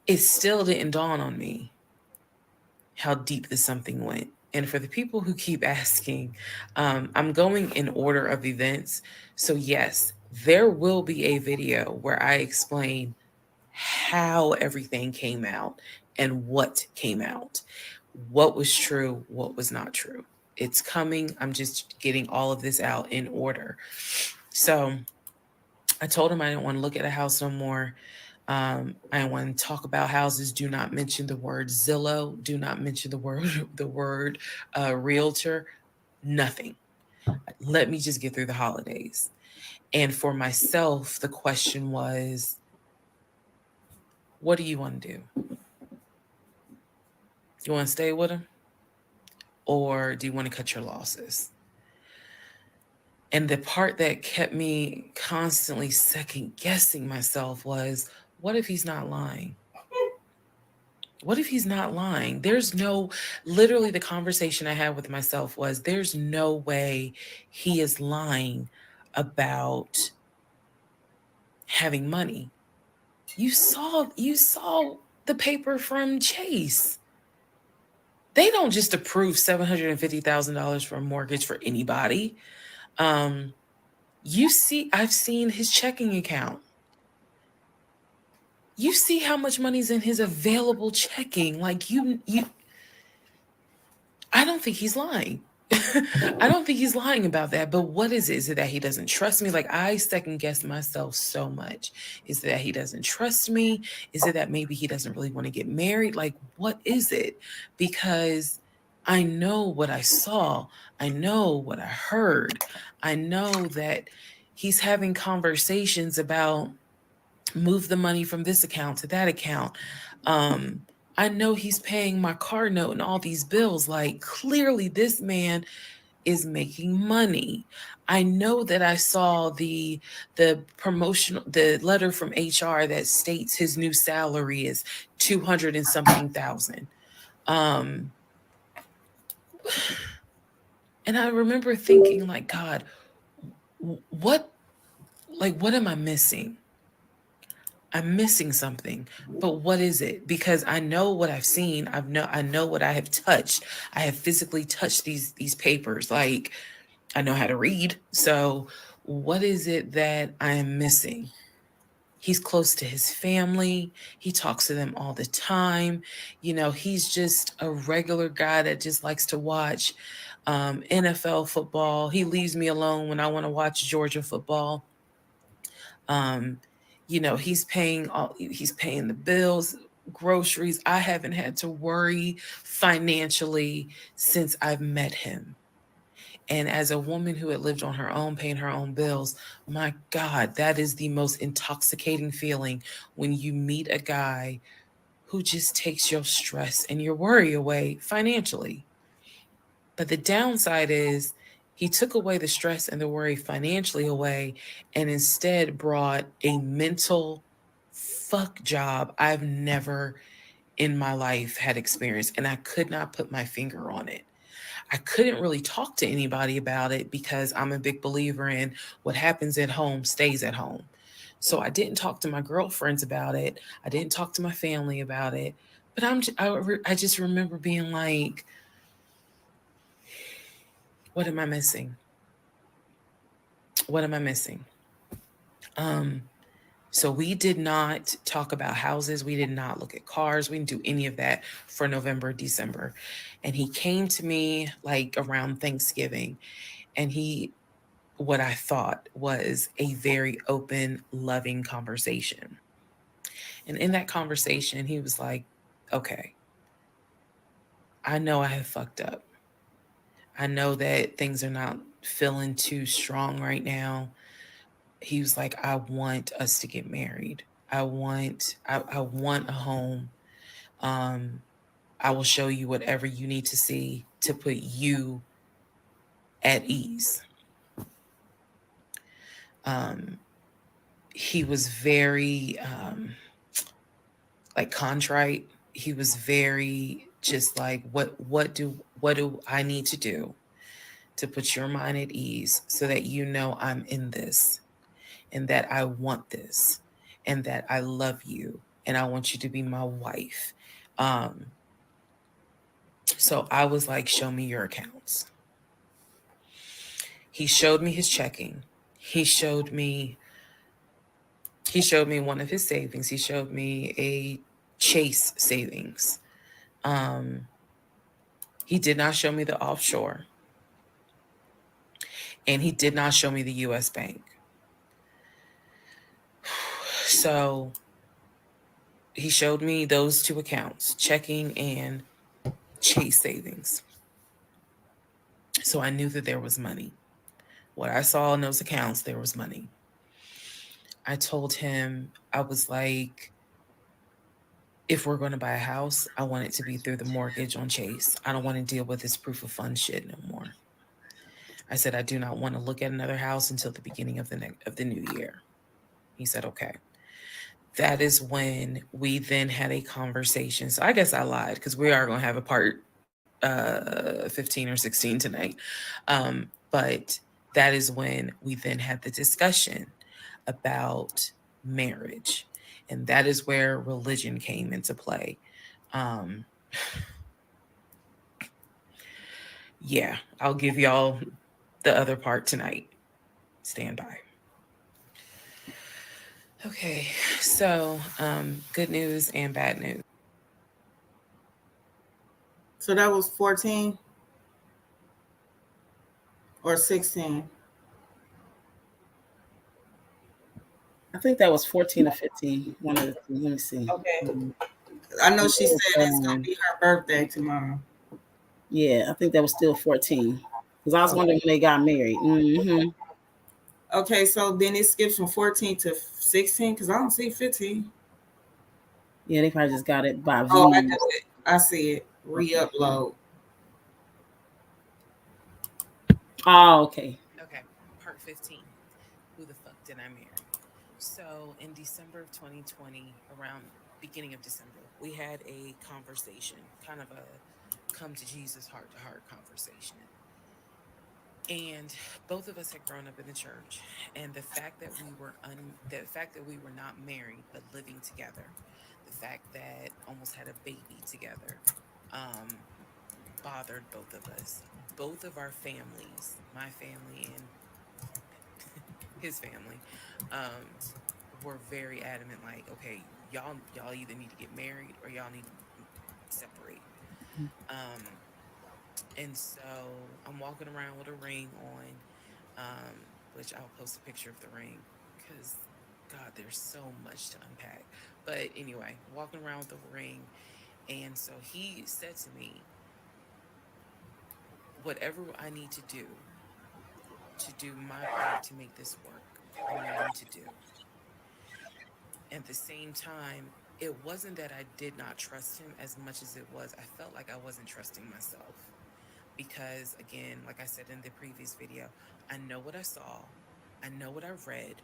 It still didn't dawn on me how deep this something went. And for the people who keep asking, I'm going in order of events. So yes, there will be a video where I explain how everything came out and what came out, what was true, what was not true. It's coming. I'm just getting all of this out in order. So I told him I didn't want to look at a house no more. I didn't want to talk about houses. Do not mention the word Zillow. Do not mention the word realtor. Nothing. Let me just get through the holidays. And for myself, the question was, what do you want to do? You want to stay with him? Or do you want to cut your losses? And the part that kept me constantly second guessing myself was, what if he's not lying? What if he's not lying? Literally the conversation I had with myself was, there's no way he is lying about having money. You saw the paper from Chase. They don't just approve $750,000 for a mortgage for anybody. I've seen his checking account. You see how much money's in his available checking. Like I don't think he's lying. I don't think he's lying about that. But what is it? Is it that he doesn't trust me? Like, I second guess myself so much. Is it that he doesn't trust me? Is it that maybe he doesn't really want to get married? Like, what is it? Because I know what I saw. I know what I heard. I know that he's having conversations about move the money from this account to that account. I know he's paying my car note and all these bills. Like, clearly this man is making money. I know that I saw the letter from HR that states his new salary is 200 and something thousand. And I remember thinking, like, God, what am I missing? I'm missing something, but what is it? Because I know what I've seen. I know what I have touched. I have physically touched these papers. Like, I know how to read. So what is it that I am missing? He's close to his family. He talks to them all the time. He's just a regular guy that just likes to watch NFL football. He leaves me alone when I want to watch Georgia football. you know, he's paying the bills, groceries. I haven't had to worry financially since I've met him. And as a woman who had lived on her own, paying her own bills, my God, that is the most intoxicating feeling when you meet a guy who just takes your stress and your worry away financially. But the downside is he took away the stress and the worry financially away and instead brought a mental fuck job I've never in my life had experienced. And I could not put my finger on it. I couldn't really talk to anybody about it because I'm a big believer in what happens at home stays at home. So I didn't talk to my girlfriends about it. I didn't talk to my family about it. But I just remember being like, what am I missing? What am I missing? So we did not talk about houses. We did not look at cars. We didn't do any of that for November, December. And he came to me like around Thanksgiving, and what I thought was a very open, loving conversation. And in that conversation, he was like, okay, I know I have fucked up. I know that things are not feeling too strong right now. He was like, I want us to get married. I want a home. I will show you whatever you need to see to put you at ease. He was very like contrite. He was very just like, what do I need to do to put your mind at ease so that you know I'm in this and that I want this and that I love you and I want you to be my wife. So I was like, show me your accounts. He showed me his checking. He showed me one of his savings. He showed me a Chase savings. He did not show me the offshore. And he did not show me the US Bank. So he showed me those two accounts, checking and Chase savings. So I knew that there was money. What I saw in those accounts, there was money. I told him, I was like, if we're going to buy a house, I want it to be through the mortgage on Chase. I don't want to deal with this proof of funds shit no more. I said, I do not want to look at another house until the beginning of the new year. He said, okay. That is when we then had a conversation. So I guess I lied because we are going to have a part 15 or 16 tonight. But that is when we then had the discussion about marriage. And that is where religion came into play. Yeah, I'll give y'all the other part tonight. Stand by. Okay, so good news and bad news. So that was 14 or 16? I think that was 14 or 15. One of the two. Let me see. Okay. I know she said it's going to be her birthday tomorrow. Yeah, I think that was still 14. Because I was wondering when they got married. Mm-hmm. Okay, so then it skips from 14 to 16 because I don't see 15. Yeah, they probably just got it by views. Oh, I see it. Re-upload. Oh, okay. Okay, part 15. Who the fuck did I marry? So in December of 2020, around beginning of December, we had a conversation, kind of a come to Jesus heart-to-heart conversation. And both of us had grown up in the church, and the fact that we were not married but living together, the fact that almost had a baby together, bothered both of us. Both of our families, my family and his family, were very adamant. Like, okay, y'all either need to get married or y'all need to separate. And so I'm walking around with a ring on, which I'll post a picture of the ring because God, there's so much to unpack. But anyway, walking around with the ring. And so he said to me, whatever I need to do my part to make this work, I'm willing to do. At the same time, it wasn't that I did not trust him as much as it was I felt like I wasn't trusting myself. Because again, like I said in the previous video, I know what I saw, I know what I've read,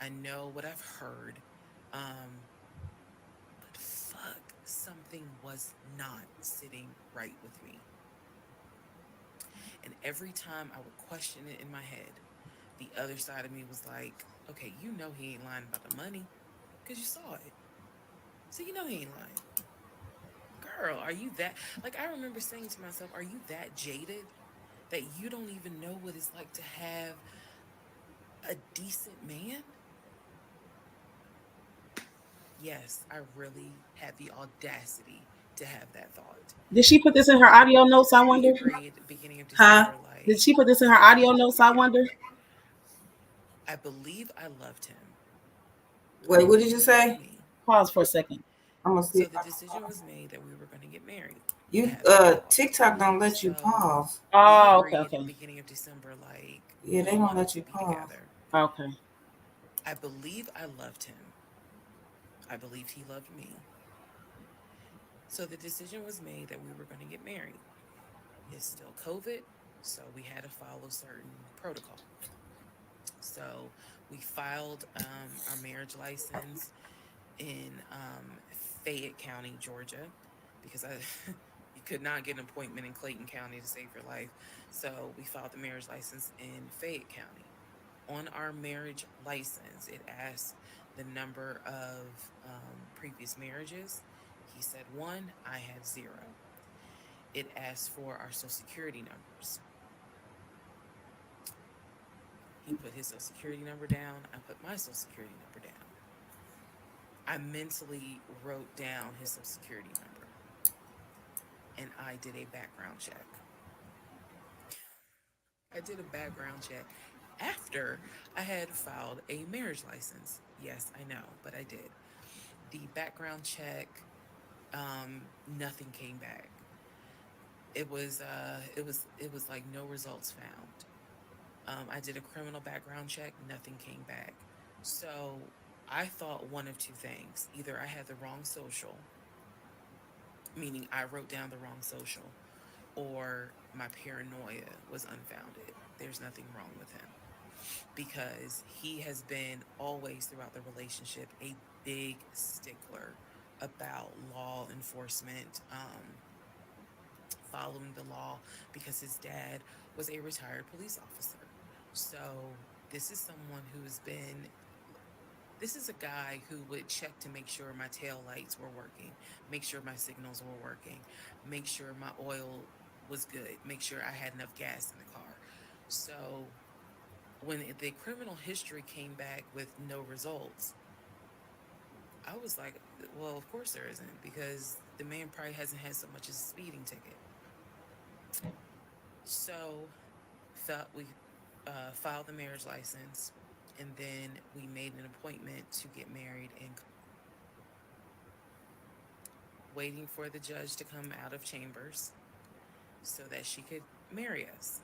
I know what I've heard. But fuck, something was not sitting right with me. And every time I would question it in my head, the other side of me was like, okay, you know he ain't lying about the money because you saw it. So you know he ain't lying. Girl, are you that? Like, I remember saying to myself, are you that jaded that you don't even know what it's like to have a decent man? Yes, I really had the audacity to have that thought. Did she put this in her audio notes, I wonder? Beginning of December, like, did she put this in her audio notes, I wonder? I believe I loved him. Wait, what did you say? Pause for a second. I'm gonna see. So the decision was made that we were going to get married. You TikTok don't let you pause. Oh, okay. Beginning of December, like, yeah, they don't let you pause. Together. Okay. I believe I loved him. I believed he loved me. So the decision was made that we were going to get married. It's still COVID, so we had to follow certain protocol. So we filed our marriage license in Fayette County, Georgia, because you could not get an appointment in Clayton County to save your life. So we filed the marriage license in Fayette County. On our marriage license, it asked the number of previous marriages. He said 1, I had 0. It asked for our social security numbers. He put his social security number down. I put my social security number down. I mentally wrote down his social security number. And I did a background check. I did a background check after I had filed a marriage license. Yes, I know, but I did. The background check, nothing came back. It was like no results found. I did a criminal background check, nothing came back. So I thought one of two things. Either I had the wrong social, meaning I wrote down the wrong social, or my paranoia was unfounded. There's nothing wrong with him, because he has been always throughout the relationship a big stickler about law enforcement, following the law, because his dad was a retired police officer. So this is a guy who would check to make sure my tail lights were working, make sure my signals were working, make sure my oil was good, make sure I had enough gas in the car. So when the criminal history came back with no results, I was like, well, of course there isn't, because the man probably hasn't had so much as a speeding ticket. So we filed the marriage license, and then we made an appointment to get married, and waiting for the judge to come out of chambers so that she could marry us.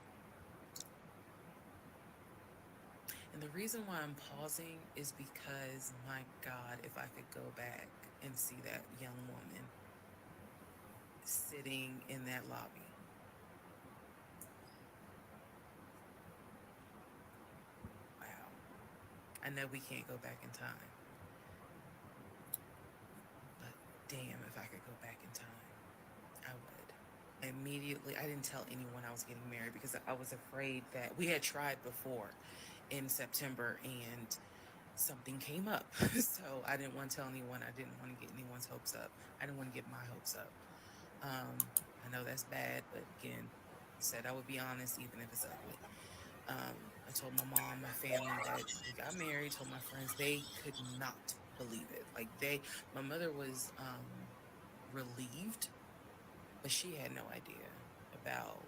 And the reason why I'm pausing is because, my God, if I could go back and see that young woman sitting in that lobby. Wow. I know we can't go back in time. But damn, if I could go back in time, I would. Immediately, I didn't tell anyone I was getting married because I was afraid that we had tried before in September and something came up. So I didn't want to tell anyone. I didn't want to get anyone's hopes up. I didn't want to get my hopes up. I know that's bad, but again, said I would be honest even if it's ugly. I told my mom, my family that we got married, told my friends, they could not believe it. Like my mother was relieved, but she had no idea about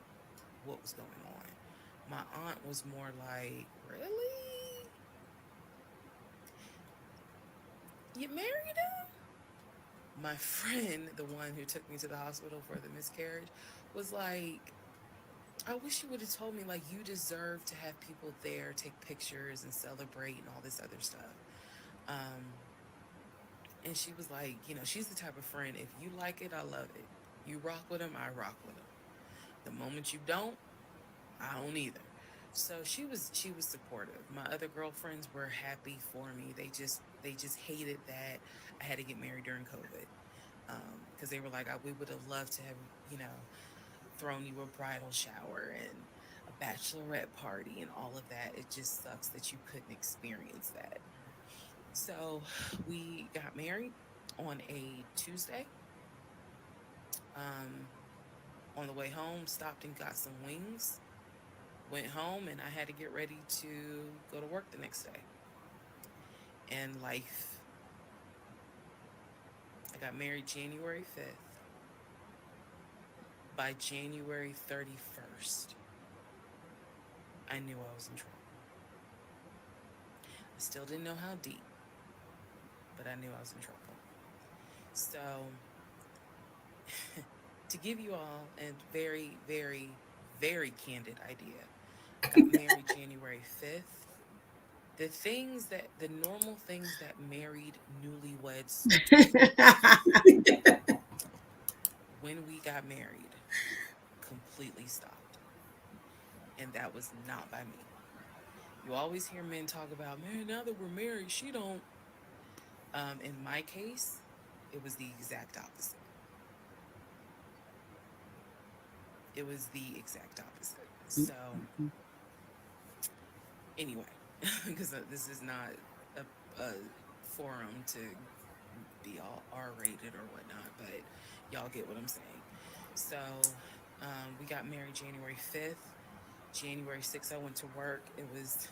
what was going on. My aunt was more like, really? You married him? My friend, the one who took me to the hospital for the miscarriage, was like, I wish you would have told me, like, you deserve to have people there, take pictures and celebrate and all this other stuff. And she was like, you know, she's the type of friend, if you like it, I love it. You rock with them, I rock with them. The moment you don't, I don't either. So she was supportive. My other girlfriends were happy for me. They just hated that I had to get married during COVID. Because they were like, we would have loved to have, you know, thrown you a bridal shower and a bachelorette party and all of that. It just sucks that you couldn't experience that. So we got married on a Tuesday. On the way home, stopped and got some wings. Went home, and I had to get ready to go to work the next day. And life. I got married January 5th. By January 31st, I knew I was in trouble. I still didn't know how deep, but I knew I was in trouble. So, to give you all a very, very, very candid idea, I got married January 5th. The normal things that married newlyweds when we got married completely stopped. And that was not by me. You always hear men talk about, man, now that we're married, she don't. In my case, it was the exact opposite. It was the exact opposite. So, anyway, because this is not a forum to be all R-rated or whatnot, but y'all get what I'm saying. So, we got married January 5th. January 6th, I went to work. It was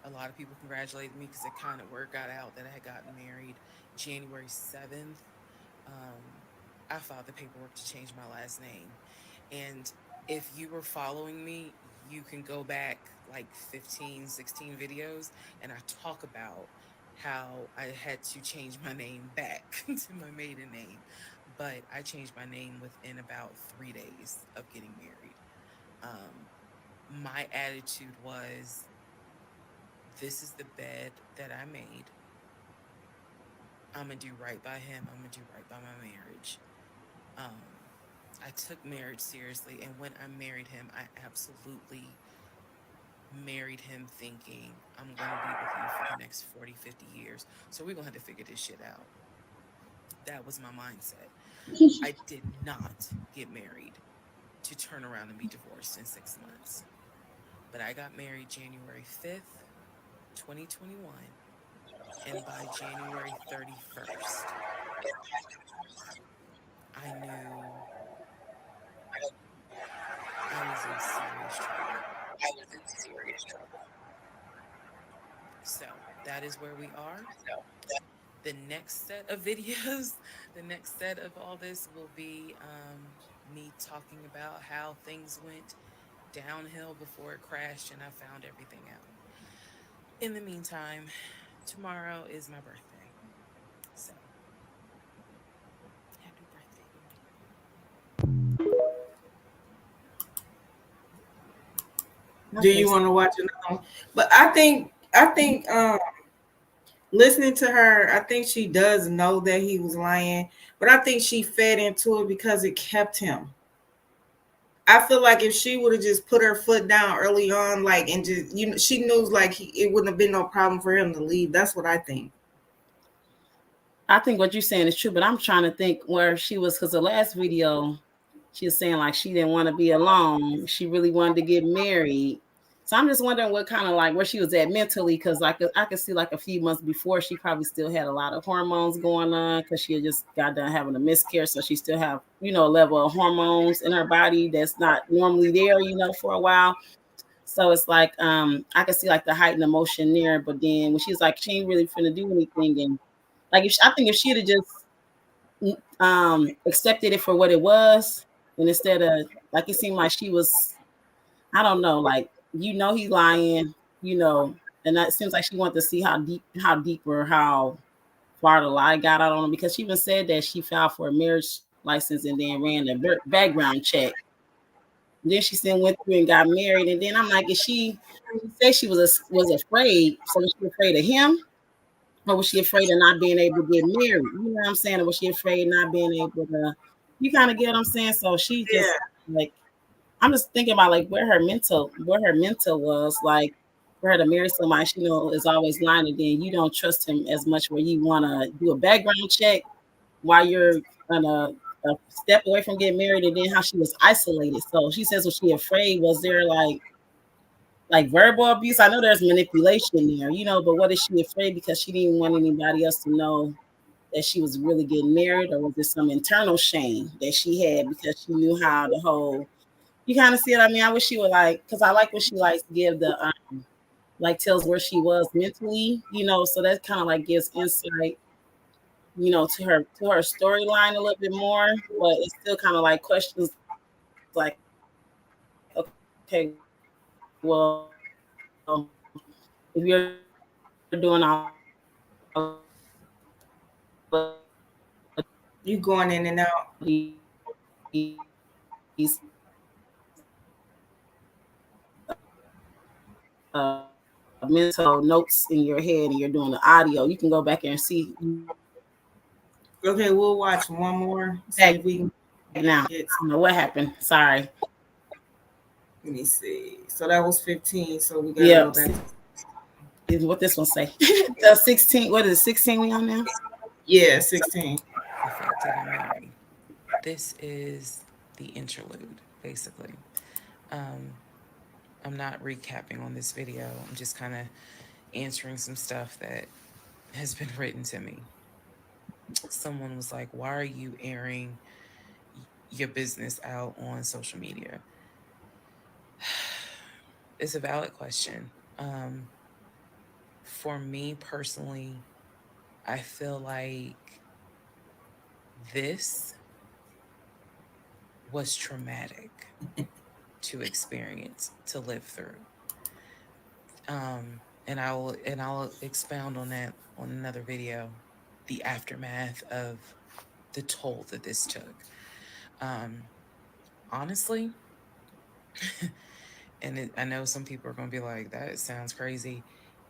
a lot of people congratulated me because it kind of word got out that I had gotten married. January 7th, I filed the paperwork to change my last name. And if you were following me, you can go back like 15, 16 videos, and I talk about how I had to change my name back to my maiden name. But I changed my name within about 3 days of getting married. My attitude was, this is the bed that I made. I'm going to do right by him. I'm going to do right by my marriage. I took marriage seriously, and when I married him, I absolutely married him thinking, I'm going to be with you for the next 40, 50 years. So we're going to have to figure this shit out. That was my mindset. I did not get married to turn around and be divorced in 6 months. But I got married January 5th, 2021. And by January 31st, I knew I was in serious trouble. So that is where we are. The next set of videos, the next set of all this will be me talking about how things went downhill before it crashed and I found everything out. In the meantime, tomorrow is my birthday. So, happy birthday to me. Do you want to watch another one? But I think listening to her, I think she does know that he was lying, but I think she fed into it because it kept him. I feel like if she would have just put her foot down early on, like, and just, you know, she knows like it wouldn't have been no problem for him to leave. That's what I think. I think what you're saying is true, but I'm trying to think where she was, because the last video, she was saying like she didn't want to be alone. She really wanted to get married. So I'm just wondering what kind of like where she was at mentally, because I could see like a few months before she probably still had a lot of hormones going on because she had just got done having a miscarriage, so she still have, you know, a level of hormones in her body that's not normally there, you know, for a while. So it's like I could see like the heightened emotion there, but then when she's like she ain't really finna do anything, and like I think if she'd have just accepted it for what it was, and instead of like it seemed like she was, I don't know, like, you know, he's lying, you know, and that seems like she wanted to see how deep or how Florida lie got out on her, because she even said that she filed for a marriage license and then ran a background check. Then she still went through and got married. And then I'm like, is she said she was afraid. So was she afraid of him? Or was she afraid of not being able to get married? You know what I'm saying? Or was she afraid of not being able to, you kind of get what I'm saying? So she just like, I'm just thinking about like where her mental was, like for her to marry somebody she know is always lying, and then you don't trust him as much where you want to do a background check while you're gonna step away from getting married, and then how she was isolated. So she says, was she afraid? Was there like verbal abuse? I know there's manipulation there, you know, but what is she afraid because she didn't want anybody else to know that she was really getting married, or was there some internal shame that she had because she knew how the whole, you kind of see it? I mean, I wish she would like, because I like when she likes to give the like tells where she was mentally, you know, so that kind of like gives insight, you know, to her storyline a little bit more, but it's still kind of like questions like, okay, well, if you're doing all you going in and out. These mental notes in your head and you're doing the audio, you can go back and see. Okay, we'll watch one more. See if we can now. I don't know what happened. Sorry. Let me see. So that was 15. So we gotta go back. Is what this one say? The 16. What is it? 16 we on now? Yeah, 16. This is the interlude, basically. I'm not recapping on this video. I'm just kind of answering some stuff that has been written to me. Someone was like, why are you airing your business out on social media? It's a valid question. For me personally, I feel like this was traumatic to experience, to live through. And I'll expound on that on another video, the aftermath of the toll that this took. Honestly, and I know some people are going to be like, that sounds crazy.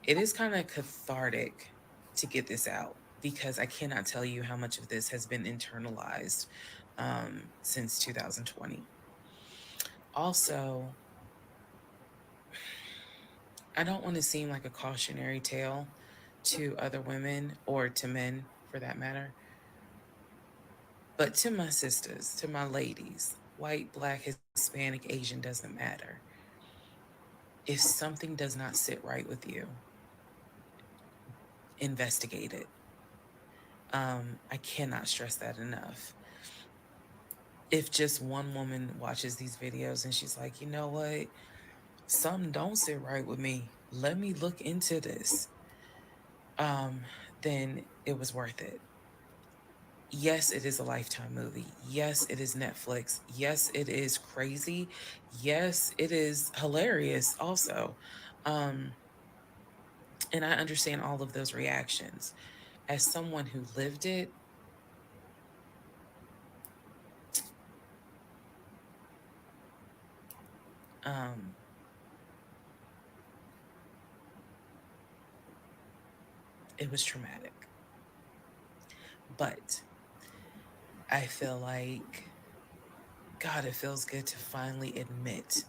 It is kind of cathartic to get this out, because I cannot tell you how much of this has been internalized since 2020. Also, I don't want to seem like a cautionary tale to other women, or to men for that matter, but to my sisters, to my ladies, white, Black, Hispanic, Asian, doesn't matter. If something does not sit right with you, investigate it. I cannot stress that enough. If just one woman watches these videos and she's like, you know what, something don't sit right with me, let me look into this, then it was worth it. Yes, it is a Lifetime movie. Yes, it is Netflix. Yes, it is crazy. Yes, it is hilarious also. And I understand all of those reactions. As someone who lived it, it was traumatic. But I feel like, God, it feels good to finally admit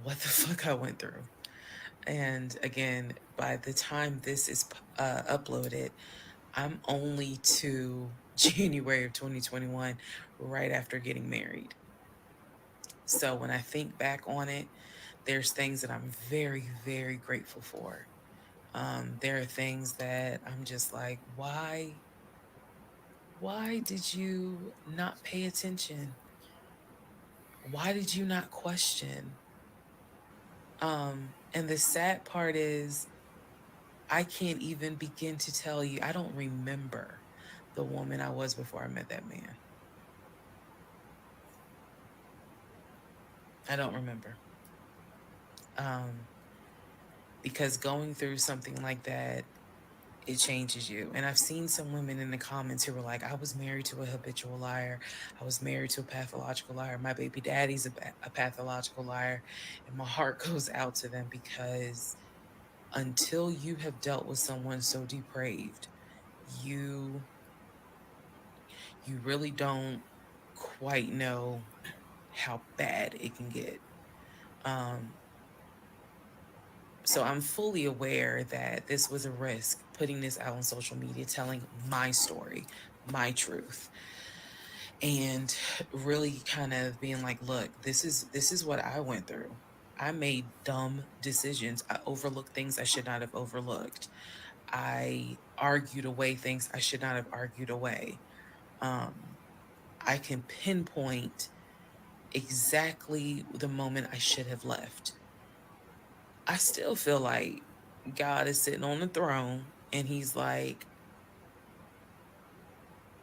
what the fuck I went through. And again, by the time this is uploaded, I'm only to January of 2021, right after getting married. So when I think back on it, there's things that I'm very, very grateful for. There are things that I'm just like, why did you not pay attention? Why did you not question? And the sad part is, I can't even begin to tell you, I don't remember the woman I was before I met that man. I don't remember. because going through something like that, it changes you. And I've seen some women in the comments who were like, I was married to a habitual liar. I was married to a pathological liar. My baby daddy's a pathological liar. And my heart goes out to them, because until you have dealt with someone so depraved, you really don't quite know how bad it can get. So I'm fully aware that this was a risk, putting this out on social media, telling my story, my truth, and really kind of being like, look, this is what I went through. I made dumb decisions. I overlooked things I should not have overlooked. I argued away things I should not have argued away. I can pinpoint exactly the moment I should have left. I still feel like God is sitting on the throne and he's like,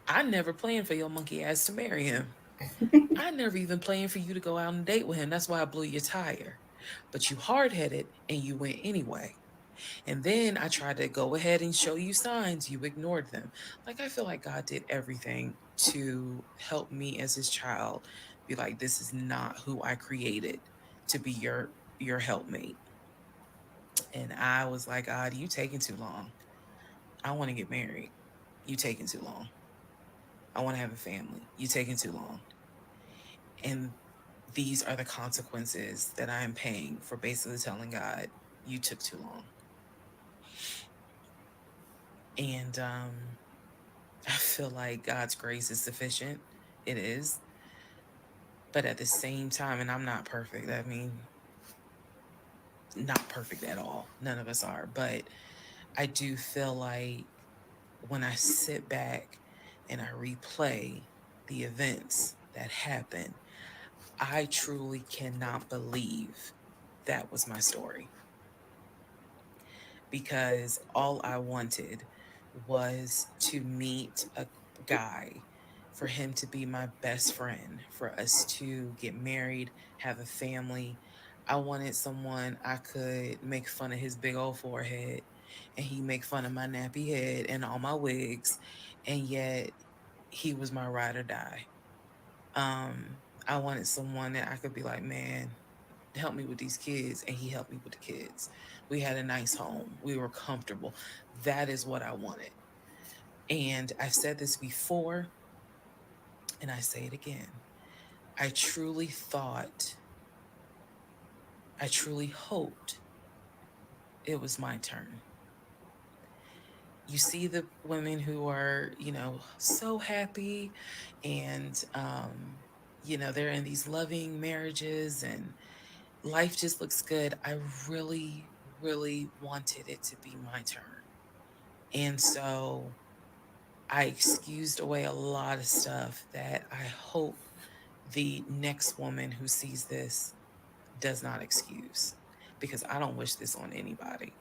I never planned for your monkey ass to marry him. I never even planned for you to go out and date with him. That's why I blew your tire. But you hard-headed and you went anyway. And then I tried to go ahead and show you signs. You ignored them. Like, I feel like God did everything to help me as his child be like, this is not who I created to be your helpmate. And I was like, God, you taking too long. I want to get married. You taking too long. I want to have a family. You taking too long. And these are the consequences that I am paying for basically telling God, you took too long. And I feel like God's grace is sufficient. It is. But at the same time, and I'm not perfect. I mean, not perfect at all. None of us are. But I do feel like when I sit back and I replay the events that happened, I truly cannot believe that was my story. Because all I wanted was to meet a guy, for him to be my best friend, for us to get married, have a family. I wanted someone I could make fun of his big old forehead, and he make fun of my nappy head and all my wigs, and yet he was my ride or die. I wanted someone that I could be like, man, help me with these kids, and he helped me with the kids. We had a nice home. We were comfortable. That is what I wanted. And I've said this before, and I say it again. I truly hoped it was my turn. You see the women who are, so happy, and, they're in these loving marriages and life just looks good. I really, really wanted it to be my turn. And so I excused away a lot of stuff that I hope the next woman who sees this does not excuse, because I don't wish this on anybody.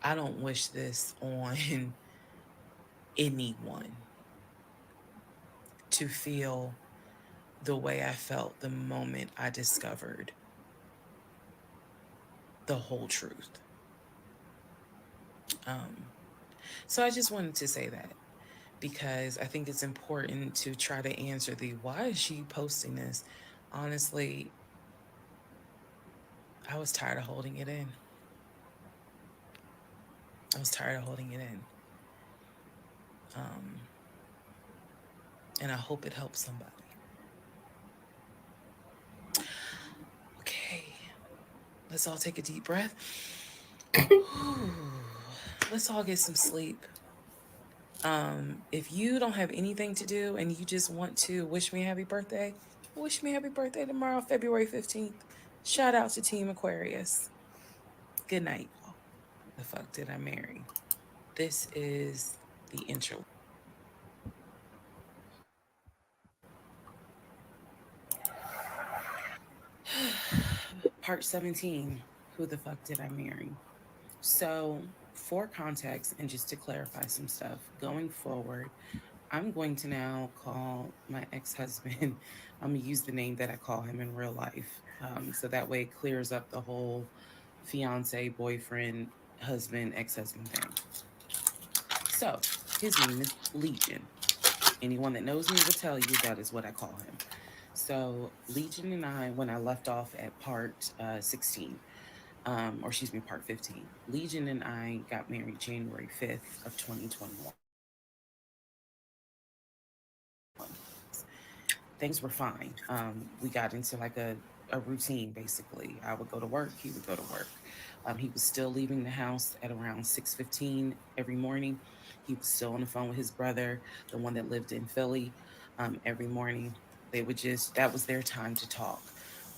I don't wish this on anyone, to feel the way I felt the moment I discovered the whole truth. So I just wanted to say that, because I think it's important to try to answer the why is she posting this? Honestly, I was tired of holding it in. And I hope it helps somebody. Okay, let's all take a deep breath. Let's all get some sleep. If you don't have anything to do and you just want to wish me a happy birthday, wish me a happy birthday tomorrow, February 15th. Shout out to Team Aquarius. Good night, y'all. The fuck did I marry? This is the intro. Part 17, who the fuck did I marry? So, for context and just to clarify some stuff, going forward, I'm going to now call my ex-husband, I'm going to use the name that I call him in real life. So that way it clears up the whole fiance, boyfriend, husband, ex-husband thing. So his name is Legion. Anyone that knows me will tell you that is what I call him. So Legion and I, when I left off at part 16, or excuse me, part 15, Legion and I got married January 5th of 2021. Things were fine. We got into like a routine, basically. I would go to work, he would go to work. He was still leaving the house at around 6:15 every morning. He was still on the phone with his brother, the one that lived in Philly, every morning. They would just, that was their time to talk.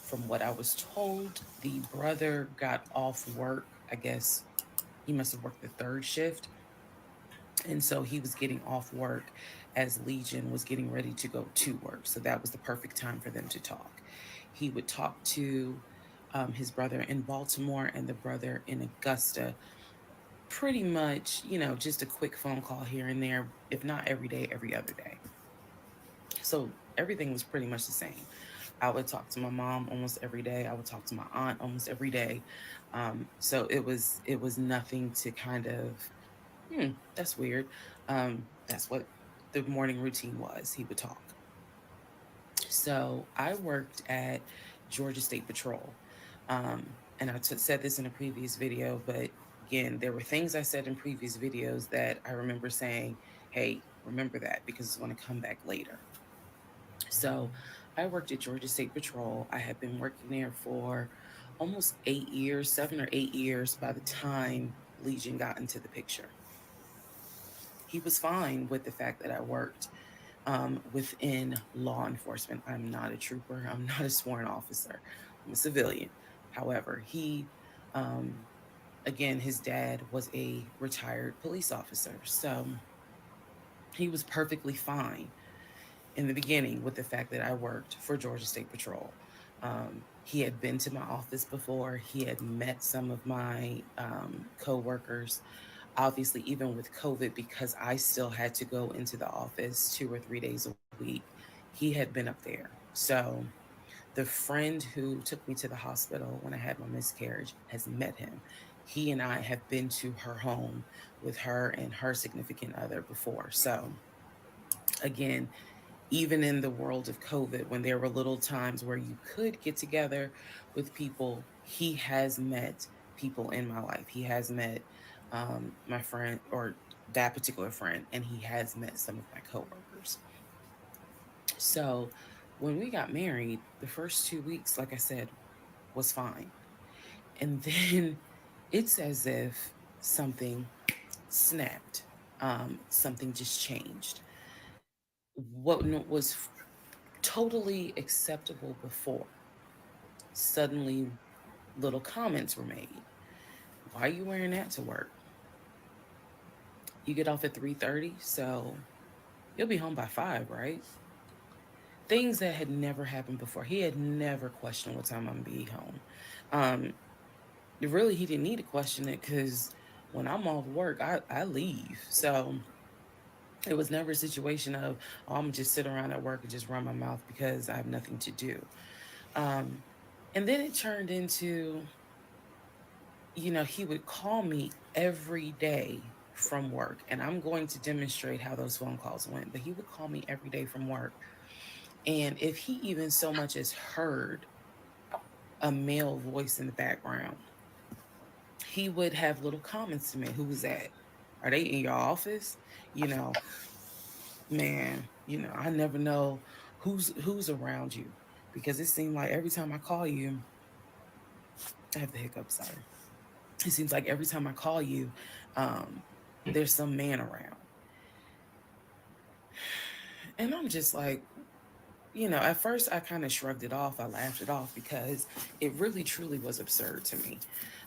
From what I was told, the brother got off work. I guess he must have worked the third shift. And so he was getting off work as Legion was getting ready to go to work. So that was the perfect time for them to talk. He would talk to his brother in Baltimore and the brother in Augusta. Pretty much, you know, just a quick phone call here and there, if not every day, every other day. So everything was pretty much the same. I would talk to my mom almost every day. I would talk to my aunt almost every day. So it was nothing to kind of, that's weird. That's what the morning routine was. He would talk. So I worked at Georgia State Patrol. And I said this in a previous video, but again, there were things I said in previous videos that I remember saying, hey, remember that because it's going to come back later. So I worked at Georgia State Patrol. I had been working there for almost 8 years, 7 or 8 years by the time Legion got into the picture. He was fine with the fact that I worked within law enforcement. I'm not a trooper. I'm not a sworn officer. I'm a civilian. However, he, again, his dad was a retired police officer. So he was perfectly fine in the beginning with the fact that I worked for Georgia State Patrol. He had been to my office before. He had met some of my co-workers. Obviously, even with COVID, because I still had to go into the office 2 or 3 days a week, he had been up there. So the friend who took me to the hospital when I had my miscarriage has met him. He and I have been to her home with her and her significant other before. So again, even in the world of COVID, when there were little times where you could get together with people, he has met people in my life. He has met my friend, or that particular friend, and he has met some of my coworkers. So when we got married, the first 2 weeks, like I said, was fine. And then it's as if something snapped. Something just changed. What was totally acceptable before, suddenly little comments were made. Why are you wearing that to work? You get off at 3:30, so you'll be home by 5, right? Things that had never happened before. He had never questioned what time I'm gonna be home. Really, he didn't need to question it because when I'm off work, I leave. So it was never a situation of, oh, I'm gonna just sit around at work and just run my mouth because I have nothing to do. And then it turned into, you know, he would call me every day from work, and I'm going to demonstrate how those phone calls went, but he would call me every day from work. And if he even so much as heard a male voice in the background, he would have little comments to me. Who was that? Are they in your office? You know, man, you know, I never know who's around you, because it seemed like every time I call you, I have the hiccups, sorry. It seems like every time I call you, there's some man around. And I'm just like, you know, at first I kind of shrugged it off. I laughed it off because it really truly was absurd to me.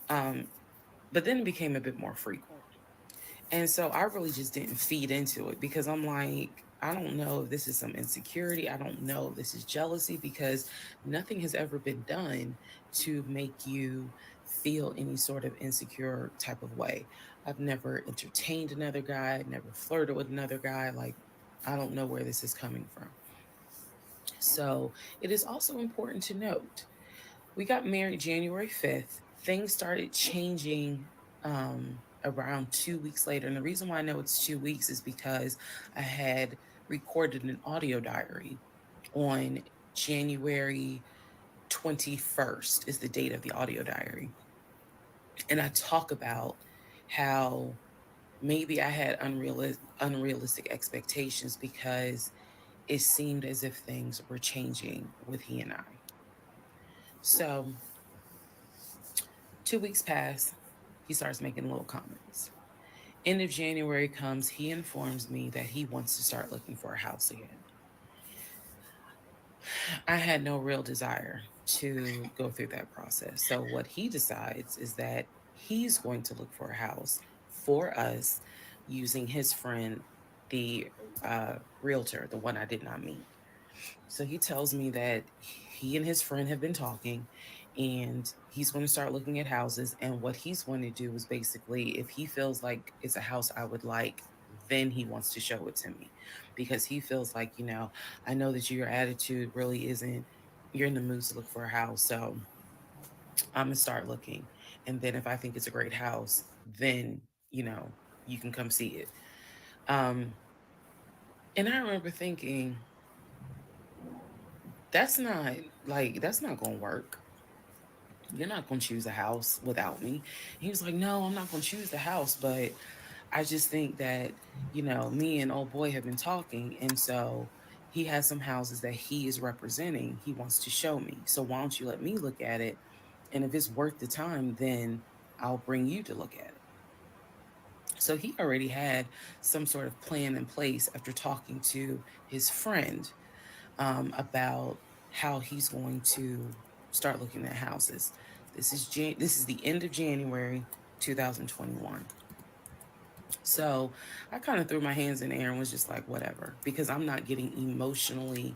But then it became a bit more frequent. And so I really just didn't feed into it because I'm like, I don't know if this is some insecurity. I don't know if this is jealousy, because nothing has ever been done to make you feel any sort of insecure type of way. I've never entertained another guy, never flirted with another guy. Like, I don't know where this is coming from. So it is also important to note, we got married January 5th. things started changing around 2 weeks later. And the reason why I know it's 2 weeks is because I had recorded an audio diary on January 21st is the date of the audio diary. And I talk about how maybe I had unrealistic expectations because it seemed as if things were changing with he and I. So 2 weeks pass, he starts making little comments. End of January comes, he informs me that he wants to start looking for a house again. I had no real desire to go through that process. So what he decides is that he's going to look for a house for us using his friend, the realtor, the one I did not meet. So he tells me that he and his friend have been talking and he's going to start looking at houses. And what he's going to do is basically, if he feels like it's a house I would like, then he wants to show it to me, because he feels like, you know, I know that your attitude really isn't, you're in the mood to look for a house. So I'm going to start looking. And then if I think it's a great house, then, you know, you can come see it. And I remember thinking, that's not going to work. You're not going to choose a house without me. And he was like, no, I'm not going to choose the house, but I just think that, you know, me and old boy have been talking. And so he has some houses that he is representing. He wants to show me. So why don't you let me look at it? And if it's worth the time, then I'll bring you to look at it. So he already had some sort of plan in place after talking to his friend about how he's going to start looking at houses. This is the end of January 2021. So I kind of threw my hands in the air and was just like, whatever, because I'm not getting emotionally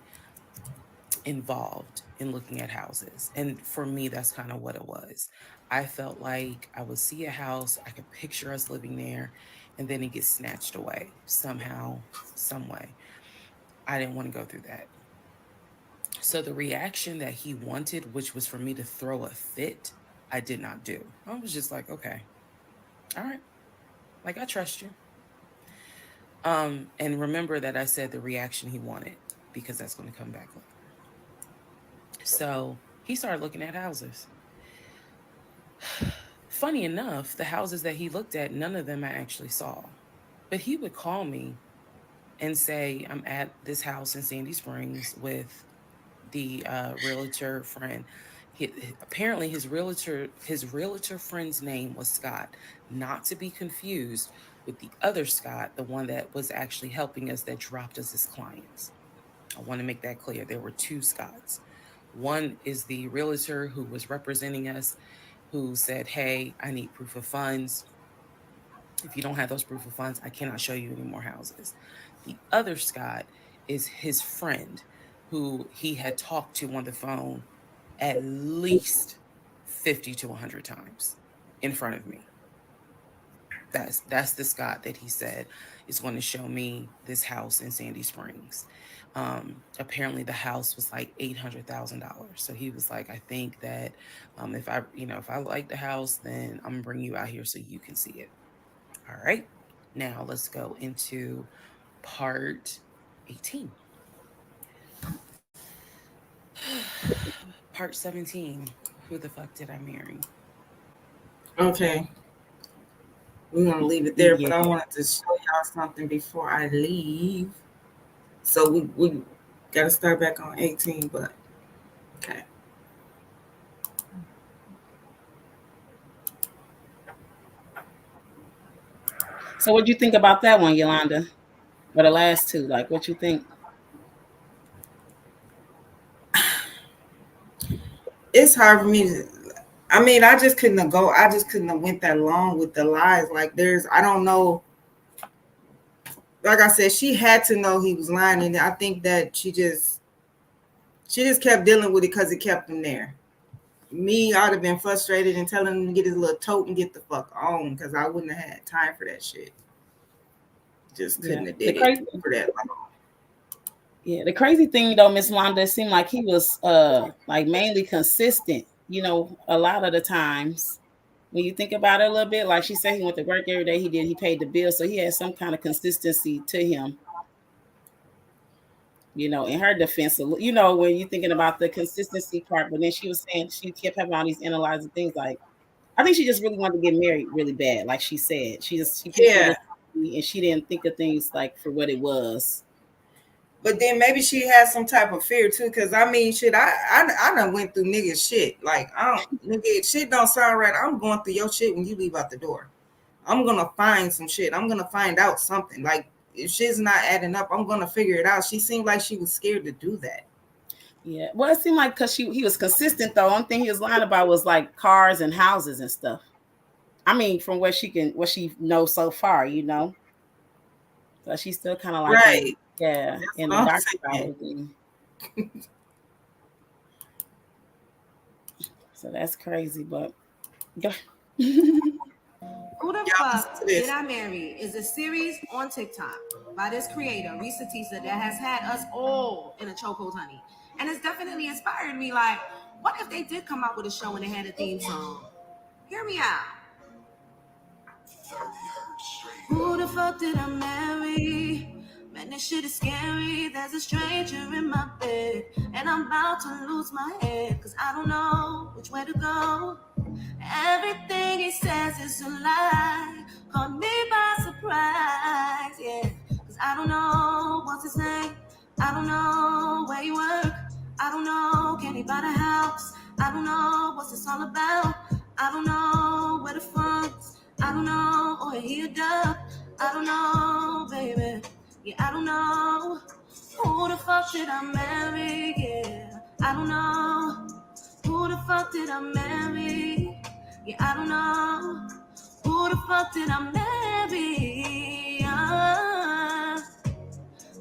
involved in looking at houses. And for me, that's kind of what it was. I felt like I would see a house, I could picture us living there, and then it gets snatched away somehow, some way. I didn't want to go through that. So the reaction that he wanted, which was for me to throw a fit, I did not do. I was just like, okay, all right. Like, I trust you. And remember that I said the reaction he wanted, because that's going to come back later. So he started looking at houses. Funny enough, the houses that he looked at, none of them I actually saw. But he would call me and say, I'm at this house in Sandy Springs with the realtor friend. Apparently his realtor friend's name was Scott, not to be confused with the other Scott, the one that was actually helping us, that dropped us as clients. I want to make that clear. There were two Scotts. One is the realtor who was representing us, who said, hey, I need proof of funds. If you don't have those proof of funds, I cannot show you any more houses. The other Scott is his friend, who he had talked to on the phone at least 50 to 100 times in front of me. That's the Scott that he said is going to show me this house in Sandy Springs. Apparently the house was like $800,000. So he was like, I think that if I like the house, then I'm gonna bring you out here so you can see it. All right. Now let's go into part 18. Part 17. Who the fuck did I marry? Okay. We're going to leave it there, but I wanted to show y'all something before I leave. So we got to start back on 18, but okay. So what do you think about that one, Yolanda? Or the last two? Like, what you think? It's hard for me to, I mean, I just couldn't have went that long with the lies. Like, I don't know. Like I said, she had to know he was lying. And I think that she just kept dealing with it because it kept him there. Me, I'd have been frustrated and telling him to get his little tote and get the fuck on, because I wouldn't have had time for that shit. Just couldn't have did it for that long. Yeah, the crazy thing though, Miss Wanda, it seemed like he was like mainly consistent you know, a lot of the times when you think about it a little bit, like she said, he went to work every day. He paid the bill, so he had some kind of consistency to him. You know, in her defense, you know, when you're thinking about the consistency part, but then she was saying she kept having all these analyzing things. Like, I think she just really wanted to get married really bad. Like she said, she Yeah. and she didn't think of things like for what it was. But then maybe she has some type of fear too, because I mean, shit, I done went through nigga shit. Like, nigga, shit don't sound right. I'm going through your shit when you leave out the door. I'm gonna find some shit. I'm gonna find out something. Like, if shit's not adding up, I'm gonna figure it out. She seemed like she was scared to do that. Yeah, well, it seemed like because he was consistent though. One thing he was lying about was like cars and houses and stuff. I mean, from what she knows so far, you know. So she's still kind of like, right. Yeah, in the dark side of thing. So that's crazy, but Who the fuck did I marry is a series on TikTok by this creator, Risa Tisa, that has had us all in a chokehold, honey. And it's definitely inspired me. Like, what if they did come out with a show and they had a theme song? Hear me out. Who the fuck did I marry? Man, this shit is scary. There's a stranger in my bed, and I'm about to lose my head, cause I don't know which way to go. Everything he says is a lie. Caught me by surprise, yeah. Cause I don't know what's his name. I don't know where you work. I don't know, can he buy the house? I don't know what's this all about. I don't know where the funds. I don't know, or he a dub. I don't know, baby. Yeah, I don't know. Who the fuck did I marry? Yeah, I don't know. Who the fuck did I marry? Yeah, I don't know. Who the fuck did I marry?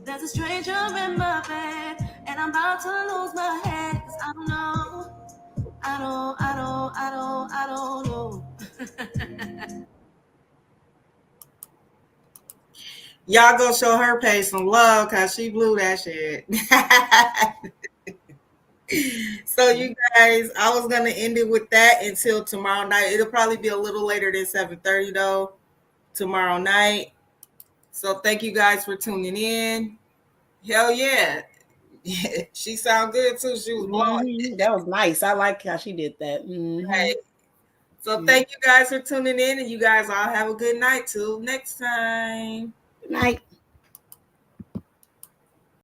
There's a stranger in my bed, and I'm about to lose my head, cause I don't know. I don't know. Y'all go show her page some love, cause she blew that shit. So you guys, I was gonna end it with that until tomorrow night. It'll probably be a little later than 7:30 though, tomorrow night. So thank you guys for tuning in. Hell yeah. She sound good too. She was blowing. That was nice. I like how she did that. Right. So thank you guys for tuning in, and you guys all have a good night till next time. Good night.